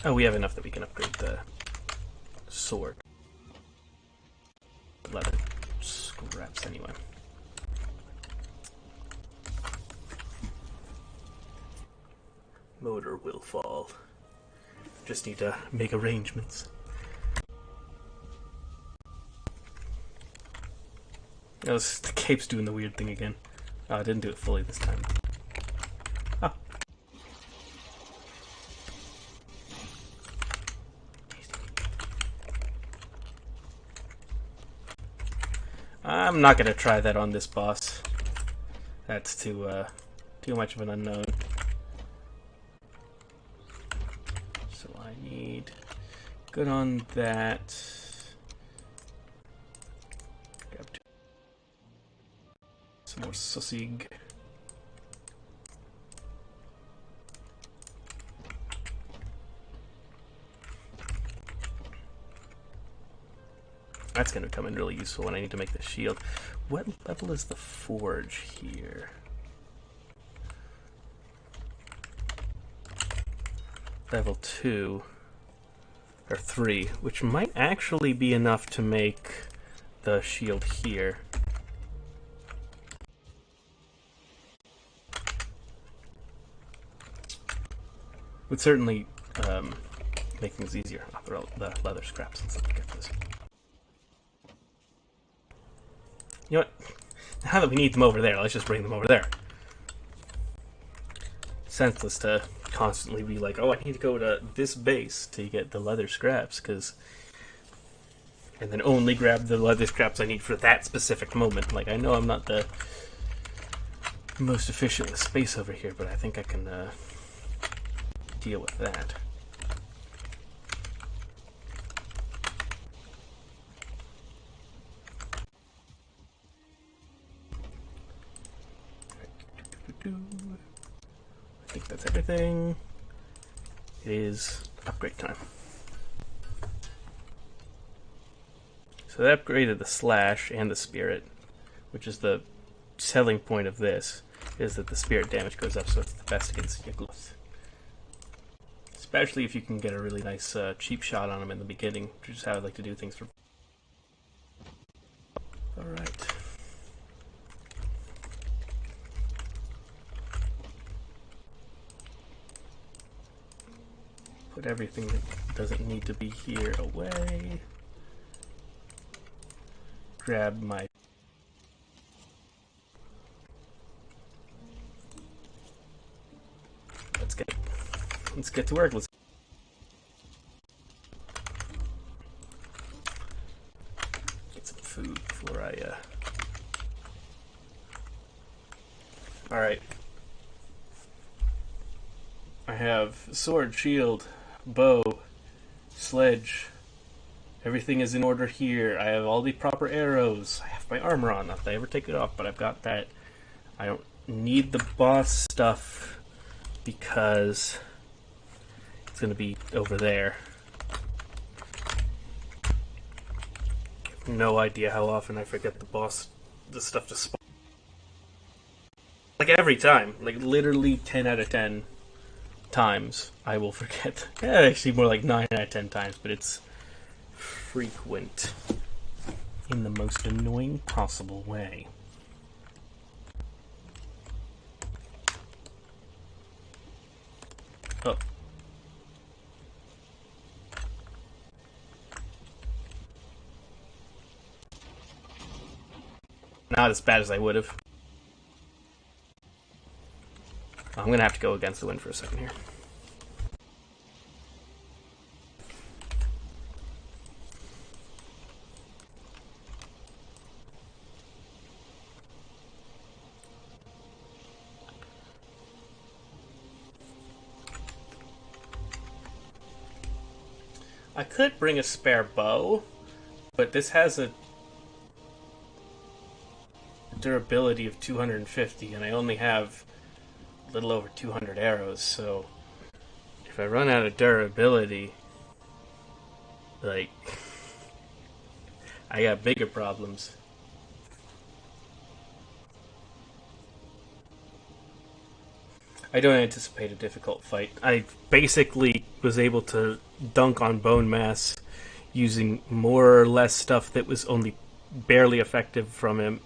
Oh, we have enough that we can upgrade the sword. Leather scraps anyway. Motor will fall. Just need to make arrangements. Oh, the cape's doing the weird thing again. Oh, I didn't do it fully this time. Oh. I'm not gonna try that on this boss. That's too much of an unknown. So I need good on that. Grab some more sausage. That's going to come in really useful when I need to make the shield. What level is the forge here? Level 2 or 3, which might actually be enough to make the shield here. Would certainly make things easier. I'll throw the leather scraps and stuff to get this. You know what? Now that we need them over there, let's just bring them over there. Senseless to constantly be like, oh, I need to go to this base to get the leather scraps, and then only grab the leather scraps I need for that specific moment. Like, I know I'm not the most efficient with space over here, but I think I can deal with that. I think that's everything. It is upgrade time. So they upgraded the slash and the spirit, which is the selling point of this, is that the spirit damage goes up, so it's the best against Yagluth. Especially if you can get a really nice cheap shot on them in the beginning, which is how I like to do things for. Alright. Put everything that doesn't need to be here away. Grab my let's get to work. have sword, shield, bow, sledge. Everything is in order here. I have all the proper arrows. I have my armor on. Not that I ever take it off, but I've got that. I don't need the boss stuff because it's going to be over there. No idea how often I forget the stuff to spawn. Like every time, like literally 10 out of 10 times I will forget. Actually more like 9 out of 10 times, but it's frequent in the most annoying possible way. Oh. Not as bad as I would have. I'm going to have to go against the wind for a second here. I could bring a spare bow, but this has a durability of 250, and I only have a little over 200 arrows, so if I run out of durability, like, I got bigger problems. I don't anticipate a difficult fight. I basically was able to dunk on bone mass using more or less stuff that was only barely effective from him,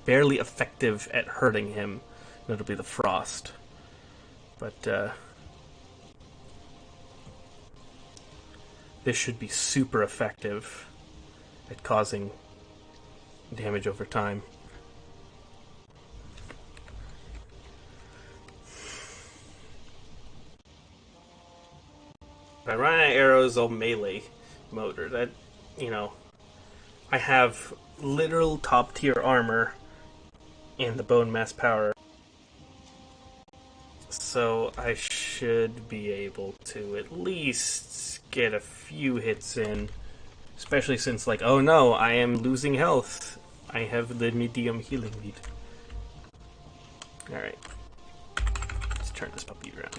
barely effective at hurting him, notably the frost. But this should be super effective at causing damage over time. If I run out of arrows, I'll melee motor. That, you know, I have literal top tier armor and the bone mass power, so I should be able to at least get a few hits in. Especially since, like, oh no, I am losing health. I have the medium healing lead. Alright. Let's turn this puppy around.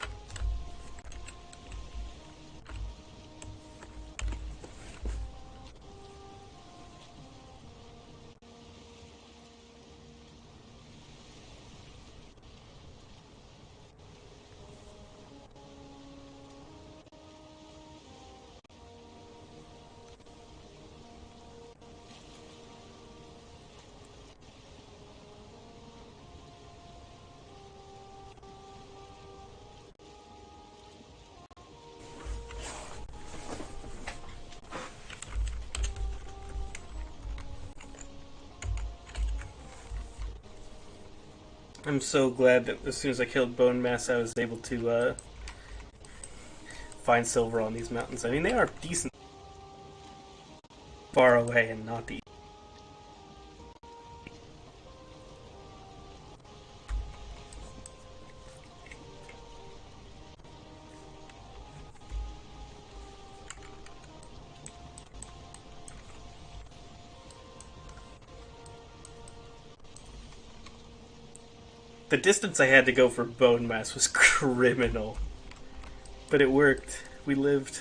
I'm so glad that as soon as I killed Bone Mass, I was able to find silver on these mountains. I mean, they are decent far away and not the. The distance I had to go for Bone Mass was criminal. But it worked. We lived.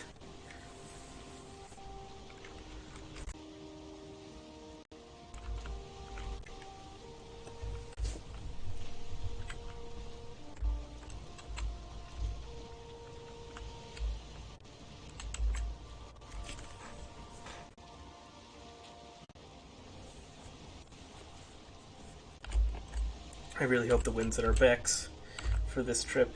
I really hope the wind's at our backs for this trip.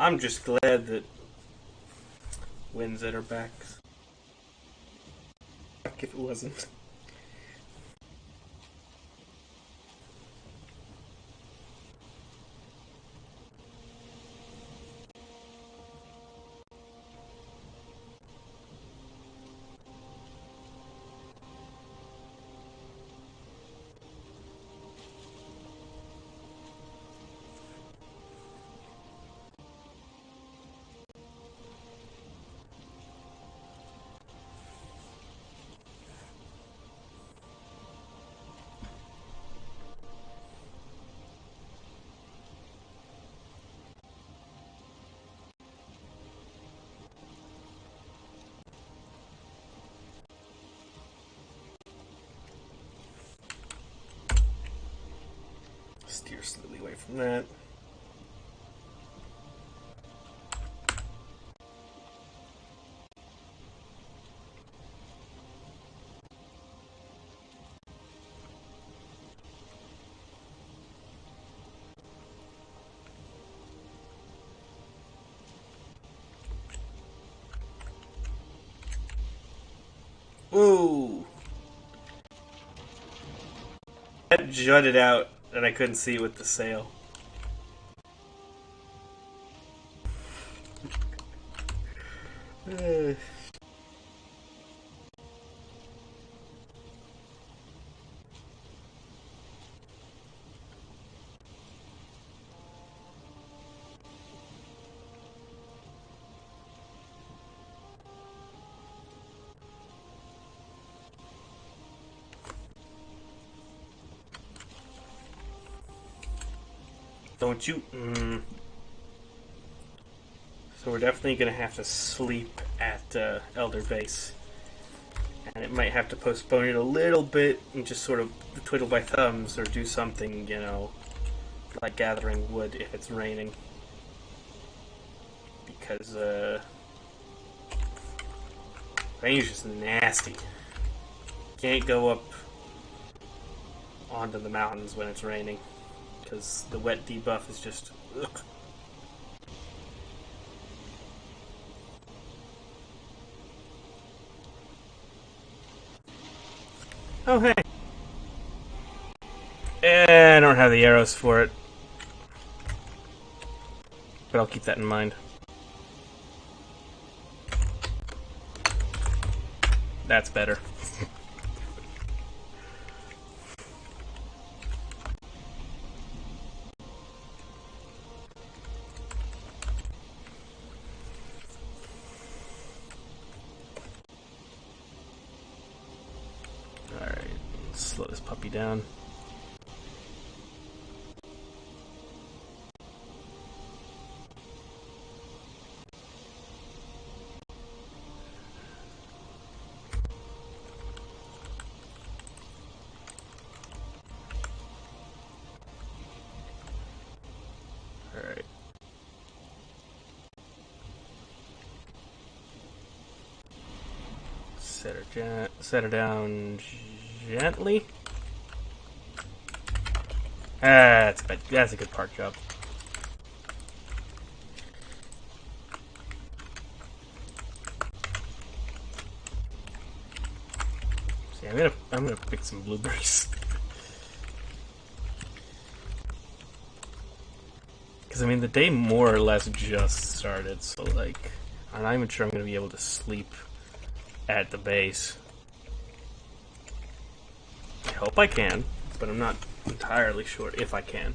I'm just glad that wins at her back. Fuck if it wasn't. Steer slowly away from that. Ooh! That jutted out and I couldn't see it with the sail. Don't you? So we're definitely going to have to sleep at Elder Base. And it might have to postpone it a little bit and just sort of twiddle my thumbs or do something, you know, like gathering wood if it's raining. Because rain is just nasty. Can't go up onto the mountains when it's raining. Because the wet debuff is just... ugh. Oh, hey. I don't have the arrows for it. But I'll keep that in mind. That's better. Alright, slow this puppy down. Alright. Set her down gently. That's a good park job. See, I'm gonna pick some blueberries. Because I mean the day more or less just started, so like I'm not even sure I'm gonna be able to sleep at the base. I hope I can, but I'm not entirely sure if I can.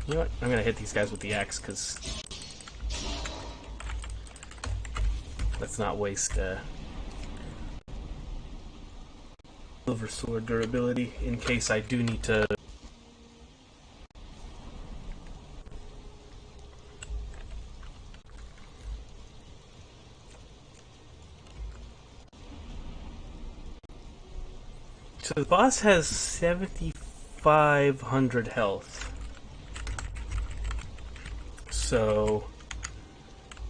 You know what? I'm gonna hit these guys with the axe because let's not waste silver sword durability in case I do need to. So the boss has 7,500 health. So,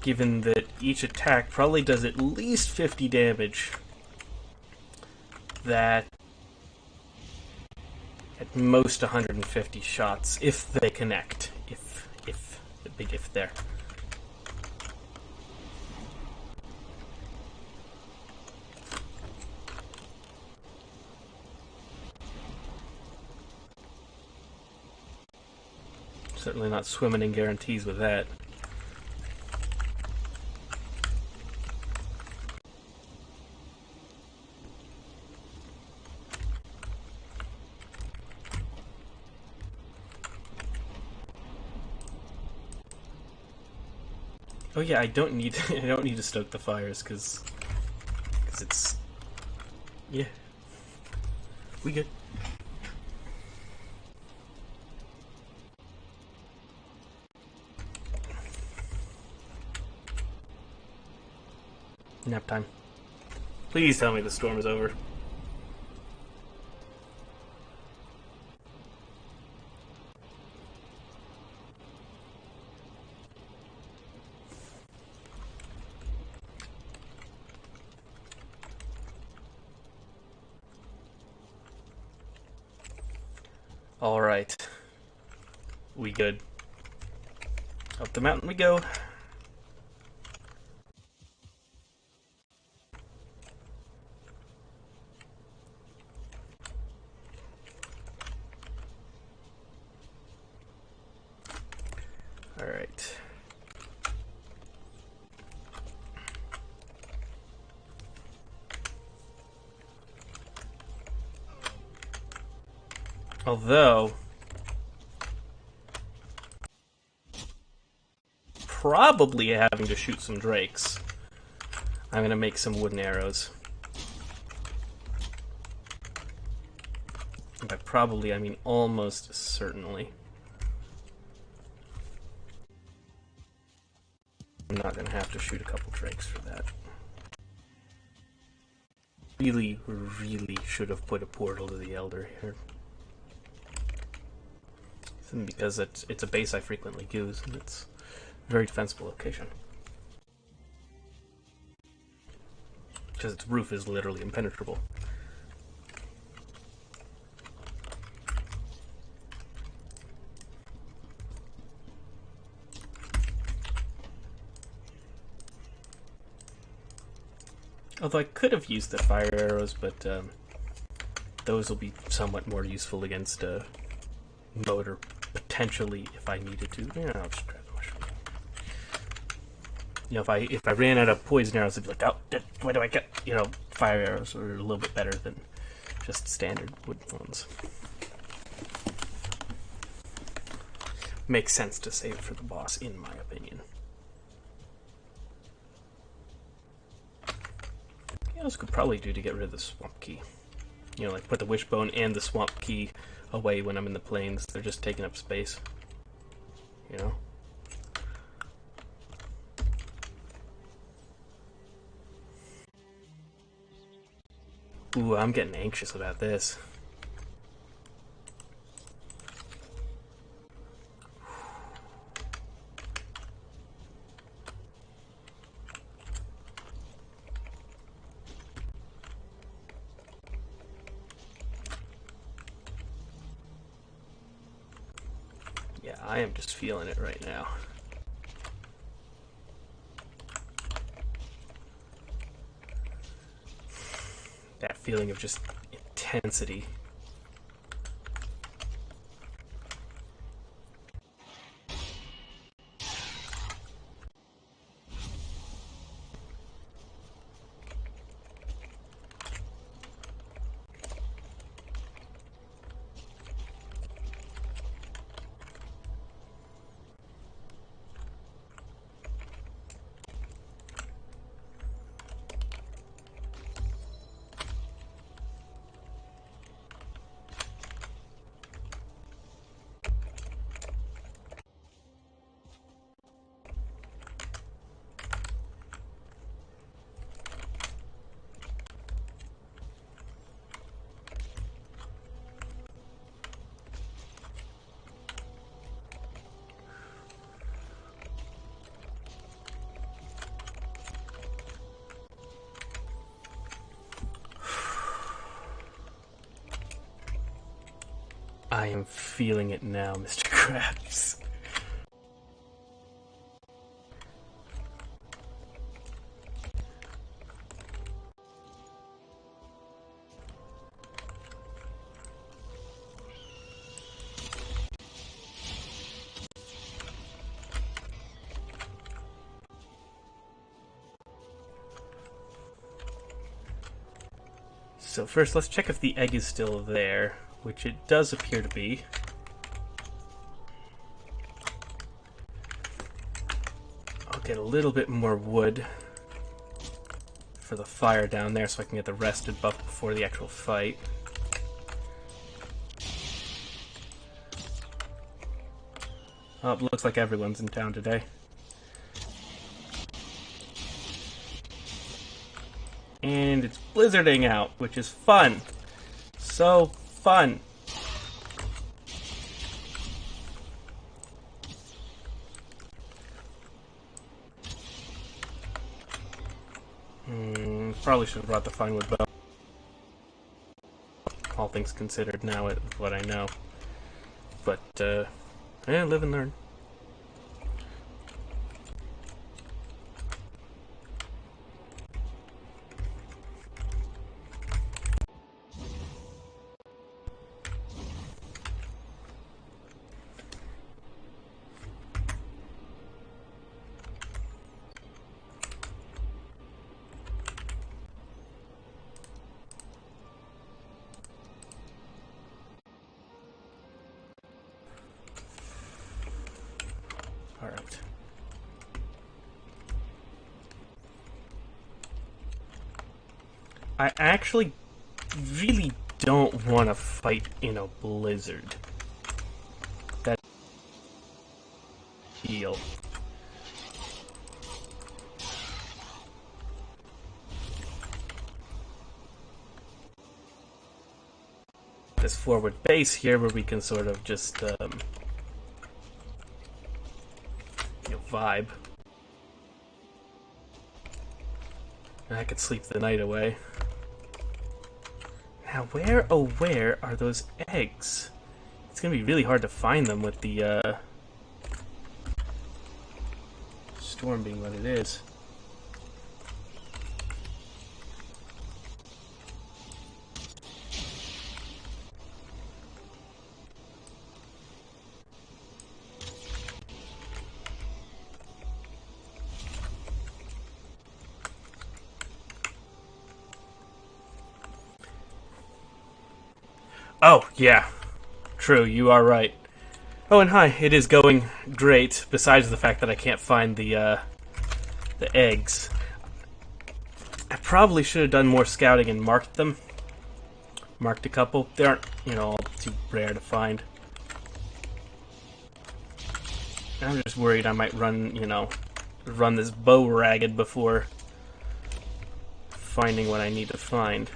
given that each attack probably does at least 50 damage, that at most 150 shots if they connect. If the big if there. Certainly not swimming in guarantees with that. Oh yeah, I don't need to stoke the fires because it's yeah, we good. Nap time. Please tell me the storm is over. All right, we good. Up the mountain we go. All right. Although, probably having to shoot some drakes, I'm gonna make some wooden arrows. And by probably, I mean almost certainly. I'm not gonna have to shoot a couple drakes for that. Really, really should have put a portal to the Elder here. Because it's a base I frequently use, and it's a very defensible location. Because its roof is literally impenetrable. Although I could have used the fire arrows, but those will be somewhat more useful against motor, potentially, if I needed to. Yeah, I'll just grab the mushroom. You know, if I ran out of poison arrows, I'd be like, oh, where do I get? You know, fire arrows are a little bit better than just standard wood ones. Makes sense to save it for the boss, in my opinion. What else could probably do to get rid of the swamp key? You know, like put the wishbone and the swamp key away when I'm in the plains. They're just taking up space. You know? Ooh, I'm getting anxious about this. Yeah, I am just feeling it right now. That feeling of just intensity. I am feeling it now, Mr. Krabs. So first, let's check if the egg is still there, which it does appear to be. I'll get a little bit more wood for the fire down there so I can get the rested buff before the actual fight. Oh, it looks like everyone's in town today. And it's blizzarding out, which is fun. So fun. Probably should have brought the fine wood bow. All things considered, now with what I know. But, yeah, live and learn. Alright. I actually really don't want to fight in a blizzard. That heal. This forward base here where we can sort of just vibe. And I could sleep the night away. Now, where are those eggs? It's gonna be really hard to find them with the storm being what it is. Oh, yeah. True, you are right. Oh, and hi, it is going great, besides the fact that I can't find the eggs. I probably should have done more scouting and marked them. Marked a couple. They aren't, all too rare to find. I'm just worried I might run this bow ragged before finding what I need to find.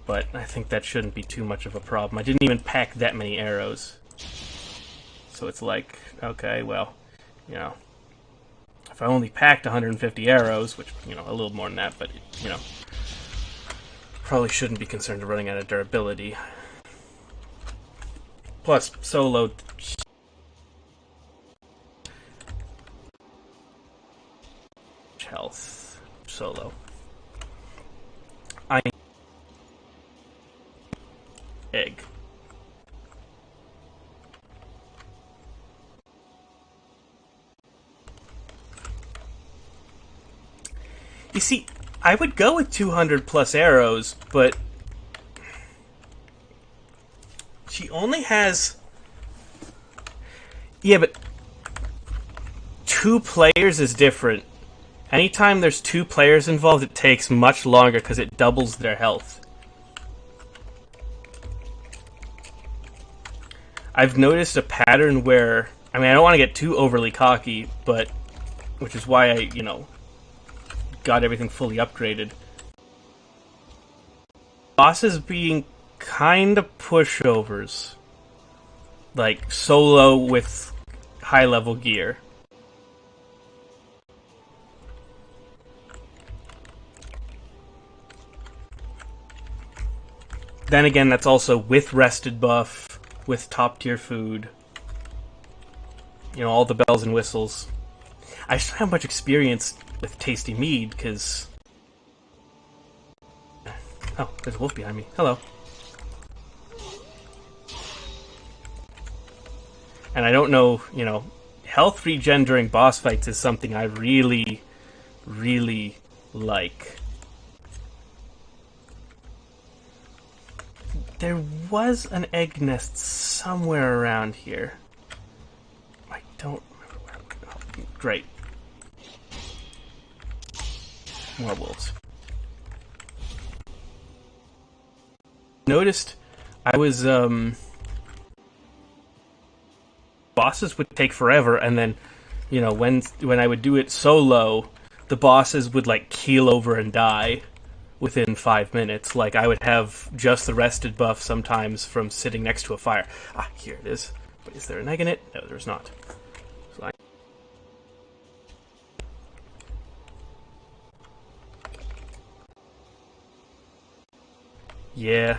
But I think that shouldn't be too much of a problem. I didn't even pack that many arrows. So it's like, okay, well, if I only packed 150 arrows, which, a little more than that, but, probably shouldn't be concerned of running out of durability. Plus, solo... health. Solo. Egg. You see, I would go with 200 plus arrows, but she only has... Yeah, but 2 players is different. Anytime there's 2 players involved, it takes much longer because it doubles their health. I've noticed a pattern where... I don't want to get too overly cocky, but... Which is why I, got everything fully upgraded. Bosses being kind of pushovers. Like, solo with high-level gear. Then again, that's also with rested buff, with top tier food. You know, all the bells and whistles. I just don't have much experience with tasty mead, because... Oh, there's a wolf behind me. Hello. And I don't know, you know, health regen during boss fights is something I really, really like. There was an egg nest somewhere around here. I don't remember where. Oh, great. More wolves. Noticed I was, bosses would take forever, and then, you know, when I would do it solo, the bosses would, like, keel over and die within 5 minutes. Like, I would have just the rested buff sometimes from sitting next to a fire. Ah, here it is. But is there an egg in it? No, there's not. So yeah.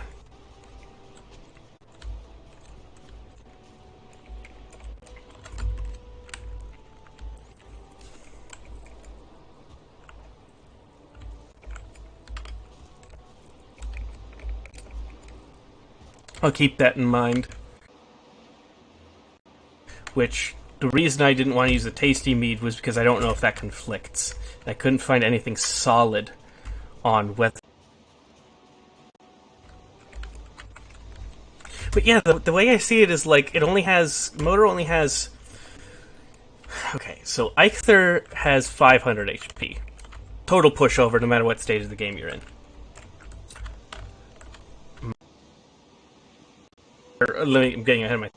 I'll keep that in mind. Which, the reason I didn't want to use the tasty mead was because I don't know if that conflicts. I couldn't find anything solid on whether... But yeah, the way I see it is, like, it only has... Motor only has... Okay, so Eichther has 500 HP. Total pushover, no matter what stage of the game you're in. I'm getting ahead of my...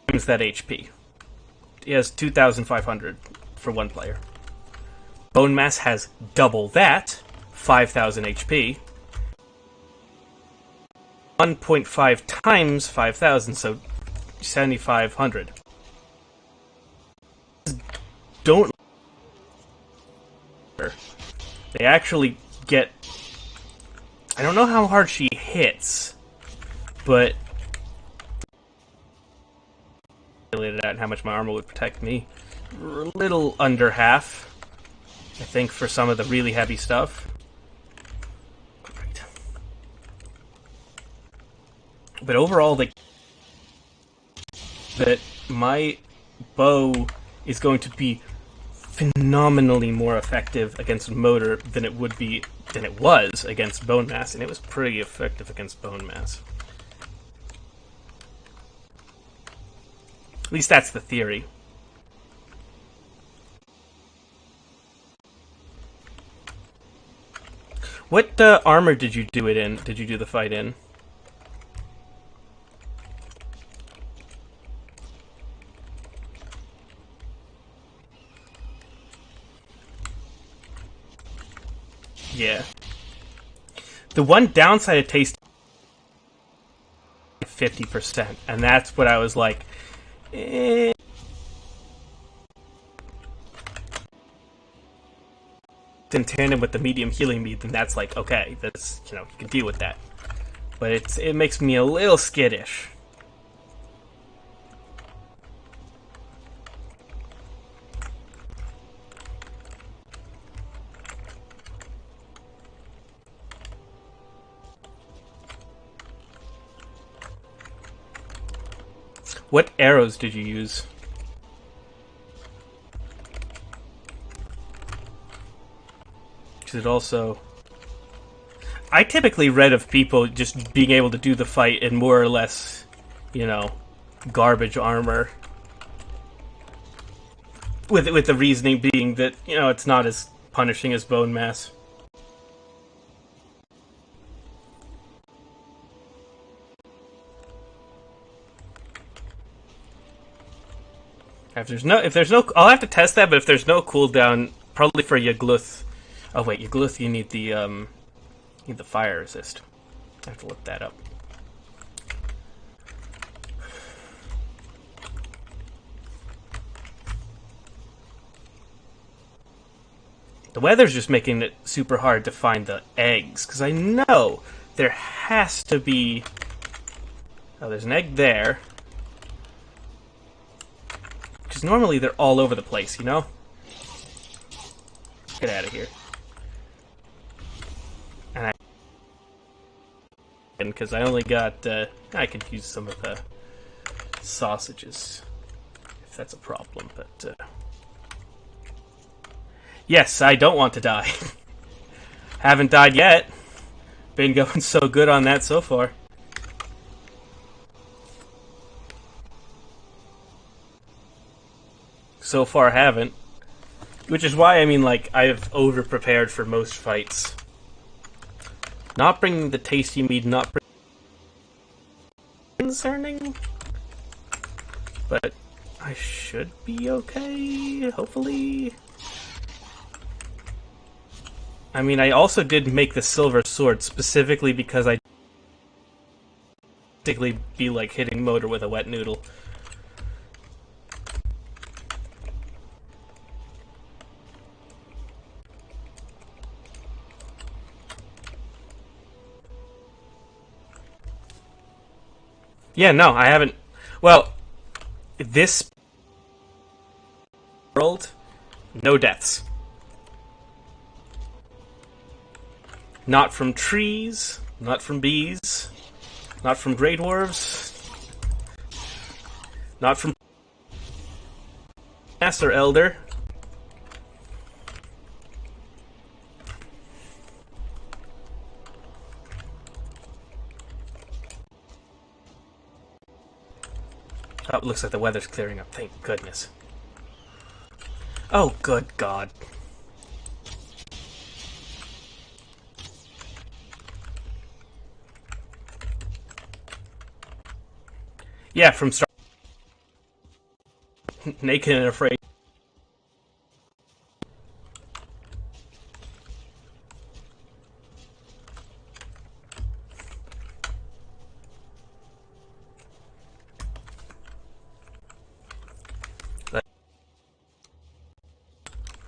Times that HP. He has 2,500 for one player. Bone Mass has double that, 5,000 HP. 1.5 times 5,000, so 7,500. Don't... They actually get... I don't know how hard she hits, but... Related at how much my armor would protect me. A little under half, I think, for some of the really heavy stuff. Right. But overall, that my bow is going to be phenomenally more effective against Motor than it was against Bone Mass, and it was pretty effective against Bone Mass. At least that's the theory. What armor did you do it in? Did you do the fight in? Yeah. The one downside of Taste 50%, and that's what I was like, eh. In tandem with the medium healing mead, then that's like, okay, that's, you know, you can deal with that. But it makes me a little skittish. What arrows did you use? Because it also... I typically read of people just being able to do the fight in more or less, you know, garbage armor. With the reasoning being that, you know, it's not as punishing as Bone Mass. If there's no, I'll have to test that. But if there's no cooldown, probably for Yagluth. Oh wait, Yagluth, you need the fire resist. I have to look that up. The weather's just making it super hard to find the eggs, because I know there has to be... Oh, there's an egg there. Because normally they're all over the place, you know? Get out of here. And because I only got... I could use some of the sausages, if that's a problem, but... Yes, I don't want to die. Haven't died yet. Been going so good on that so far. So far, haven't. Which is why, I mean, like, I've over-prepared for most fights. Not bringing the tasty meat, not bringing... concerning. But I should be okay, hopefully. I mean, I also did make the silver sword specifically because I basically be like hitting motor with a wet noodle. Yeah, no, I haven't. Well, this world, no deaths. Not from trees, not from bees, not from great dwarves, not from Master Elder. Oh, it looks like the weather's clearing up, thank goodness. Oh, good God. Yeah, from start naked and afraid.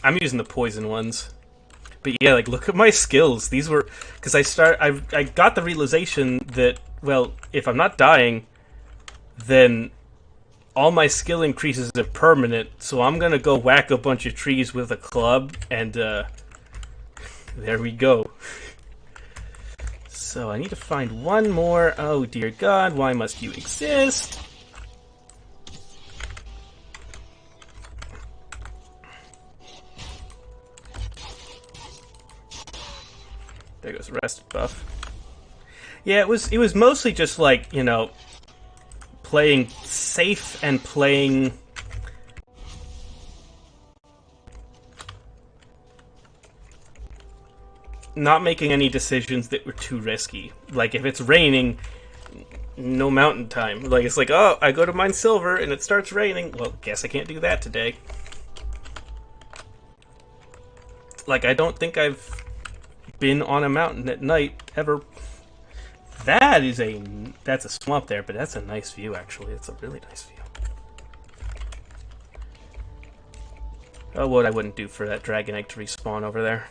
I'm using the poison ones. But yeah, like, look at my skills. These were... Because I got the realization that, well, if I'm not dying, then all my skill increases are permanent, so I'm gonna go whack a bunch of trees with a club, and, there we go. So, I need to find one more. Oh, dear God, why must you exist? There goes the rest buff. Yeah, it was mostly just like, you know, playing safe and playing... not making any decisions that were too risky. Like, if it's raining, no mountain time. Like, it's like, oh, I go to mine silver and it starts raining. Well, guess I can't do that today. Like, I don't think I've been on a mountain at night ever. That's a swamp there, but that's a nice view, actually. It's a really nice view. Oh, what I wouldn't do for that dragon egg to respawn over there.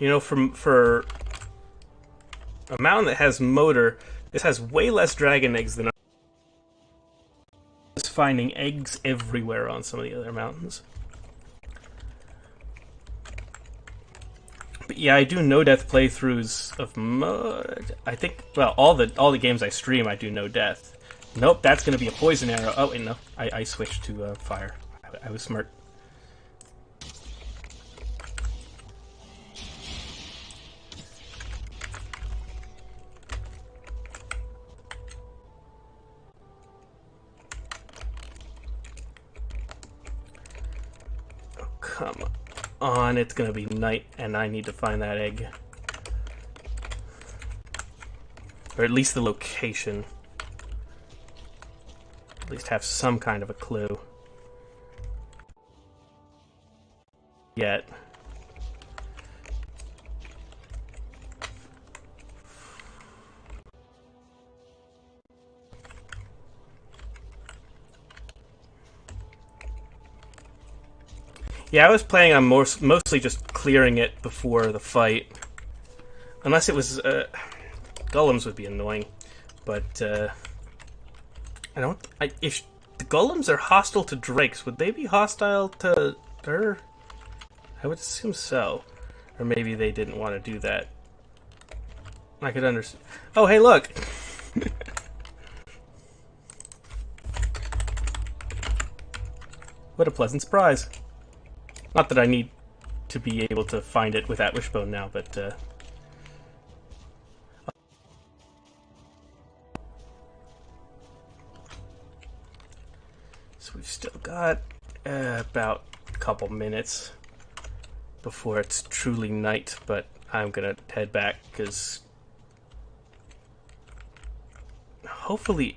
You know, for a mountain that has motor, this has way less dragon eggs than I was finding eggs everywhere on some of the other mountains. But yeah, I do no-death playthroughs of mud. I think, well, all the games I stream, I do no-death. Nope, that's going to be a poison arrow. Oh, wait, no. I switched to fire. I was smart. Come on, it's gonna be night, and I need to find that egg. Or at least the location. At least have some kind of a clue. Yet. Yeah, I was planning on mostly just clearing it before the fight. Unless it was... golems would be annoying. But, I don't... if the golems are hostile to drakes, would they be hostile to her? I would assume so. Or maybe they didn't want to do that. I could understand... Oh, hey, look! What a pleasant surprise. Not that I need to be able to find it without Wishbone now, but... So we've still got about a couple minutes before it's truly night, but I'm gonna head back, because... Hopefully,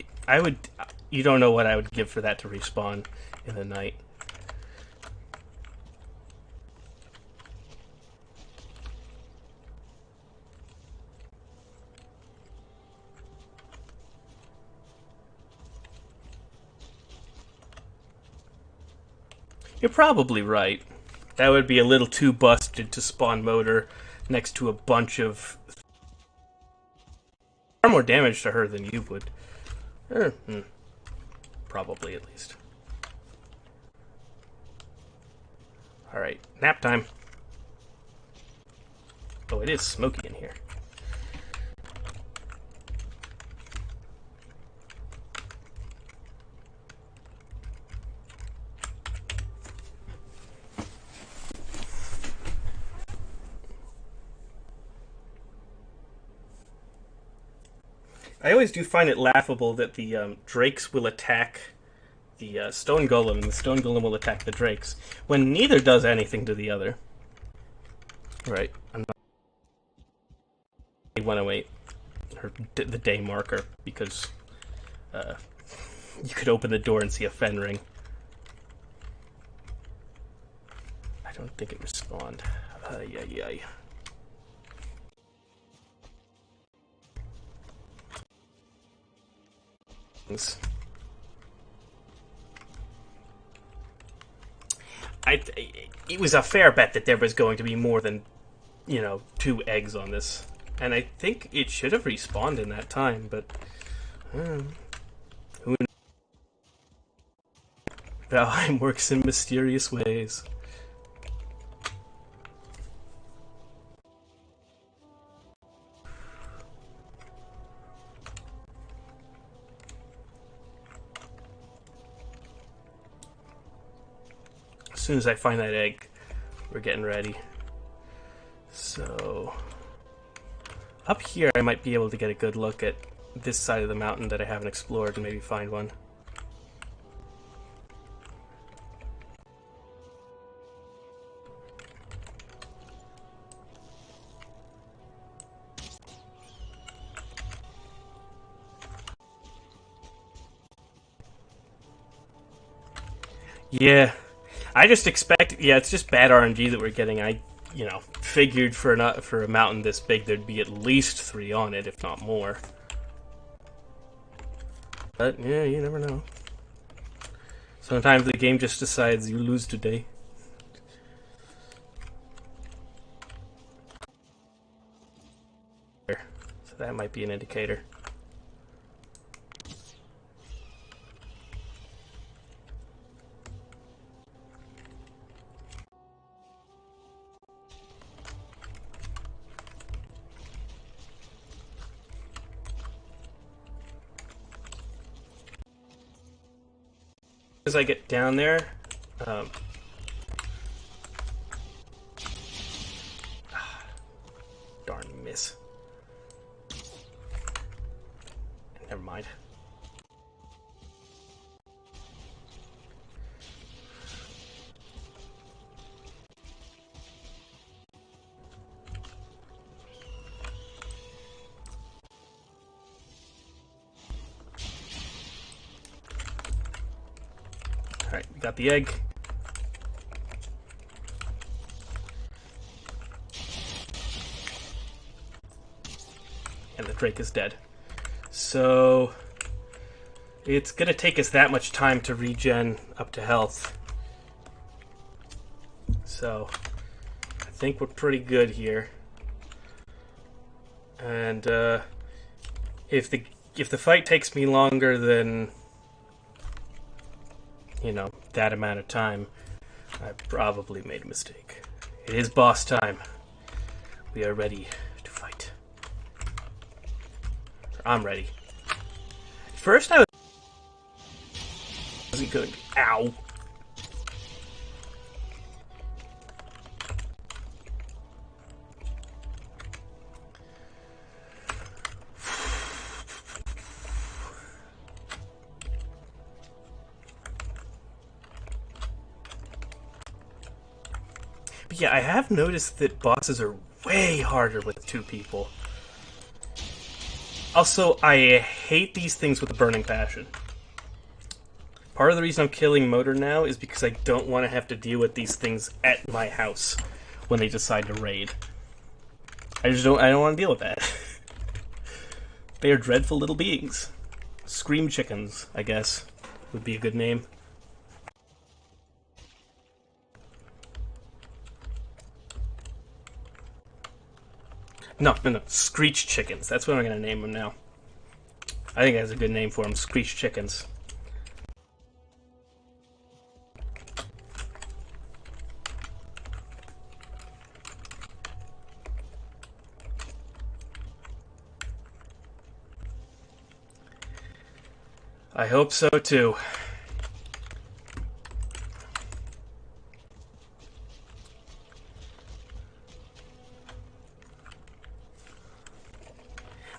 you don't know what I would give for that to respawn in the night. You're probably right. That would be a little too busted to spawn motor next to a bunch of... far more damage to her than you would. Probably, at least. Alright, nap time. Oh, it is smoky in here. I always do find it laughable that the drakes will attack the stone golem, and the stone golem will attack the drakes, when neither does anything to the other. Right. I'm not 108, or the day marker, because you could open the door and see a fen ring. I don't think it respawned. Ay, ay, ay. It was a fair bet that there was going to be more than, 2 eggs on this. And I think it should have respawned in that time, but... who knows? Valheim works in mysterious ways. As soon as I find that egg, we're getting ready. So... up here, I might be able to get a good look at this side of the mountain that I haven't explored and maybe find one. Yeah, I just expect... yeah, it's just bad RNG that we're getting. I, figured for a mountain this big there'd be at least 3 on it, if not more. But, yeah, you never know. Sometimes the game just decides you lose today. So that might be an indicator. As I get down there, darn miss. Never mind. Alright, we got the egg. And the Drake is dead. So it's gonna take us that much time to regen up to health. So I think we're pretty good here. And if the fight takes me longer than, you know, that amount of time, I probably made a mistake. It is boss time. We are ready to fight. I'm ready. First I wasn't good. Ow. But yeah, I have noticed that bosses are way harder with 2 people. Also, I hate these things with a burning passion. Part of the reason I'm killing Motor now is because I don't want to have to deal with these things at my house when they decide to raid. I don't want to deal with that. They are dreadful little beings. Scream chickens, I guess, would be a good name. No. Screech chickens. That's what I'm going to name them now. I think that's a good name for them. Screech chickens. I hope so too.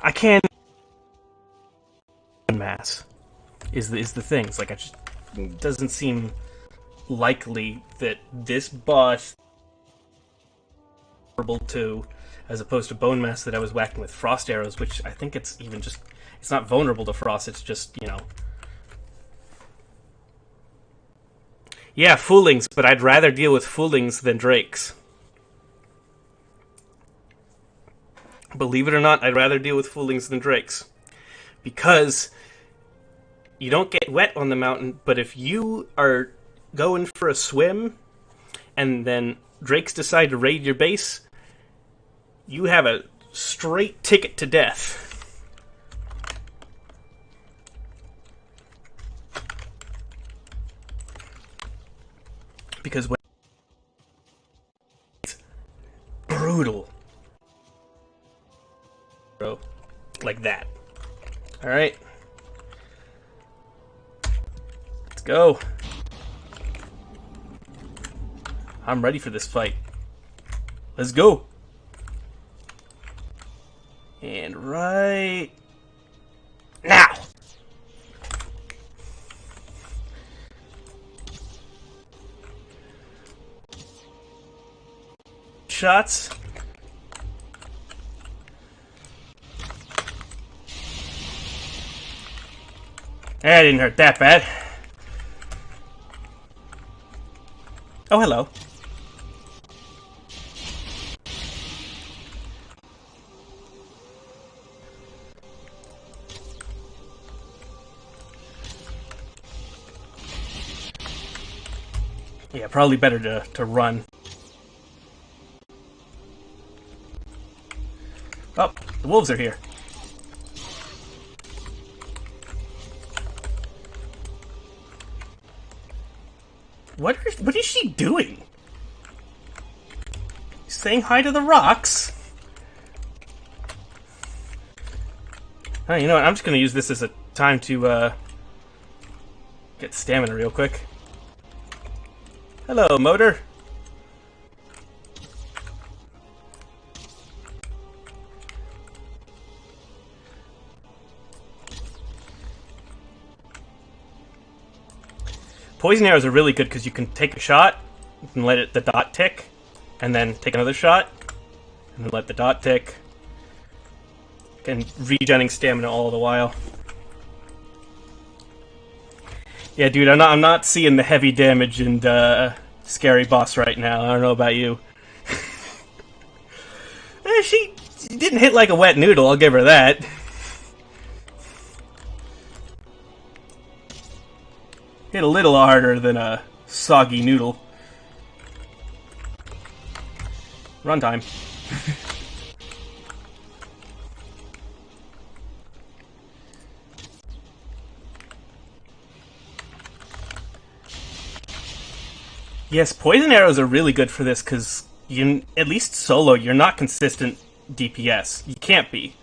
I can't mass is the thing. It's like it doesn't seem likely that this boss vulnerable to, as opposed to bone mass that I was whacking with frost arrows, which I think it's even just, it's not vulnerable to frost, it's just, you know. Yeah, foolings, but I'd rather deal with foolings than drakes. Believe it or not, I'd rather deal with foolings than drakes. Because you don't get wet on the mountain, but if you are going for a swim and then drakes decide to raid your base, you have a straight ticket to death. Because when it's brutal. Bro, like that. Alright. Let's go. I'm ready for this fight. Let's go. And right now. Shots. That didn't hurt that bad. Oh, hello. Yeah, probably better to run. Oh, the wolves are here. What is she doing? Saying hi to the rocks? Oh, you know what? I'm just going to use this as a time to get stamina real quick. Hello, Motor. Poison arrows are really good because you can take a shot and let the dot tick, and then take another shot, and then let the dot tick, and regenerating stamina all the while. Yeah, dude, I'm not seeing the heavy damage and scary boss right now. I don't know about you. She didn't hit like a wet noodle, I'll give her that. Hit a little harder than a soggy noodle. Runtime. Yes, poison arrows are really good for this because you, at least solo, you're not consistent DPS. You can't be.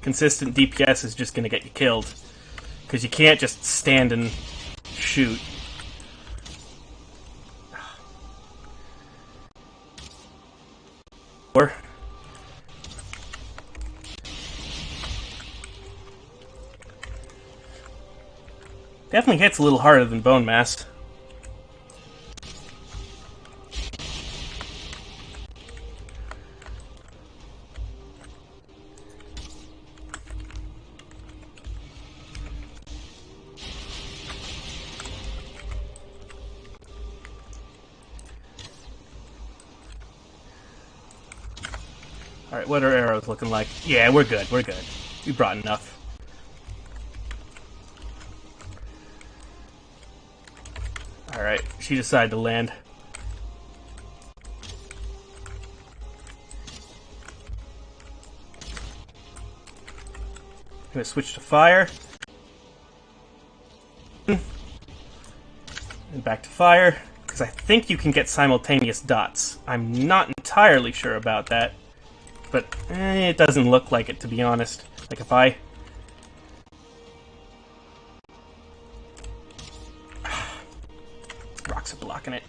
Consistent DPS is just going to get you killed because you can't just stand and shoot. Or definitely hits a little harder than bone mass. Alright, what are arrows looking like? Yeah, we're good, we're good. We brought enough. Alright, she decided to land. I'm gonna switch to fire. And back to fire, because I think you can get simultaneous dots. I'm not entirely sure about that. But it doesn't look like it, to be honest. Like if I... Rocks are blocking it.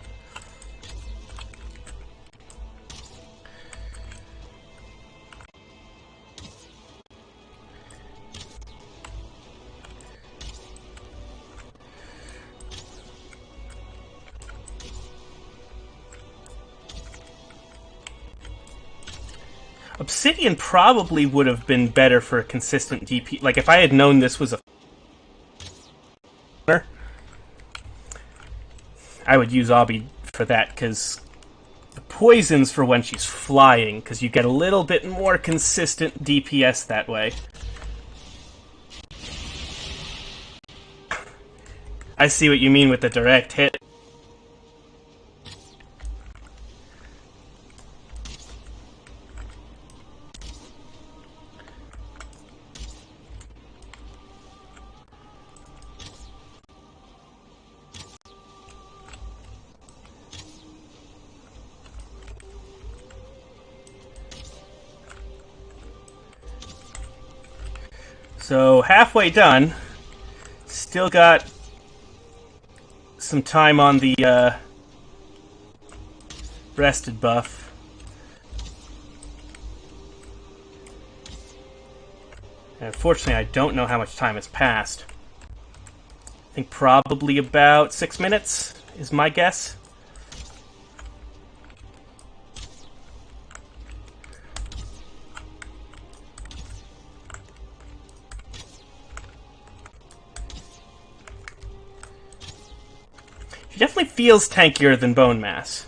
Obsidian probably would have been better for a consistent DP. Like, if I had known this was a... I would use Obby for that, because the poison's for when she's flying, because you get a little bit more consistent DPS that way. I see what you mean with the direct hit. So, halfway done. Still got some time on the rested buff. And unfortunately, I don't know how much time has passed. I think probably about 6 minutes is my guess. She definitely feels tankier than bone mass.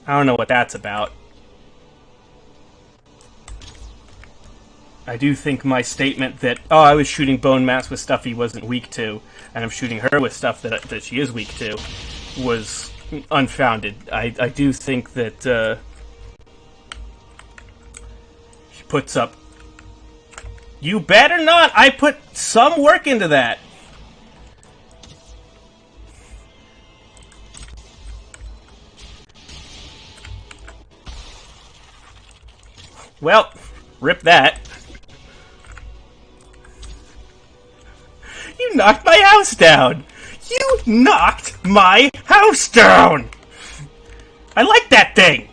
I don't know what that's about. I do think my statement that, oh, I was shooting bone mass with stuff he wasn't weak to, and I'm shooting her with stuff that she is weak to, was unfounded. I do think that she puts up... You better not! I put some work into that! Well, rip that. You knocked my house down! You knocked my house down! I like that thing!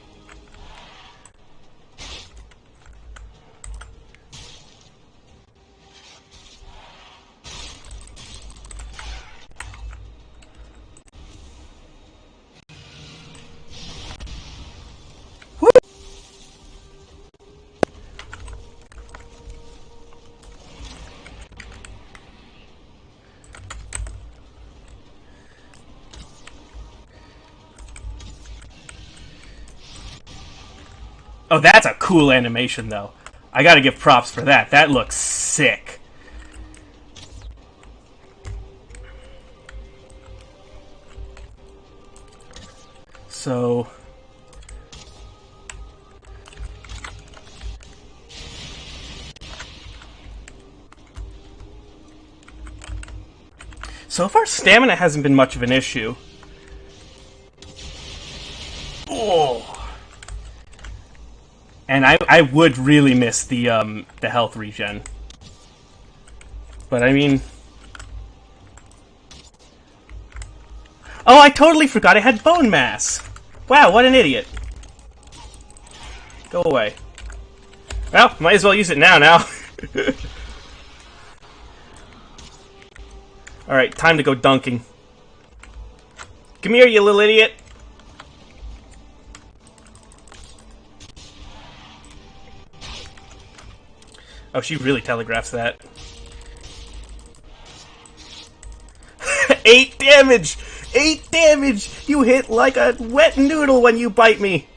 Oh, that's a cool animation, though. I gotta give props for that. That looks sick. So... so far, stamina hasn't been much of an issue. Oh... and I would really miss the health regen. But I mean... oh, I totally forgot I had bone mass! Wow, what an idiot. Go away. Well, might as well use it now. Alright, time to go dunking. Come here, you little idiot! Oh, she really telegraphs that. 8 damage! 8 damage! You hit like a wet noodle when you bite me!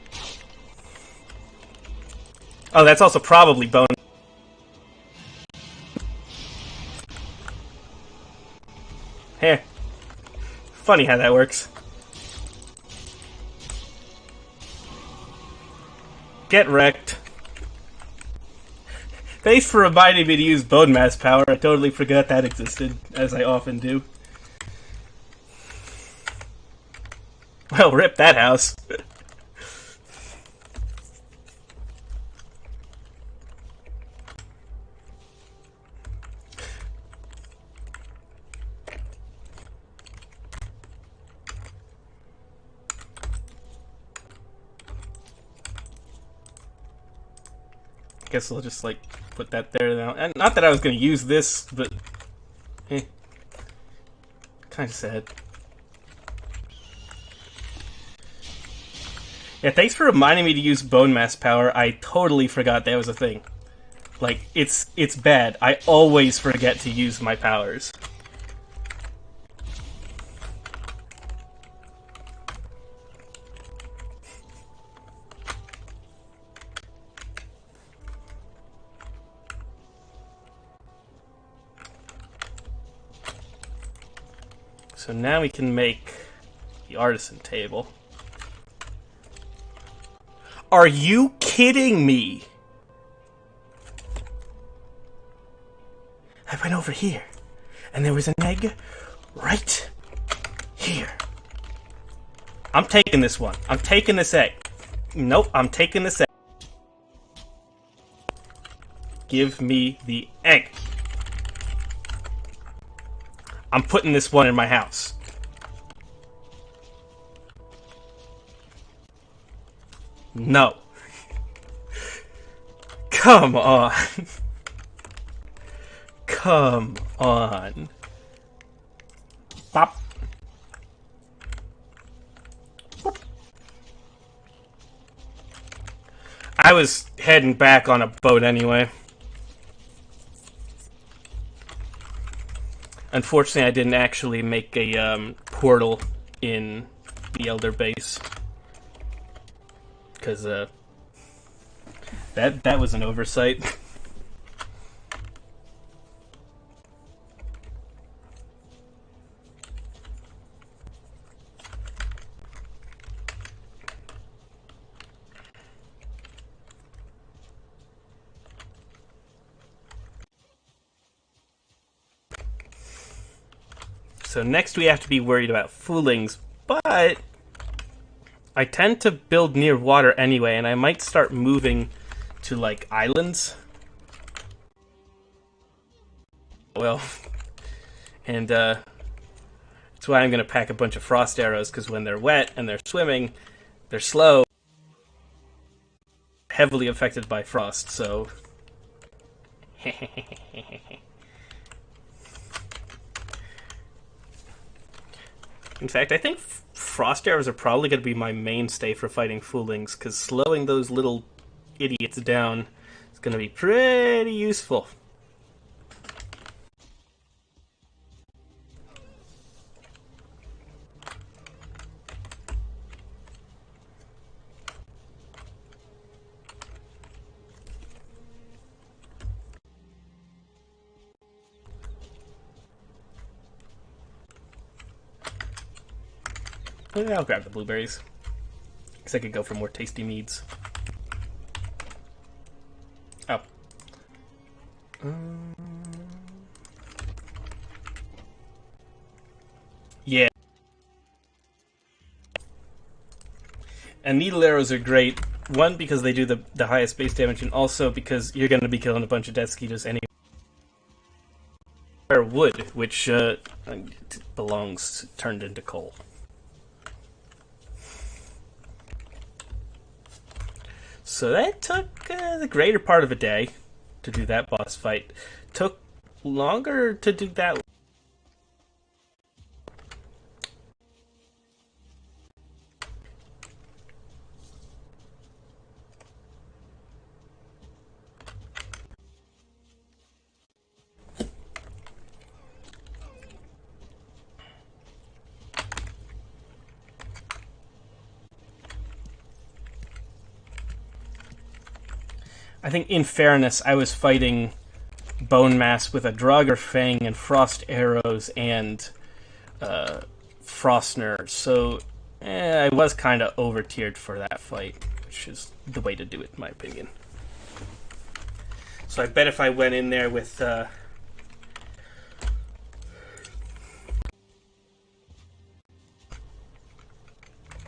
Oh, that's also probably bone. Here. Funny how that works. Get wrecked. Thanks for reminding me to use bone mass power. I totally forgot that existed, as I often do. Well, rip that house. Guess we'll just, like, put that there now. And not that I was going to use this, but... eh. Kind of sad. Yeah, thanks for reminding me to use bone mass power. I totally forgot that was a thing. Like, it's bad. I always forget to use my powers. So now we can make the artisan table. Are you kidding me? I went over here, and there was an egg right here. I'm taking this one. I'm taking this egg. Nope, I'm taking this egg. Give me the egg. I'm putting this one in my house. No. Come on. Come on. Pop. I was heading back on a boat anyway. Unfortunately, I didn't actually make a portal in the Elder base. Because that was an oversight. So next we have to be worried about foolings, but I tend to build near water anyway, and I might start moving to, like, islands. Well, and that's why I'm going to pack a bunch of frost arrows, because when they're wet and they're swimming, they're slow, heavily affected by frost, so... In fact, I think frost arrows are probably going to be my mainstay for fighting foolings, because slowing those little idiots down is going to be pretty useful. Yeah, I'll grab the blueberries. Because I could go for more tasty meads. Oh. Yeah. And needle arrows are great. One, because they do the highest base damage, and also because you're going to be killing a bunch of Death Skeeters anyway. Wood, which belongs turned into coal. So that took the greater part of a day to do that boss fight. Took longer to do that. I think, in fairness, I was fighting Bone Mass with a Draugr Fang and Frost Arrows and Frostner, so I was kind of over-tiered for that fight, which is the way to do it, in my opinion. So I bet if I went in there with... it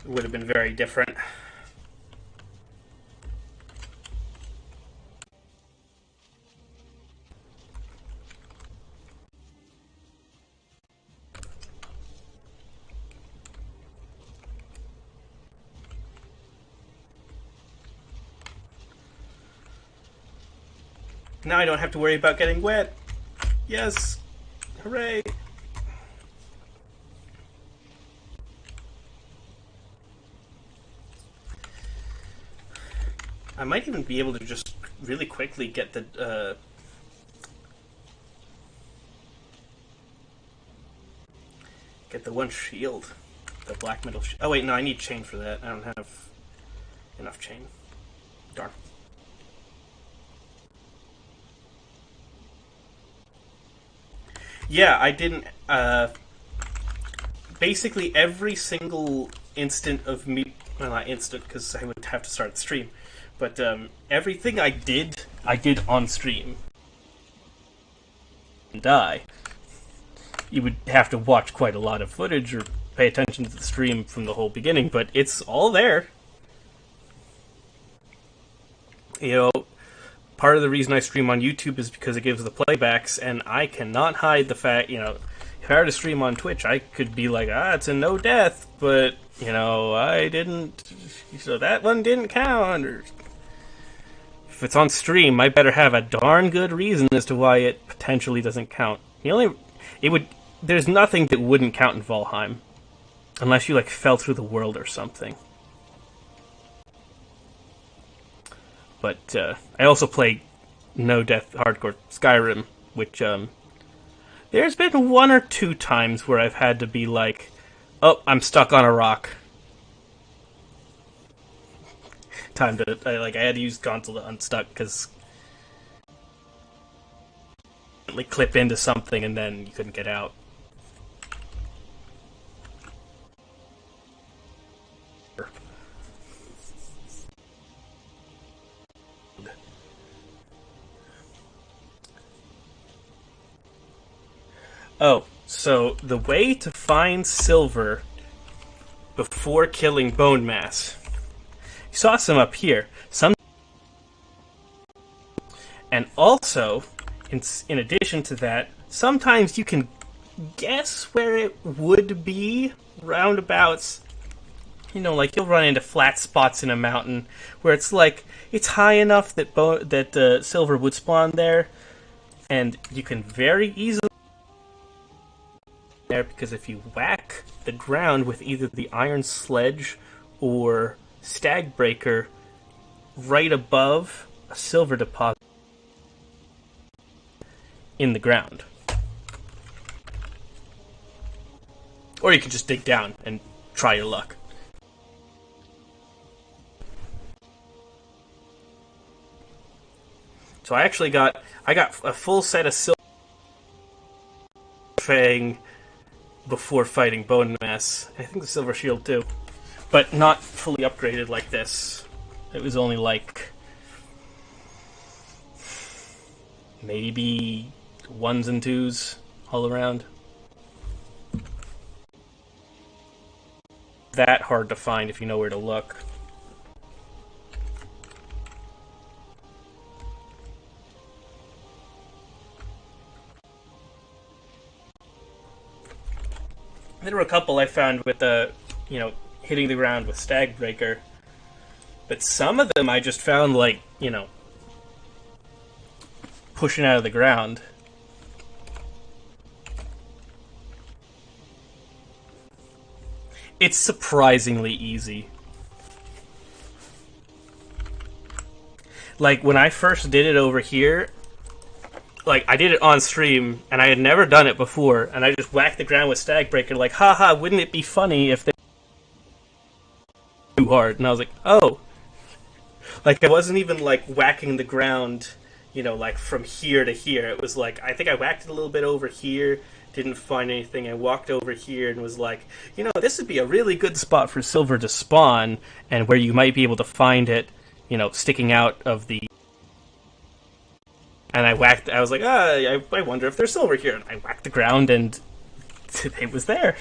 would have been very different. Now I don't have to worry about getting wet. Yes! Hooray! I might even be able to just really quickly get the one shield, the black metal. Oh wait, no, I need chain for that. I don't have enough chain. Darn. Yeah, I didn't. Basically, every single instant of me. Well, not instant, because I would have to start the stream. But everything I did on stream. And die. You would have to watch quite a lot of footage or pay attention to the stream from the whole beginning, but it's all there. You know, part of the reason I stream on YouTube is because it gives the playbacks, and I cannot hide the fact, if I were to stream on Twitch, I could be like, it's a no death, but, I didn't, so that one didn't count, or if it's on stream, I better have a darn good reason as to why it potentially doesn't count. There's nothing that wouldn't count in Valheim, unless you, fell through the world or something. But I also play no death hardcore Skyrim, which there's been one or two times where I've had to be like, oh, I'm stuck on a rock. I had to use console to unstuck because clip into something and then you couldn't get out. Oh, so the way to find silver before killing Bone Mass. You saw some up here. And also, in addition to that, sometimes you can guess where it would be roundabouts. You'll run into flat spots in a mountain where it's high enough that silver would spawn there, and you can very easily there because if you whack the ground with either the iron sledge or stag breaker right above a silver deposit in the ground. Or you could just dig down and try your luck. So I got a full set of silver fang before fighting Bone Mass. I think the Silver Shield too, but not fully upgraded like this. It was only like maybe ones and twos all around. That hard to find if you know where to look. There were a couple I found with the, hitting the ground with Stagbreaker. But some of them I just found, like, pushing out of the ground. It's surprisingly easy. Like, when I first did it over here, like, I did it on stream, and I had never done it before, and I just whacked the ground with Stagbreaker, like, haha, wouldn't it be funny if they too hard? And I was like, oh. Like, I wasn't even, like, whacking the ground, like, from here to here. It was like, I think I whacked it a little bit over here, didn't find anything. I walked over here and was like, this would be a really good spot for silver to spawn, and where you might be able to find it, sticking out of the... And I was like, I wonder if there's silver here. And I whacked the ground, and it was there.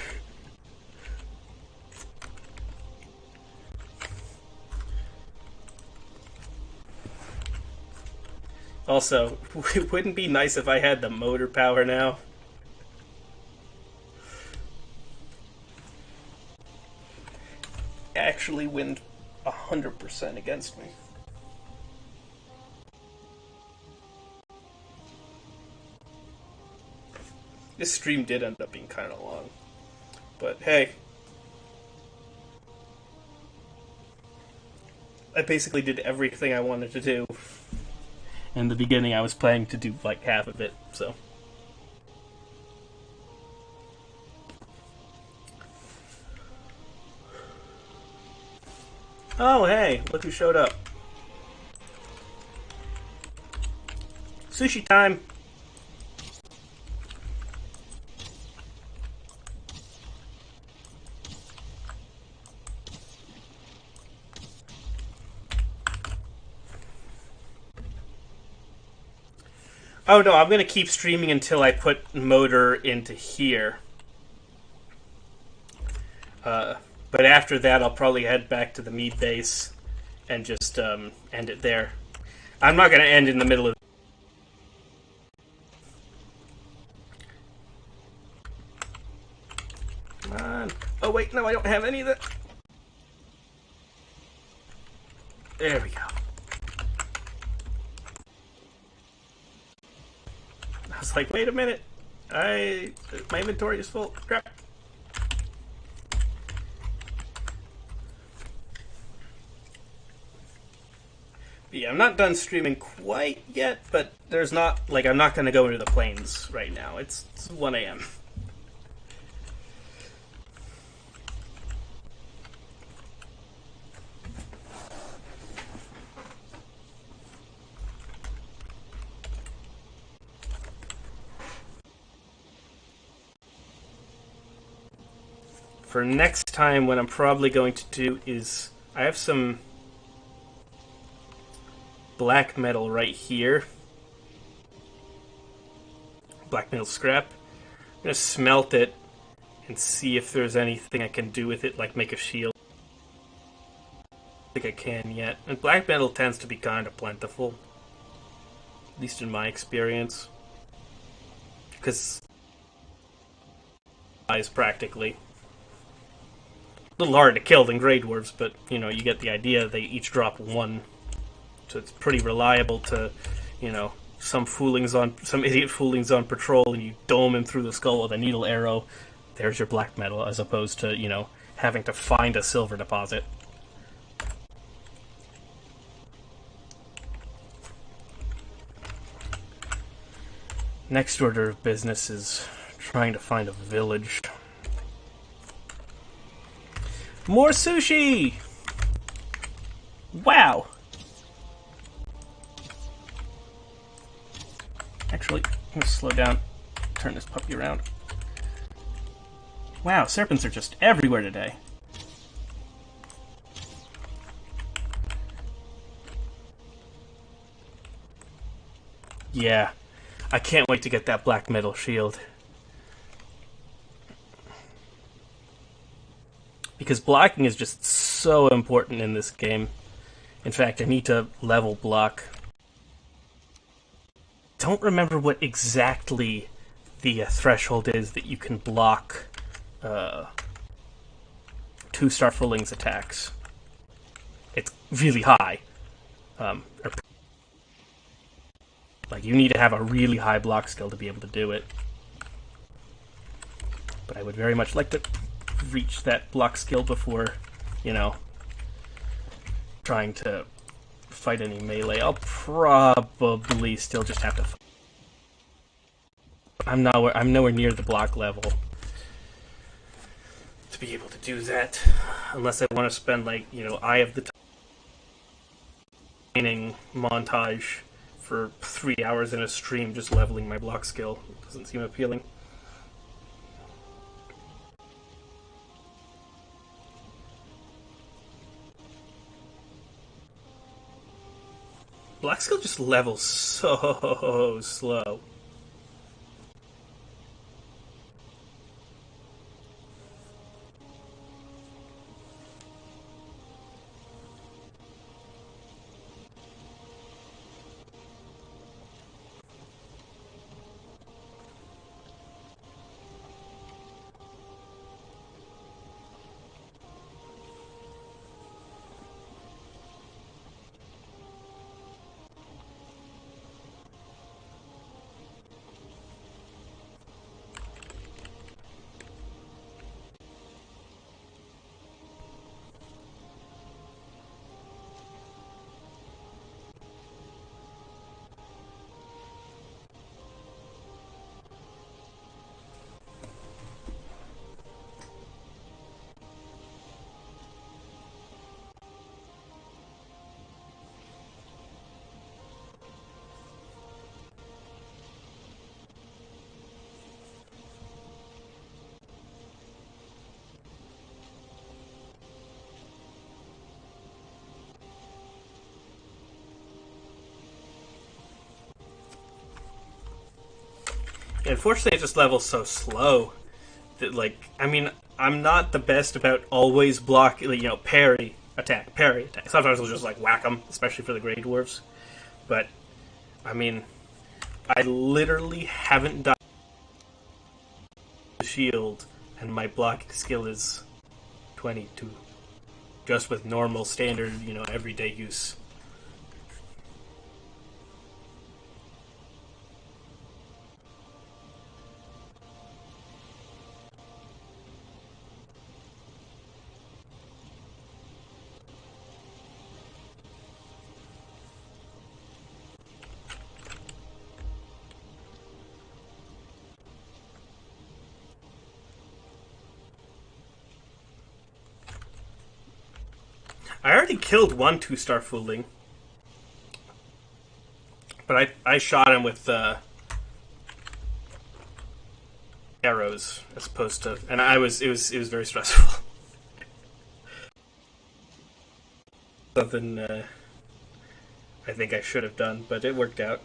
Also, it wouldn't be nice if I had the motor power now. Actually win 100% against me. This stream did end up being kind of long. But hey. I basically did everything I wanted to do. In the beginning, I was planning to do like half of it, so. Oh, hey, look who showed up. Sushi time! Oh no, I'm gonna keep streaming until I put motor into here. But after that, I'll probably head back to the mead base and just end it there. I'm not gonna end in the middle of... Come on. Oh wait, no, I don't have any of that. There we go. I was like, wait a minute. My inventory is full. Crap. Yeah, I'm not done streaming quite yet, but there's not, like, I'm not going to go into the plains right now. It's 1 a.m. For next time, what I'm probably going to do is, I have some black metal right here. Black metal scrap. I'm going to smelt it and see if there's anything I can do with it, like make a shield. I don't think I can yet. And black metal tends to be kind of plentiful. At least in my experience. Because is practically a little harder to kill than Grey Dwarves, but you get the idea. They each drop 1. So it's pretty reliable to, some idiot foolings on patrol, and you dome him through the skull with a needle arrow. There's your black metal, as opposed to, having to find a silver deposit. Next order of business is trying to find a village. More sushi! Wow! Actually, I'm going to slow down, turn this puppy around. Wow, serpents are just everywhere today. Yeah, I can't wait to get that black metal shield. Because blocking is just so important in this game. In fact, I need to level block. Don't remember what exactly the threshold is that you can block 2-star Fulling's attacks. It's really high. Like, you need to have a really high block skill to be able to do it. But I would very much like to reach that block skill before, you know, trying to fight any melee. I'll probably still just have to fight. I'm nowhere near the block level to be able to do that, unless I want to spend, like, you know, Eye of the training montage for 3 hours in a stream just leveling my block skill. Doesn't seem appealing. Block skill just levels so slow. Unfortunately, it just levels so slow that, like, I mean, I'm not the best about always block, you know, parry attack. Sometimes I'll just, like, whack them, especially for the Grey Dwarves. But, I mean, I literally haven't done the shield, and my blocking skill is 22. Just with normal, standard, you know, everyday use. I already killed one 2-star Fooling, but I shot him with arrows as opposed to, and it was very stressful. Something I think I should have done, but it worked out.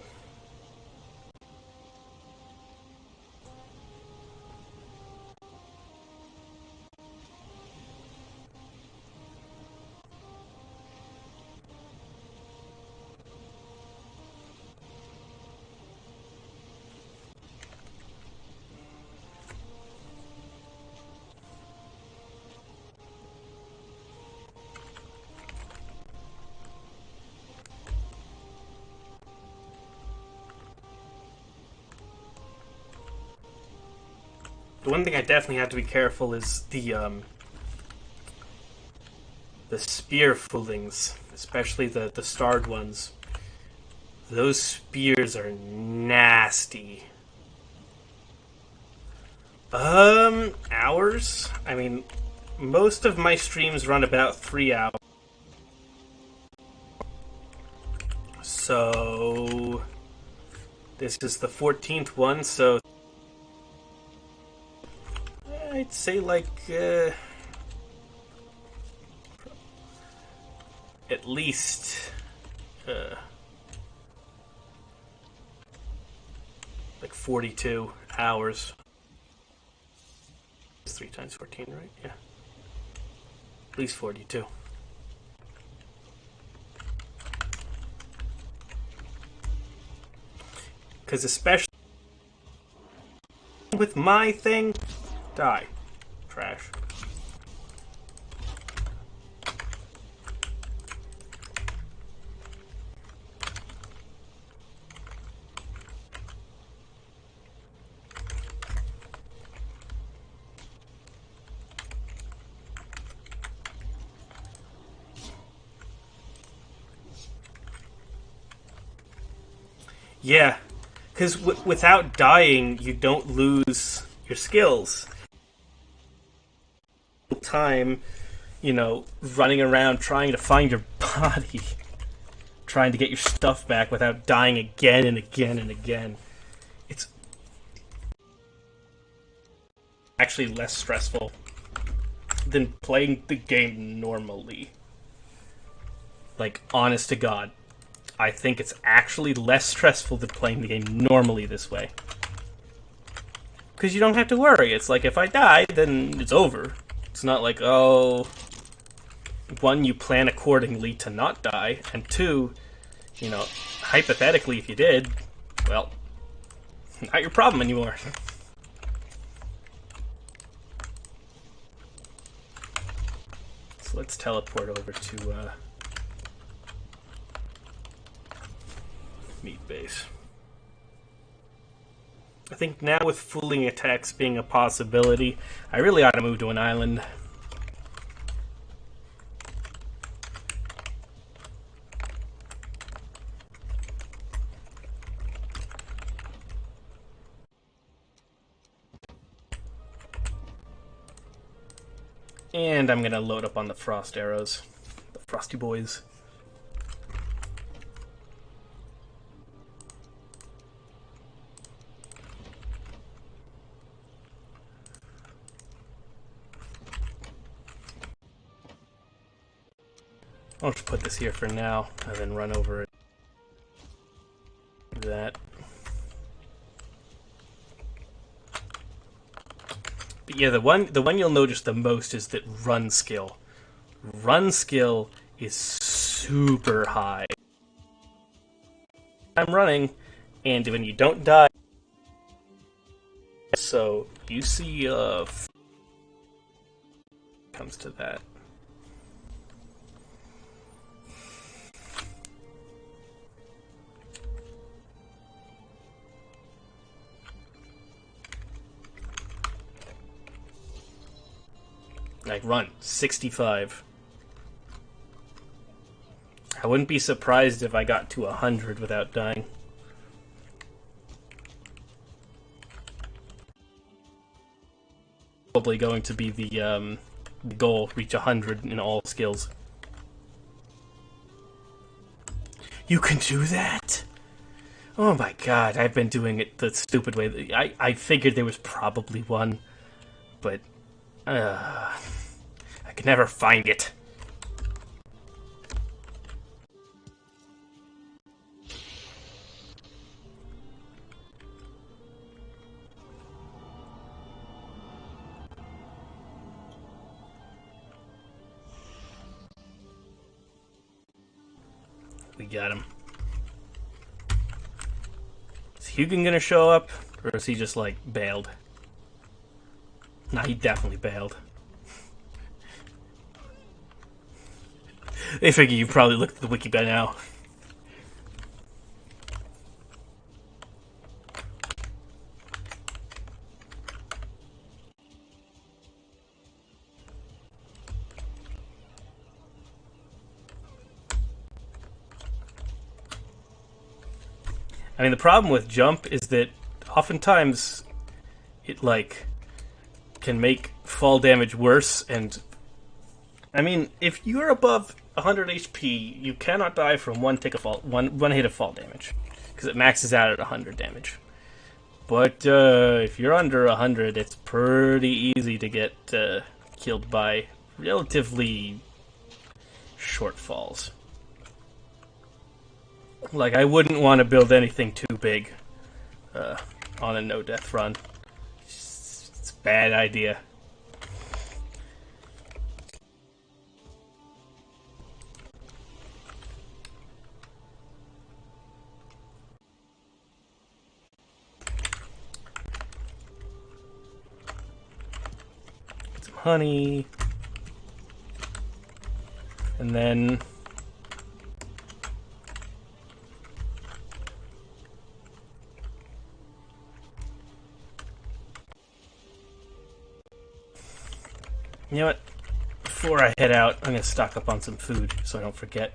The one thing I definitely have to be careful is the spear foolings, especially the starred ones. Those spears are nasty. Hours? I mean, most of my streams run about 3 hours. So this is the 14th one, so I'd say like at least like 42 hours. It's 3 times 14, right? Yeah. At least 42. Because especially with my thing, die. Trash. Yeah, because without dying, you don't lose your skills. Time, running around trying to find your body, trying to get your stuff back without dying again and again and again. It's actually less stressful than playing the game normally. Like, honest to God, I think it's actually less stressful than playing the game normally this way. Because you don't have to worry. It's like, if I die, then it's over. It's not like, oh, one, you plan accordingly to not die, and two, hypothetically, if you did, well, not your problem anymore. So let's teleport over to meat base. I think now with fooling attacks being a possibility, I really ought to move to an island. And I'm gonna load up on the frost arrows. The frosty boys. I'll just put this here for now, and then run over it. That. But yeah, the one you'll notice the most is that run skill. Run skill is super high. I'm running, and when you don't die, so you see comes to that. Like, run 65. I wouldn't be surprised if I got to 100 without dying. Probably going to be the goal, reach 100 in all skills. You can do that? Oh my god, I've been doing it the stupid way. I figured there was probably one, but I could never find it. We got him. Is Hugin gonna show up, or is he just like bailed? Nah, he definitely bailed. They figure you've probably looked at the wiki by now. I mean, the problem with jump is that oftentimes it, like, can make fall damage worse, and I mean, if you're above 100 HP, you cannot die from one hit of fall damage, because it maxes out at 100 damage. But if you're under 100, it's pretty easy to get killed by relatively short falls. Like, I wouldn't want to build anything too big on a no-death run. It's a bad idea. Get some honey. And then you know what? Before I head out, I'm going to stock up on some food so I don't forget.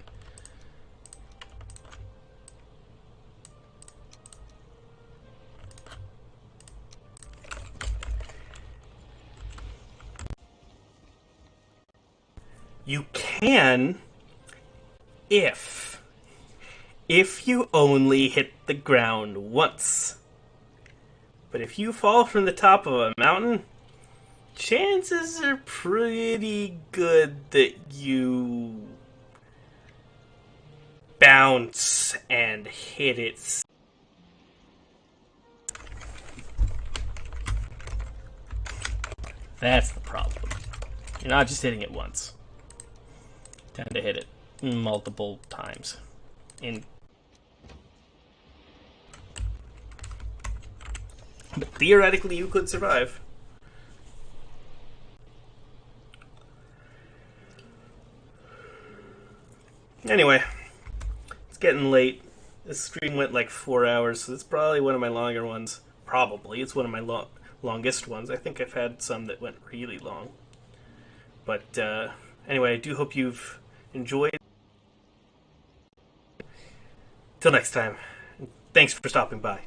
You can if you only hit the ground once. But if you fall from the top of a mountain, chances are pretty good that you bounce and hit it. That's the problem. You're not just hitting it once. You tend to hit it multiple times. But theoretically, you could survive. Anyway, it's getting late. This stream went like 4 hours, so it's probably one of my longer ones. Probably. It's one of my longest ones. I think I've had some that went really long. But anyway, I do hope you've enjoyed. Till next time. Thanks for stopping by.